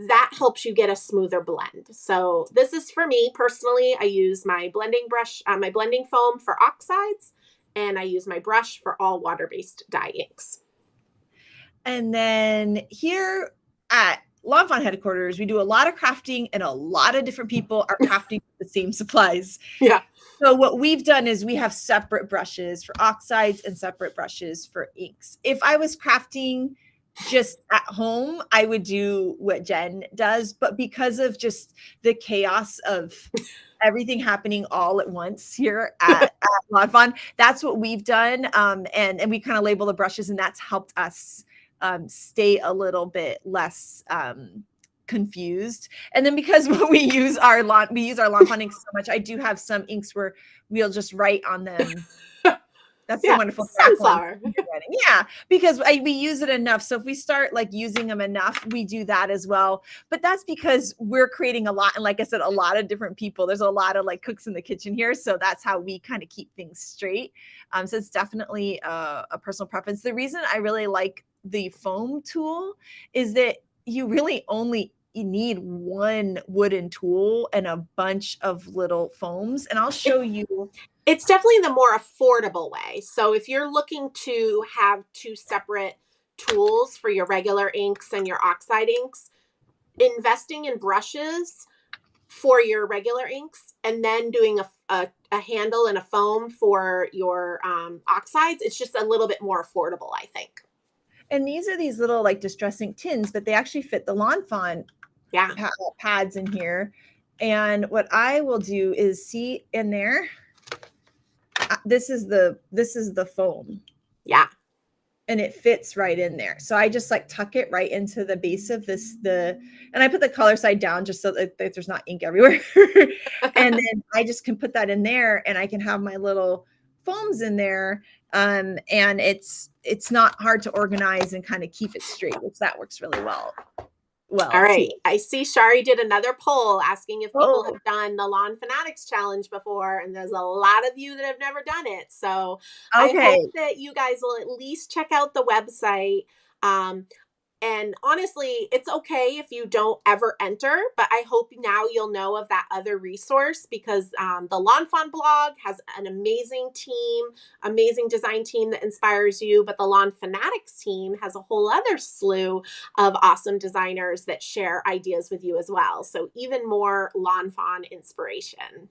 that helps you get a smoother blend. So this is for me personally. I use my blending brush, my blending foam for oxides, and I use my brush for all water-based dye inks. And then here at Lawn Fawn headquarters, we do a lot of crafting and a lot of different people are crafting the same supplies. Yeah. So what we've done is we have separate brushes for oxides and separate brushes for inks. If I was crafting just at home, I would do what Jen does, but because of just the chaos of everything happening all at once here at Lawn Fawn, that's what we've done. And we kind of label the brushes, and that's helped us stay a little bit less confused. And then because we use our Lawn Fawn inks so much, I do have some inks where we'll just write on them. That's the wonderful sunflower. Yeah, because we use it enough. So if we start like using them enough, we do that as well. But that's because we're creating a lot. And like I said, a lot of different people. There's a lot of like cooks in the kitchen here. So that's how we kind of keep things straight. So it's definitely a personal preference. The reason I really like the foam tool is that you really only need one wooden tool and a bunch of little foams. And I'll show you. It's definitely the more affordable way. So if you're looking to have two separate tools for your regular inks and your oxide inks, investing in brushes for your regular inks and then doing a handle and a foam for your oxides, it's just a little bit more affordable, I think. And these are these little like Distress ink tins, but they actually fit the Lawn Fawn pads in here. And what I will do is see in there, this is the foam. Yeah. And it fits right in there. So I just like tuck it right into the base of and I put the color side down just so that there's not ink everywhere. And then I just can put that in there and I can have my little foams in there. And it's not hard to organize and kind of keep it straight, which that works really well. All right. I see Shari did another poll asking if people have done the Lawn Fanatics Challenge before, and there's a lot of you that have never done it. So I hope that you guys will at least check out the website. And honestly, it's okay if you don't ever enter, but I hope now you'll know of that other resource because the Lawn Fawn blog has an amazing team, amazing design team that inspires you, but the Lawn Fanatics team has a whole other slew of awesome designers that share ideas with you as well. So even more Lawn Fawn inspiration.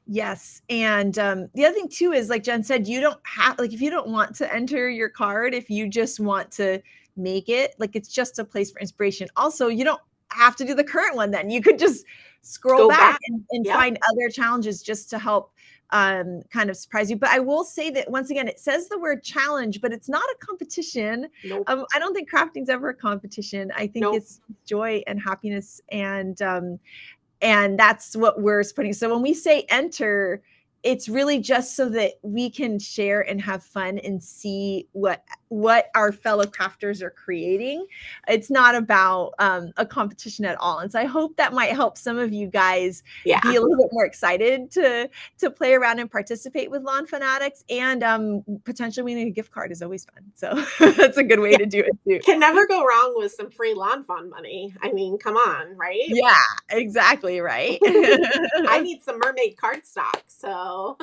Yes. And the other thing too is like Jen said, you don't have, like, if you don't want to enter your card, if you just want to make it, like, it's just a place for inspiration. Also, you don't have to do the current one. Then you could just scroll back and find other challenges just to help kind of surprise you. But I will say that once again, it says the word challenge, but it's not a competition. Nope. I don't think crafting's ever a competition. I think it's joy and happiness. And And that's what we're putting. So when we say enter, it's really just so that we can share and have fun and see what our fellow crafters are creating. It's not about a competition at all. And so I hope that might help some of you guys be a little bit more excited to play around and participate with Lawn Fanatics, and potentially winning a gift card is always fun. So that's a good way to do it too. Can never go wrong with some free lawn fun money. I mean, come on, right? Yeah, exactly, right. I need some mermaid cardstock, so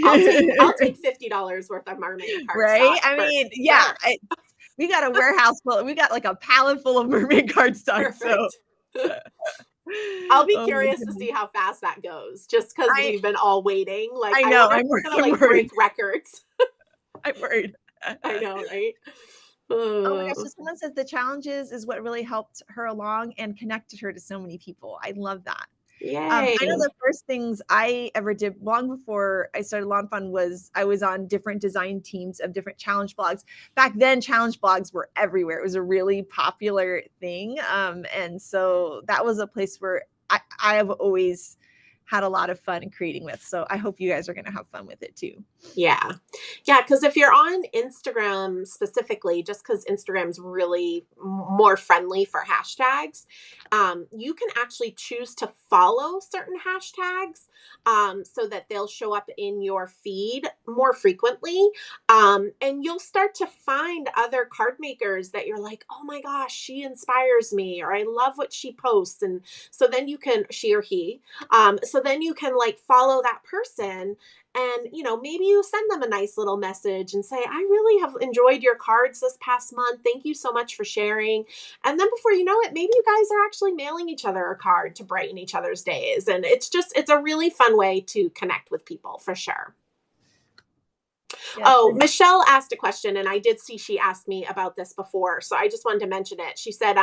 I'll take $50 worth of mermaid cardstock. Right? I mean, yeah. We got a warehouse full. We got like a pallet full of mermaid cardstock. So I'll be curious to see how fast that goes, just because we've been all waiting. Like, I know I'm gonna break records. I'm worried. I know, right? Oh my gosh, so someone says the challenges is what really helped her along and connected her to so many people. I love that. Yay. I know the first things I ever did long before I started Lawn Fun was I was on different design teams of different challenge blogs. Back then, challenge blogs were everywhere. It was a really popular thing. And so that was a place where I have always had a lot of fun creating with. So I hope you guys are going to have fun with it too. Yeah. Yeah. Because if you're on Instagram specifically, just because Instagram's really more friendly for hashtags, you can actually choose to follow certain hashtags so that they'll show up in your feed more frequently. And you'll start to find other card makers that you're like, oh my gosh, she inspires me, or I love what she posts. And so then you can, she or he, so then you can like follow that person. And, you know, maybe you send them a nice little message and say, I really have enjoyed your cards this past month. Thank you so much for sharing. And then before you know it, maybe you guys are actually mailing each other a card to brighten each other's days. And it's a really fun way to connect with people for sure. Yes. Oh, Michelle asked a question, and I did see she asked me about this before, so I just wanted to mention it. She said,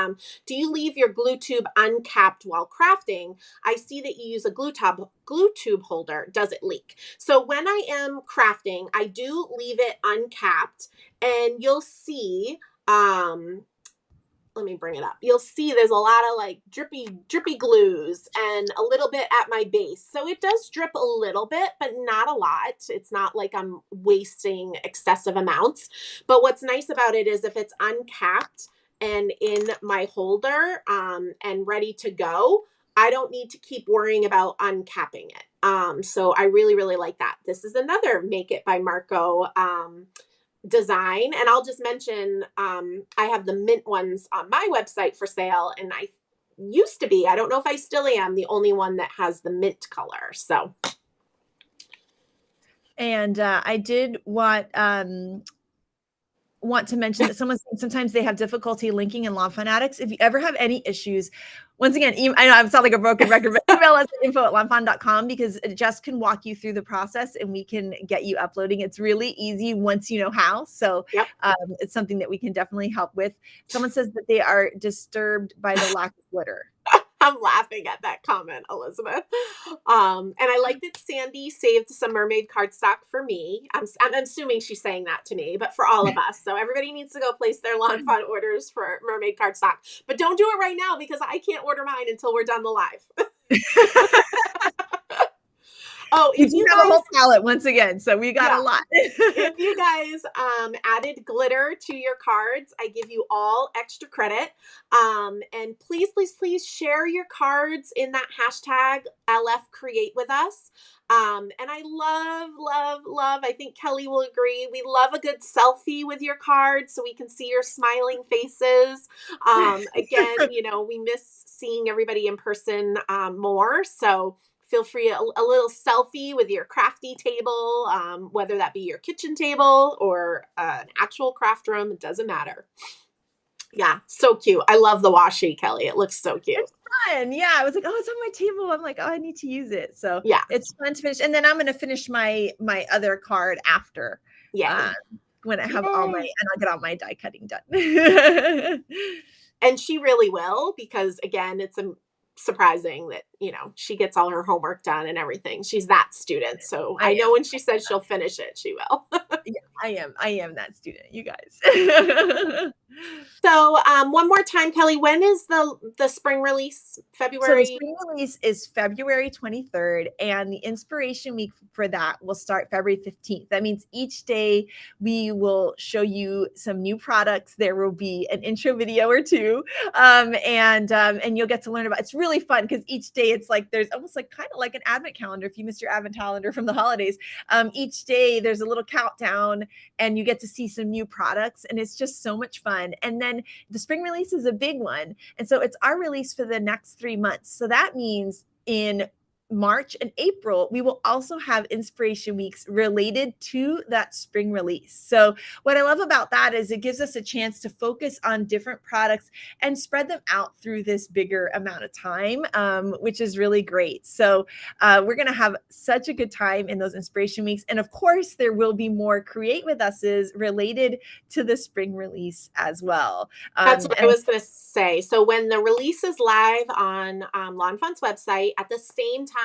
do you leave your glue tube uncapped while crafting? I see that you use a glue tube holder. Does it leak? So when I am crafting, I do leave it uncapped, and you'll see, let me bring it up. You'll see there's a lot of like drippy glues and a little bit at my base. So it does drip a little bit, but not a lot. It's not like I'm wasting excessive amounts. But what's nice about it is if it's uncapped and in my holder and ready to go, I don't need to keep worrying about uncapping it. So I really, really like that. This is another Make It by Marco design. And I'll just mention, I have the mint ones on my website for sale, and I used to be, I don't know if I still am, the only one that has the mint color. So. And I did want to mention that sometimes they have difficulty linking in Lawn Fanatics. If you ever have any issues, once again, I know I sound like a broken record, but email us at info@lawnfan.com because Jess can walk you through the process and we can get you uploading. It's really easy once you know how. So yep. It's something that we can definitely help with. Someone says that they are disturbed by the lack of glitter. I'm laughing at that comment, Elizabeth. And I like that Sandy saved some mermaid cardstock for me. I'm assuming she's saying that to me, but for all of us. So everybody needs to go place their Lawn Fun orders for mermaid cardstock. But don't do it right now because I can't order mine until we're done the live. Oh, if you have a whole palette once again, so we got a lot. If you guys added glitter to your cards, I give you all extra credit. And please, please, please share your cards in that hashtag LF Create with us. And I love, I think Kelly will agree, we love a good selfie with your cards so we can see your smiling faces. Again, you know, we miss seeing everybody in person more. So feel free a little selfie with your crafty table, whether that be your kitchen table or an actual craft room. It doesn't matter. Yeah, so cute. I love the washi, Kelly. It looks so cute. It's fun. Yeah, I was like, oh, it's on my table. I'm like, oh, I need to use it. So yeah, it's fun to finish. And then I'm going to finish my other card after. Yeah. When I have all my, and I'll get all my die cutting done. And she really will, because again, it's surprising that, you know, she gets all her homework done and everything. She's that student. So I know when she says she'll finish it, she will. Yeah, I am that student, you guys. So one more time, Kelly, when is the spring release? February? So the spring release is February 23rd, and the inspiration week for that will start February 15th. That means each day we will show you some new products. There will be an intro video or two, and you'll get to learn about. It's really fun because each day it's like there's almost like kind of like an advent calendar. If you missed your advent calendar from the holidays, each day there's a little countdown, and you get to see some new products, and it's just so much fun. And then the spring release is a big one, and so it's our release for the next 3 months. So that means in March and April, we will also have inspiration weeks related to that spring release. So what I love about that is it gives us a chance to focus on different products and spread them out through this bigger amount of time, which is really great. So we're going to have such a good time in those inspiration weeks. And of course, there will be more Create With Us's related to the spring release as well. That's what I was going to say. So when the release is live on Lawn Fawn's website, at the same time,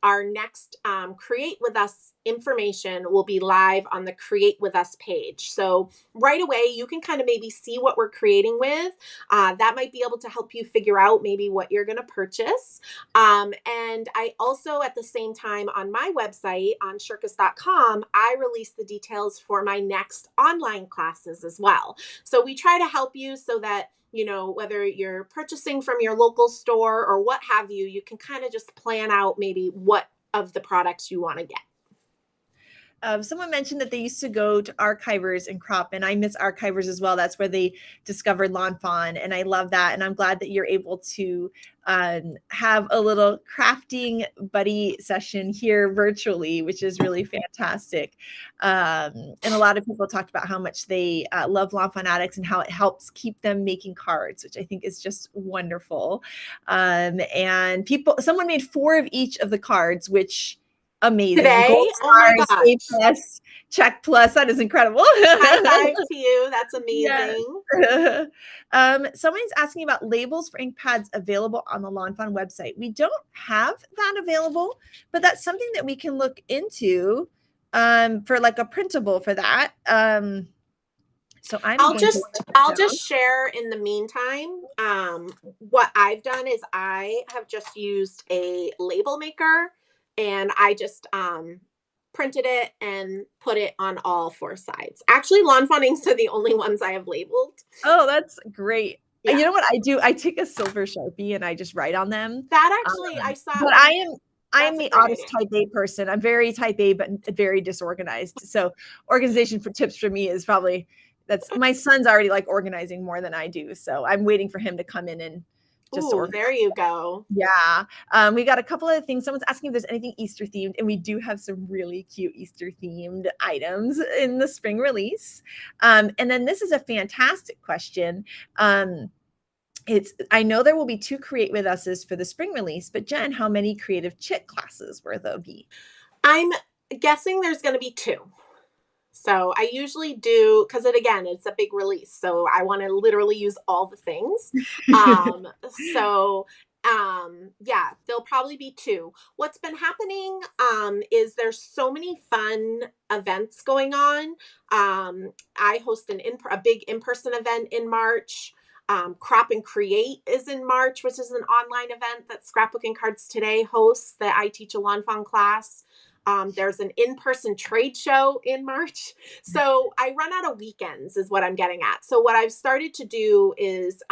our next Create With Us information will be live on the Create With Us page. So right away, you can kind of maybe see what we're creating with. That might be able to help you figure out maybe what you're going to purchase. And I also, at the same time, on my website, on shirkus.com, I release the details for my next online classes as well. So we try to help you so that, you know, whether you're purchasing from your local store or what have you, you can kind of just plan out maybe what of the products you want to get. Someone mentioned that they used to go to Archivers and Crop, and I miss Archivers as well. That's where they discovered Lawn Fawn, and I love that. And I'm glad that you're able to have a little crafting buddy session here virtually, which is really fantastic. And a lot of people talked about how much they love Lawn Fawn Addicts and how it helps keep them making cards, which I think is just wonderful. And someone made 4 of each of the cards, which amazing. Today? Gold stars, A plus, check plus. That is incredible. High five to you. That's amazing. Yes. Someone's asking about labels for ink pads available on the Lawn Fawn website. We don't have that available, but that's something that we can look into for like a printable for that. So I'll just share in the meantime. What I've done is I have just used a label maker, and I just printed it and put it on all 4 sides. Actually, Lawn Fawn inks are the only ones I have labeled. Oh, that's great. Yeah. You know what I do? I take a silver Sharpie and I just write on them. That actually, I saw. But I am the oddest type A person. I'm very type A, but very disorganized. So organization for tips for me is probably, my son's already like organizing more than I do. So I'm waiting for him to come in and just there you go. Yeah. We got a couple of things. Someone's asking if there's anything Easter themed, and we do have some really cute Easter themed items in the spring release. And then this is a fantastic question. I know there will be 2 Create With Us's for the spring release, but Jen, how many creative chit classes will there be? I'm guessing there's going to be 2. So I usually do, because it's a big release. So I want to literally use all the things. Yeah, there'll probably be 2. What's been happening is there's so many fun events going on. I host a big in-person event in March. Crop and Create is in March, which is an online event that Scrapbooking Cards Today hosts that I teach a Lawn Fawn class. There's an in-person trade show in March. So I run out of weekends is what I'm getting at. So what I've started to do is,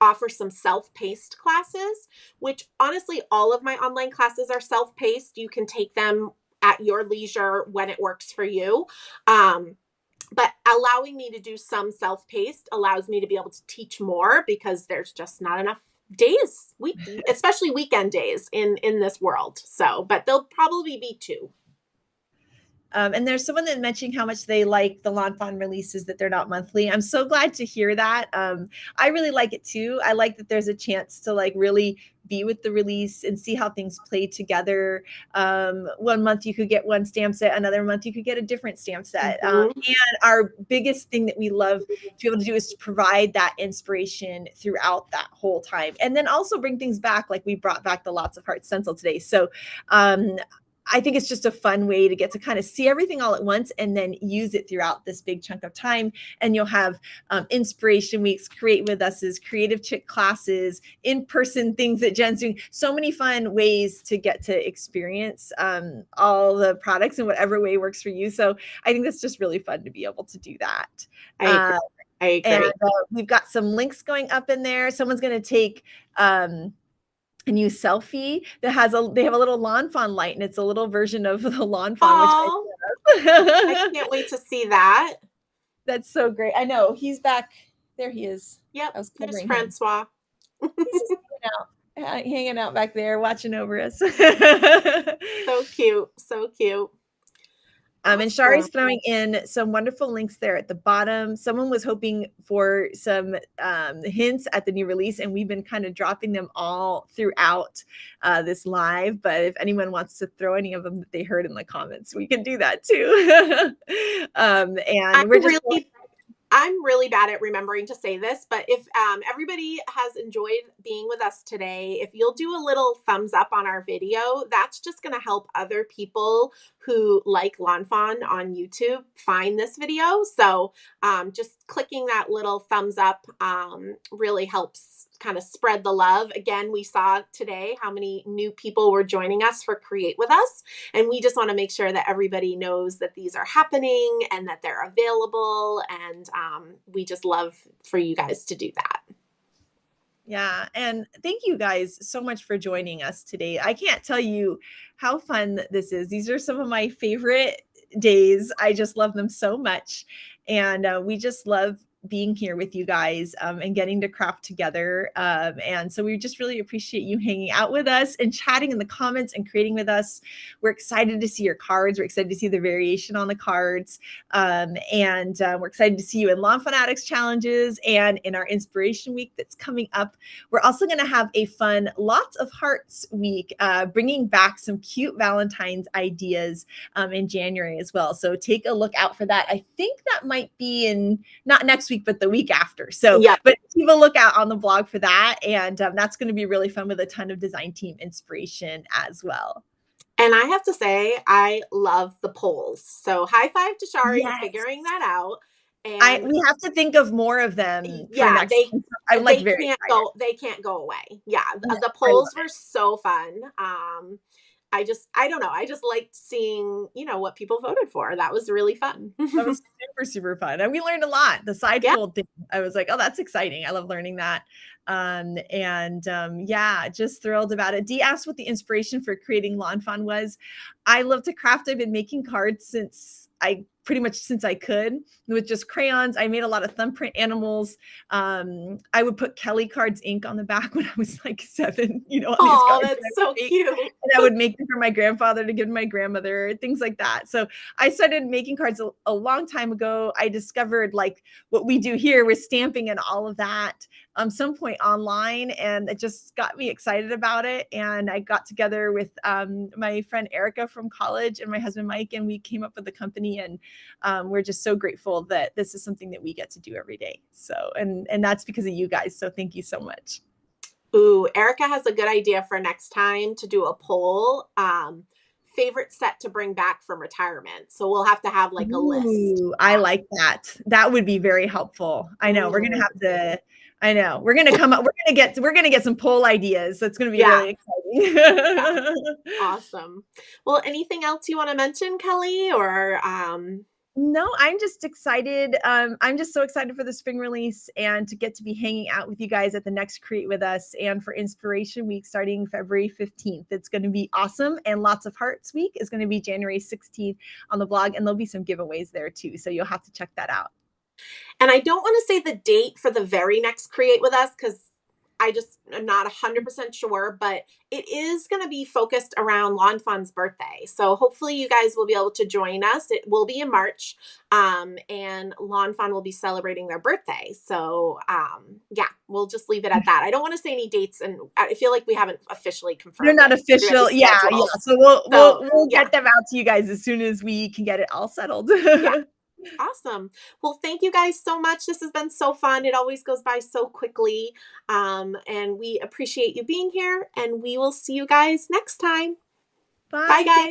offer some self-paced classes, which honestly, all of my online classes are self-paced. You can take them at your leisure when it works for you. But allowing me to do some self-paced allows me to be able to teach more because there's just not enough days, especially weekend days in this world. So, but there'll probably be 2. And there's someone that mentioning how much they like the Lawn Fawn releases, that they're not monthly. I'm so glad to hear that. I really like it too. I like that there's a chance to like really be with the release and see how things play together. 1 month you could get one stamp set, another month you could get a different stamp set. And our biggest thing that we love to be able to do is to provide that inspiration throughout that whole time. And then also bring things back, like we brought back the Lots of Hearts stencil today. So I think it's just a fun way to get to kind of see everything all at once and then use it throughout this big chunk of time. And you'll have inspiration weeks, create with us's, creative chick classes, in-person things that Jen's doing. So many fun ways to get to experience all the products in whatever way works for you. So I think that's just really fun to be able to do that. I agree. And we've got some links going up in there. Someone's going to take a new selfie that has they have a little Lawn Fawn light, and it's a little version of the Lawn Fawn, which I can't wait to see that. That's so great. I know he's back there. He is. Yep. There's Francois. He's hanging out back there, watching over us. So cute. So cute. And Shari's throwing in some wonderful links there at the bottom. Someone was hoping for some hints at the new release, and we've been kind of dropping them all throughout this live. But if anyone wants to throw any of them that they heard in the comments, we can do that too. And I'm really bad at remembering to say this, but if everybody has enjoyed being with us today, if you'll do a little thumbs up on our video, that's just going to help other people who like Lawn Fawn on YouTube find this video. So just clicking that little thumbs up really helps kind of spread the love. Again, we saw today how many new people were joining us for Create With Us, and we just want to make sure that everybody knows that these are happening and that they're available, and we just love for you guys to do that. Yeah. And thank you guys so much for joining us today. I can't tell you how fun this is. These are some of my favorite days. I just love them so much. And we just love being here with you guys and getting to craft together. And so we just really appreciate you hanging out with us and chatting in the comments and creating with us. We're excited to see your cards. We're excited to see the variation on the cards. And we're excited to see you in Lawn Fawn Addicts challenges and in our inspiration week that's coming up. We're also going to have a fun Lots of Hearts week, bringing back some cute Valentine's ideas in January as well. So take a look out for that. I think that might be in not next week, but the week after. So, yeah. But keep a lookout on the blog for that. And that's going to be really fun with a ton of design team inspiration as well. And I have to say, I love the polls. So high five to Shari for figuring that out. And we have to think of more of them. Yeah, they can't go away. Yeah, the polls were so fun. I don't know. I just liked seeing, what people voted for. That was really fun. That was super, super fun. And we learned a lot. The side fold thing, I was like, oh, that's exciting. I love learning that. Just thrilled about it. Dee asked what the inspiration for creating Lawn Fawn was. I love to craft. I've been making cards since I could, with just crayons. I made a lot of thumbprint animals. I would put Kelly Cards ink on the back when I was like 7, Oh, that's so cute. And I would make them for my grandfather to give to my grandmother, things like that. So I started making cards a long time ago. I discovered like what we do here with stamping and all of that some point online, and it just got me excited about it. And I got together with my friend Erica from college and my husband Mike, and we came up with the company, and we're just so grateful that this is something that we get to do every day. So, and that's because of you guys. So thank you so much. Ooh, Erica has a good idea for next time to do a poll. Favorite set to bring back from retirement. So we'll have to have like a list. I like that. That would be very helpful. I know we're going to have to, we're going to come up, we're going to get some poll ideas. That's going to be really exciting. Awesome. Well, anything else you want to mention, Kelly, or, No, I'm just excited. I'm just so excited for the spring release and to get to be hanging out with you guys at the next Create With Us and for Inspiration Week starting February 15th. It's going to be awesome. And Lots of Hearts Week is going to be January 16th on the blog. And there'll be some giveaways there too. So you'll have to check that out. And I don't want to say the date for the very next Create With Us because I just am not 100% sure, but it is going to be focused around Lawn Fawn's birthday. So hopefully you guys will be able to join us. It will be in March, and Lawn Fawn will be celebrating their birthday. So we'll just leave it at that. I don't want to say any dates, and I feel like we haven't officially confirmed. They're not official. Yeah. So we'll get them out to you guys as soon as we can get it all settled. Yeah. Awesome. Well, thank you guys so much. This has been so fun. It always goes by so quickly. And we appreciate you being here, and we will see you guys next time. Bye. Bye, guys.